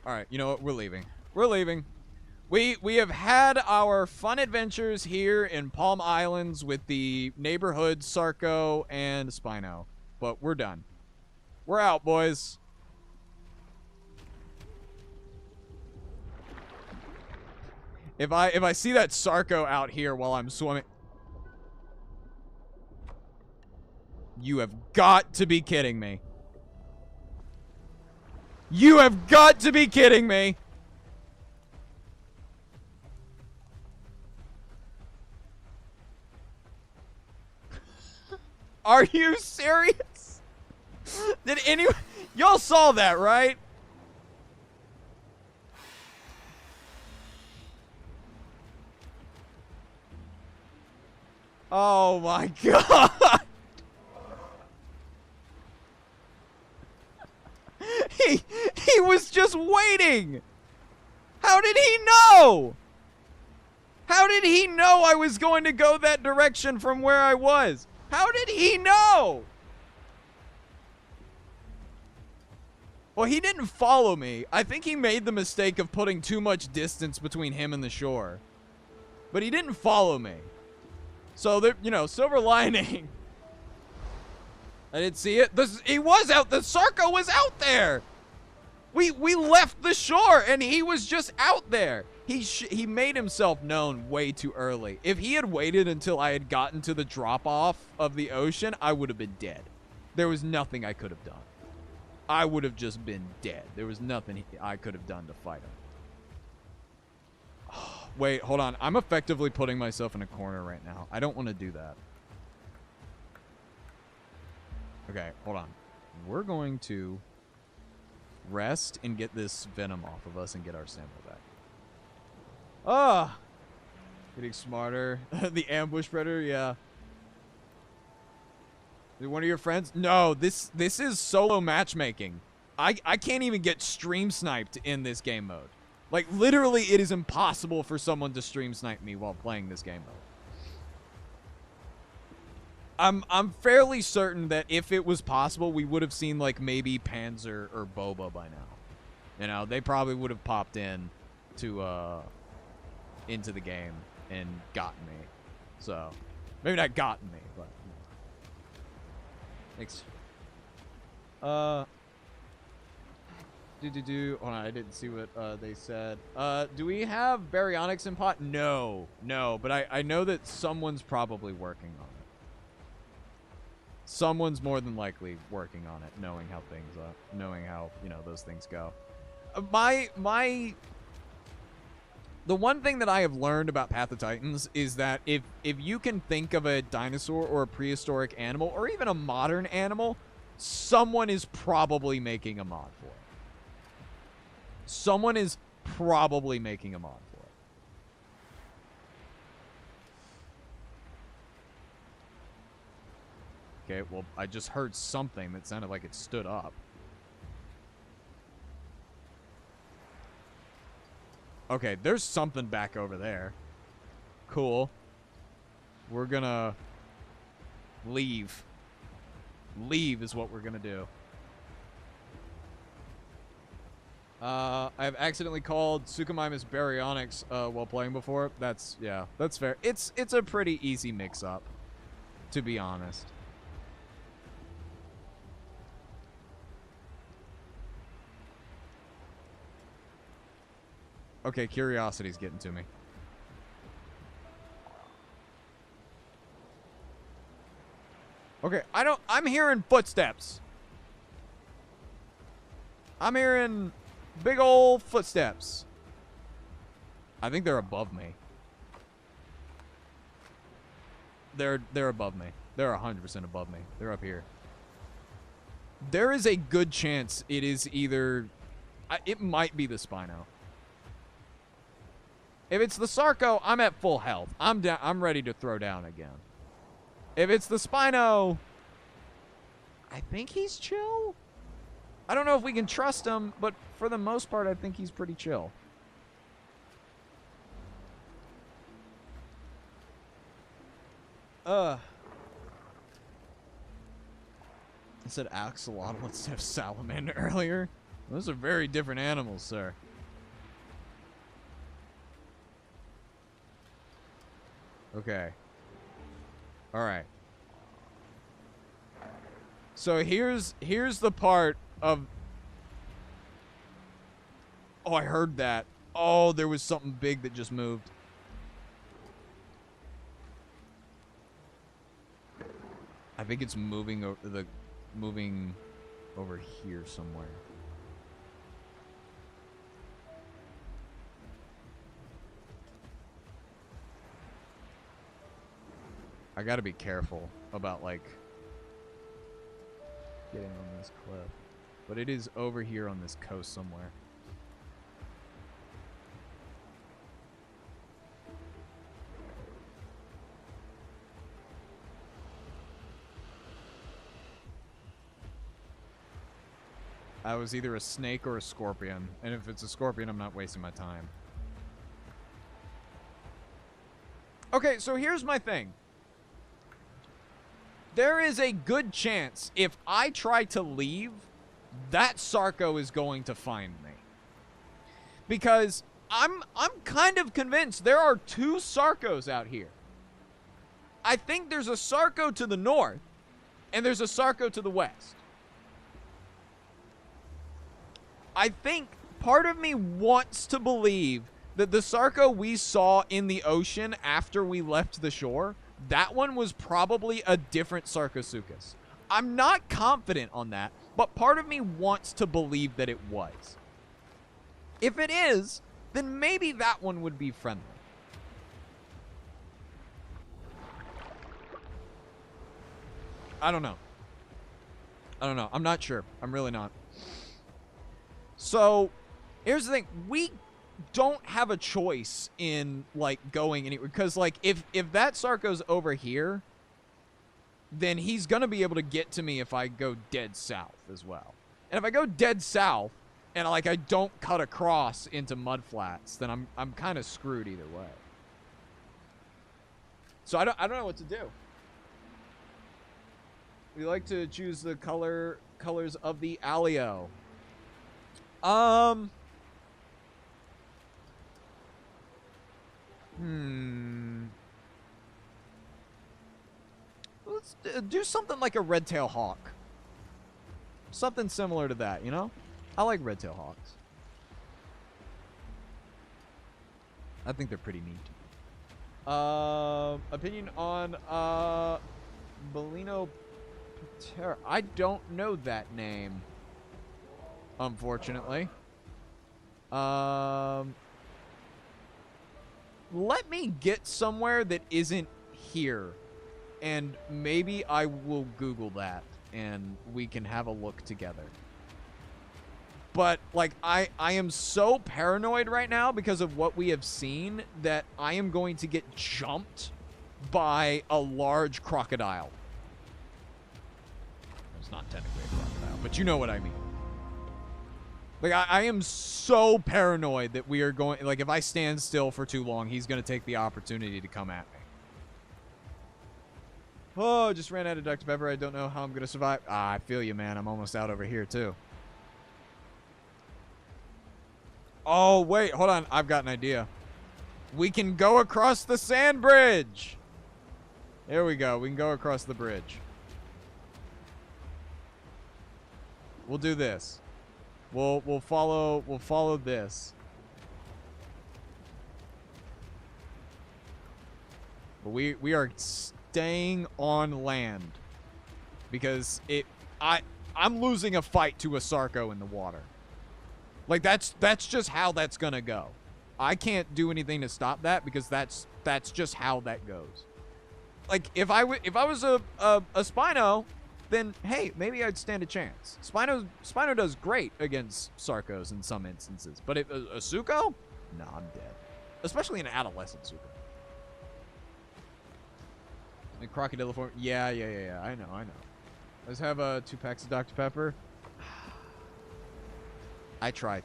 All right, you know what? We're leaving. We're leaving. We have had our fun adventures here in Palm Islands with the neighborhood Sarco and Spino, but we're done. We're out, boys. If I see that Sarco out here while I'm swimming, you have got to be kidding me. You have got to be kidding me. Are you serious? Did anyone... Y'all saw that, right? Oh my god. He was just waiting. How did he know? How did he know I was going to go that direction from where I was? How did he know? Well, he didn't follow me. I think he made the mistake of putting too much distance between him and the shore. But he didn't follow me. So, there, you know, silver lining. I didn't see it. He was out. The Sarco was out there. We left the shore, and he was just out there. He made himself known way too early. If he had waited until I had gotten to the drop-off of the ocean, I would have been dead. There was nothing I could have done. I would have just been dead. There was nothing I could have done to fight him. Oh, wait, hold on. I'm effectively putting myself in a corner right now. I don't want to do that. Okay, hold on. We're going to rest and get this venom off of us and get our sample back. Ah! Getting smarter. The ambush predator, yeah. Is it one of your friends? No, this is solo matchmaking. I can't even get stream sniped in this game mode. Like, literally, it is impossible for someone to stream snipe me while playing this game mode. I'm fairly certain that if it was possible, we would have seen, like, maybe Panzer or Boba by now. You know, they probably would have popped in to, into the game and gotten me. So, maybe not gotten me, but... Thanks. Hold on, I didn't see what they said. Do we have baryonyx in pot? No, but I know that someone's probably working on it. Someone's more than likely working on it, knowing how you know, those things go. The one thing that I have learned about Path of Titans is that if you can think of a dinosaur or a prehistoric animal or even a modern animal, someone is probably making a mod for it. Someone is probably making a mod for it. Okay, well, I just heard something that sounded like it stood up. Okay, there's something back over there. Cool. We're gonna leave. Leave is what we're gonna do. I've accidentally called Suchomimus baryonyx while playing before. That's fair. It's a pretty easy mix-up, to be honest. Okay, curiosity's getting to me. Okay, I'm hearing footsteps. I'm hearing big old footsteps. I think they're above me. They're above me. They're 100% above me. They're up here. There is a good chance it is either... it might be the Spino. If it's the Sarco, I'm at full health. I'm down. I'm ready to throw down again. If it's the Spino, I think he's chill. I don't know if we can trust him, but for the most part, I think he's pretty chill. I said axolotl instead of salamander earlier. Those are very different animals, sir. Okay. All right. So here's the part of... Oh, I heard that. Oh, there was something big that just moved. I think it's moving over here somewhere. I gotta be careful about, like, getting on this cliff. But it is over here on this coast somewhere. I was either a snake or a scorpion. And if it's a scorpion, I'm not wasting my time. Okay, so here's my thing. There is a good chance if I try to leave, that Sarco is going to find me. Because I'm kind of convinced there are 2 Sarcos out here. I think there's a Sarco to the north, and there's a Sarco to the west. I think part of me wants to believe that the Sarco we saw in the ocean after we left the shore, that one was probably a different Sarcosuchus. I'm not confident on that, but part of me wants to believe that it was. If it is, then maybe that one would be friendly. I don't know. I'm not sure. I'm really not. So, here's the thing. We don't have a choice in, like, going anywhere. Because, like, if that Sarco's over here, then he's going to be able to get to me if I go dead south as well. And if I go dead south, and, like, I don't cut across into mudflats, then I'm kind of screwed either way. So, I don't know what to do. We like to choose the colors of the Paleo. Let's do something like a red-tailed hawk. Something similar to that, you know? I like red-tailed hawks. I think they're pretty neat. Opinion on Bellino Patera. I don't know that name, unfortunately. Let me get somewhere that isn't here, and maybe I will Google that, and we can have a look together. But, like, I am so paranoid right now because of what we have seen that I am going to get jumped by a large crocodile. It's not technically a crocodile, but you know what I mean. Like, I am so paranoid that we are going... Like, if I stand still for too long, he's going to take the opportunity to come at me. Oh, I just ran out of Dr. Pepper. I don't know how I'm going to survive. Ah, I feel you, man. I'm almost out over here, too. Oh, wait. Hold on. I've got an idea. We can go across the sand bridge. There we go. We can go across the bridge. We'll do this. We'll follow this. But we are staying on land because I'm losing a fight to a Sarco in the water. Like that's just how that's gonna go. I can't do anything to stop that because that's just how that goes. Like if I was a Spino, then hey, maybe I'd stand a chance. Spino does great against Sarcos in some instances, but if a Suco, no, I'm dead. Especially an adolescent Suco. And crocodiliform, yeah. I know. Let's have 2 packs of Dr. Pepper. I try.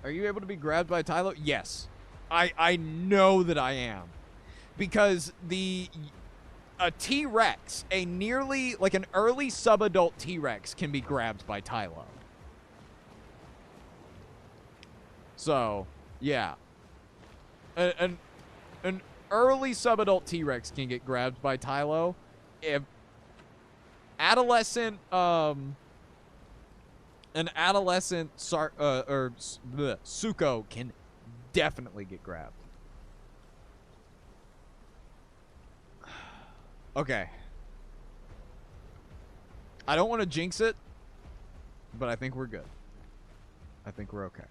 Are you able to be grabbed by Tylo? Yes. I know that I am. Because a T-Rex, a nearly, like an early subadult T-Rex can be grabbed by Tylo. So, yeah. An early subadult T-Rex can get grabbed by Tylo. If adolescent, an adolescent Suco can definitely get grabbed. Okay. I don't want to jinx it, but I think we're good. I think we're okay.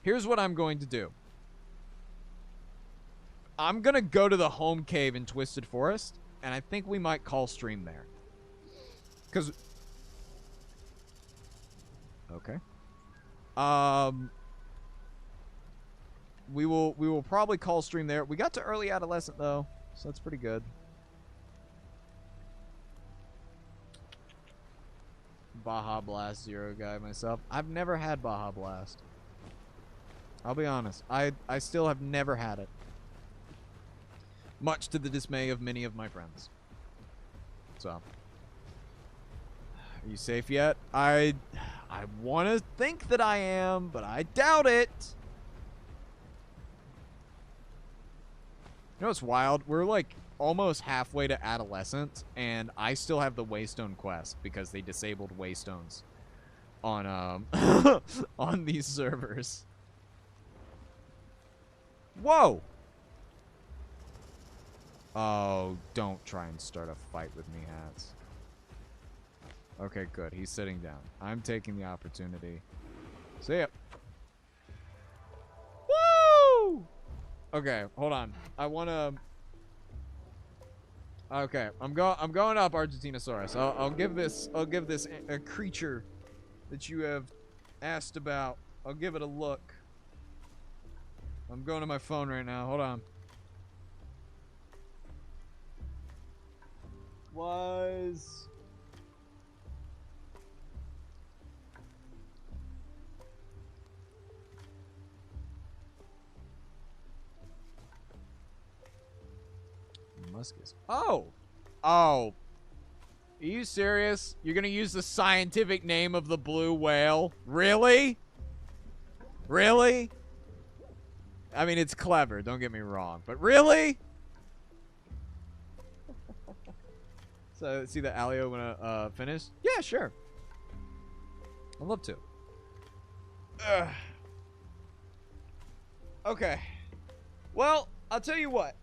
Here's what I'm going to do. I'm going to go to the home cave in Twisted Forest, and I think we might call stream there. Because... Okay. We will probably call stream there. We got to early adolescent, though, so that's pretty good. Baja Blast Zero guy myself. I've never had Baja Blast. I'll be honest. I still have never had it. Much to the dismay of many of my friends. So. Are you safe yet? I want to think that I am, but I doubt it. You know what's wild? We're like almost halfway to adolescence, and I still have the Waystone quest because they disabled Waystones on on these servers. Whoa! Oh, don't try and start a fight with me, Hats. Okay, good. He's sitting down. I'm taking the opportunity. See ya. Woo! Okay, hold on. I wanna. Okay, I'm going up, Argentinosaurus. I'll give this a creature that you have asked about. I'll give it a look. I'm going to my phone right now. Hold on. Was Muscus. Oh. Oh. Are you serious? You're going to use the scientific name of the blue whale? Really? Really? I mean, it's clever. Don't get me wrong. But really? So, see that Alio want to finish? Yeah, sure. I'd love to. Okay. Well, I'll tell you what.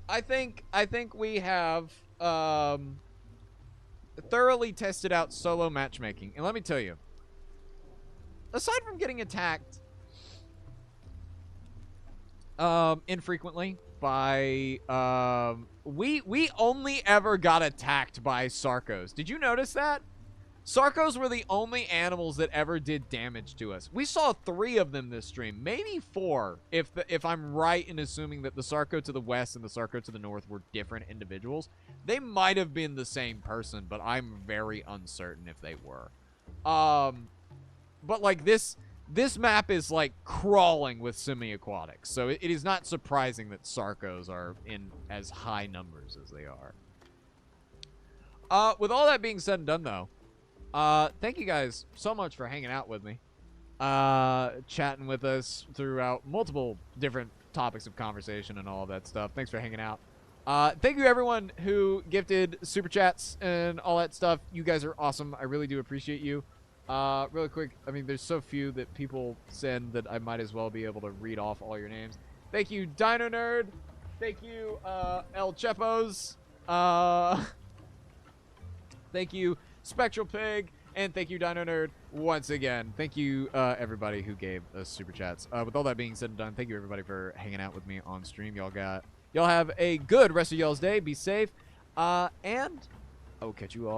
I think we have thoroughly tested out solo matchmaking. And let me tell you, aside from getting attacked infrequently by we only ever got attacked by Sarcos. Did you notice that? Sarcos were the only animals that ever did damage to us. We saw 3 of them this stream, maybe 4, if I'm right in assuming that the Sarco to the west and the Sarco to the north were different individuals. They might have been the same person, but I'm very uncertain if they were. But like this map is like crawling with semi-aquatics, so it is not surprising that Sarcos are in as high numbers as they are. With all that being said and done, though, thank you guys so much for hanging out with me, chatting with us throughout multiple different topics of conversation and all of that stuff. Thanks for hanging out. Thank you everyone who gifted super chats and all that stuff. You guys are awesome. I really do appreciate you. Really quick, I mean, there's so few that people send that I might as well be able to read off all your names. Thank you, Dino Nerd. Thank you, El Chepos. Thank you, Spectral Pig. And thank you, Dino Nerd, once again. Thank you, everybody who gave us super chats. With all that being said and done, thank you, everybody, for hanging out with me on stream. Y'all have a good rest of y'all's day. Be safe. And I will catch you all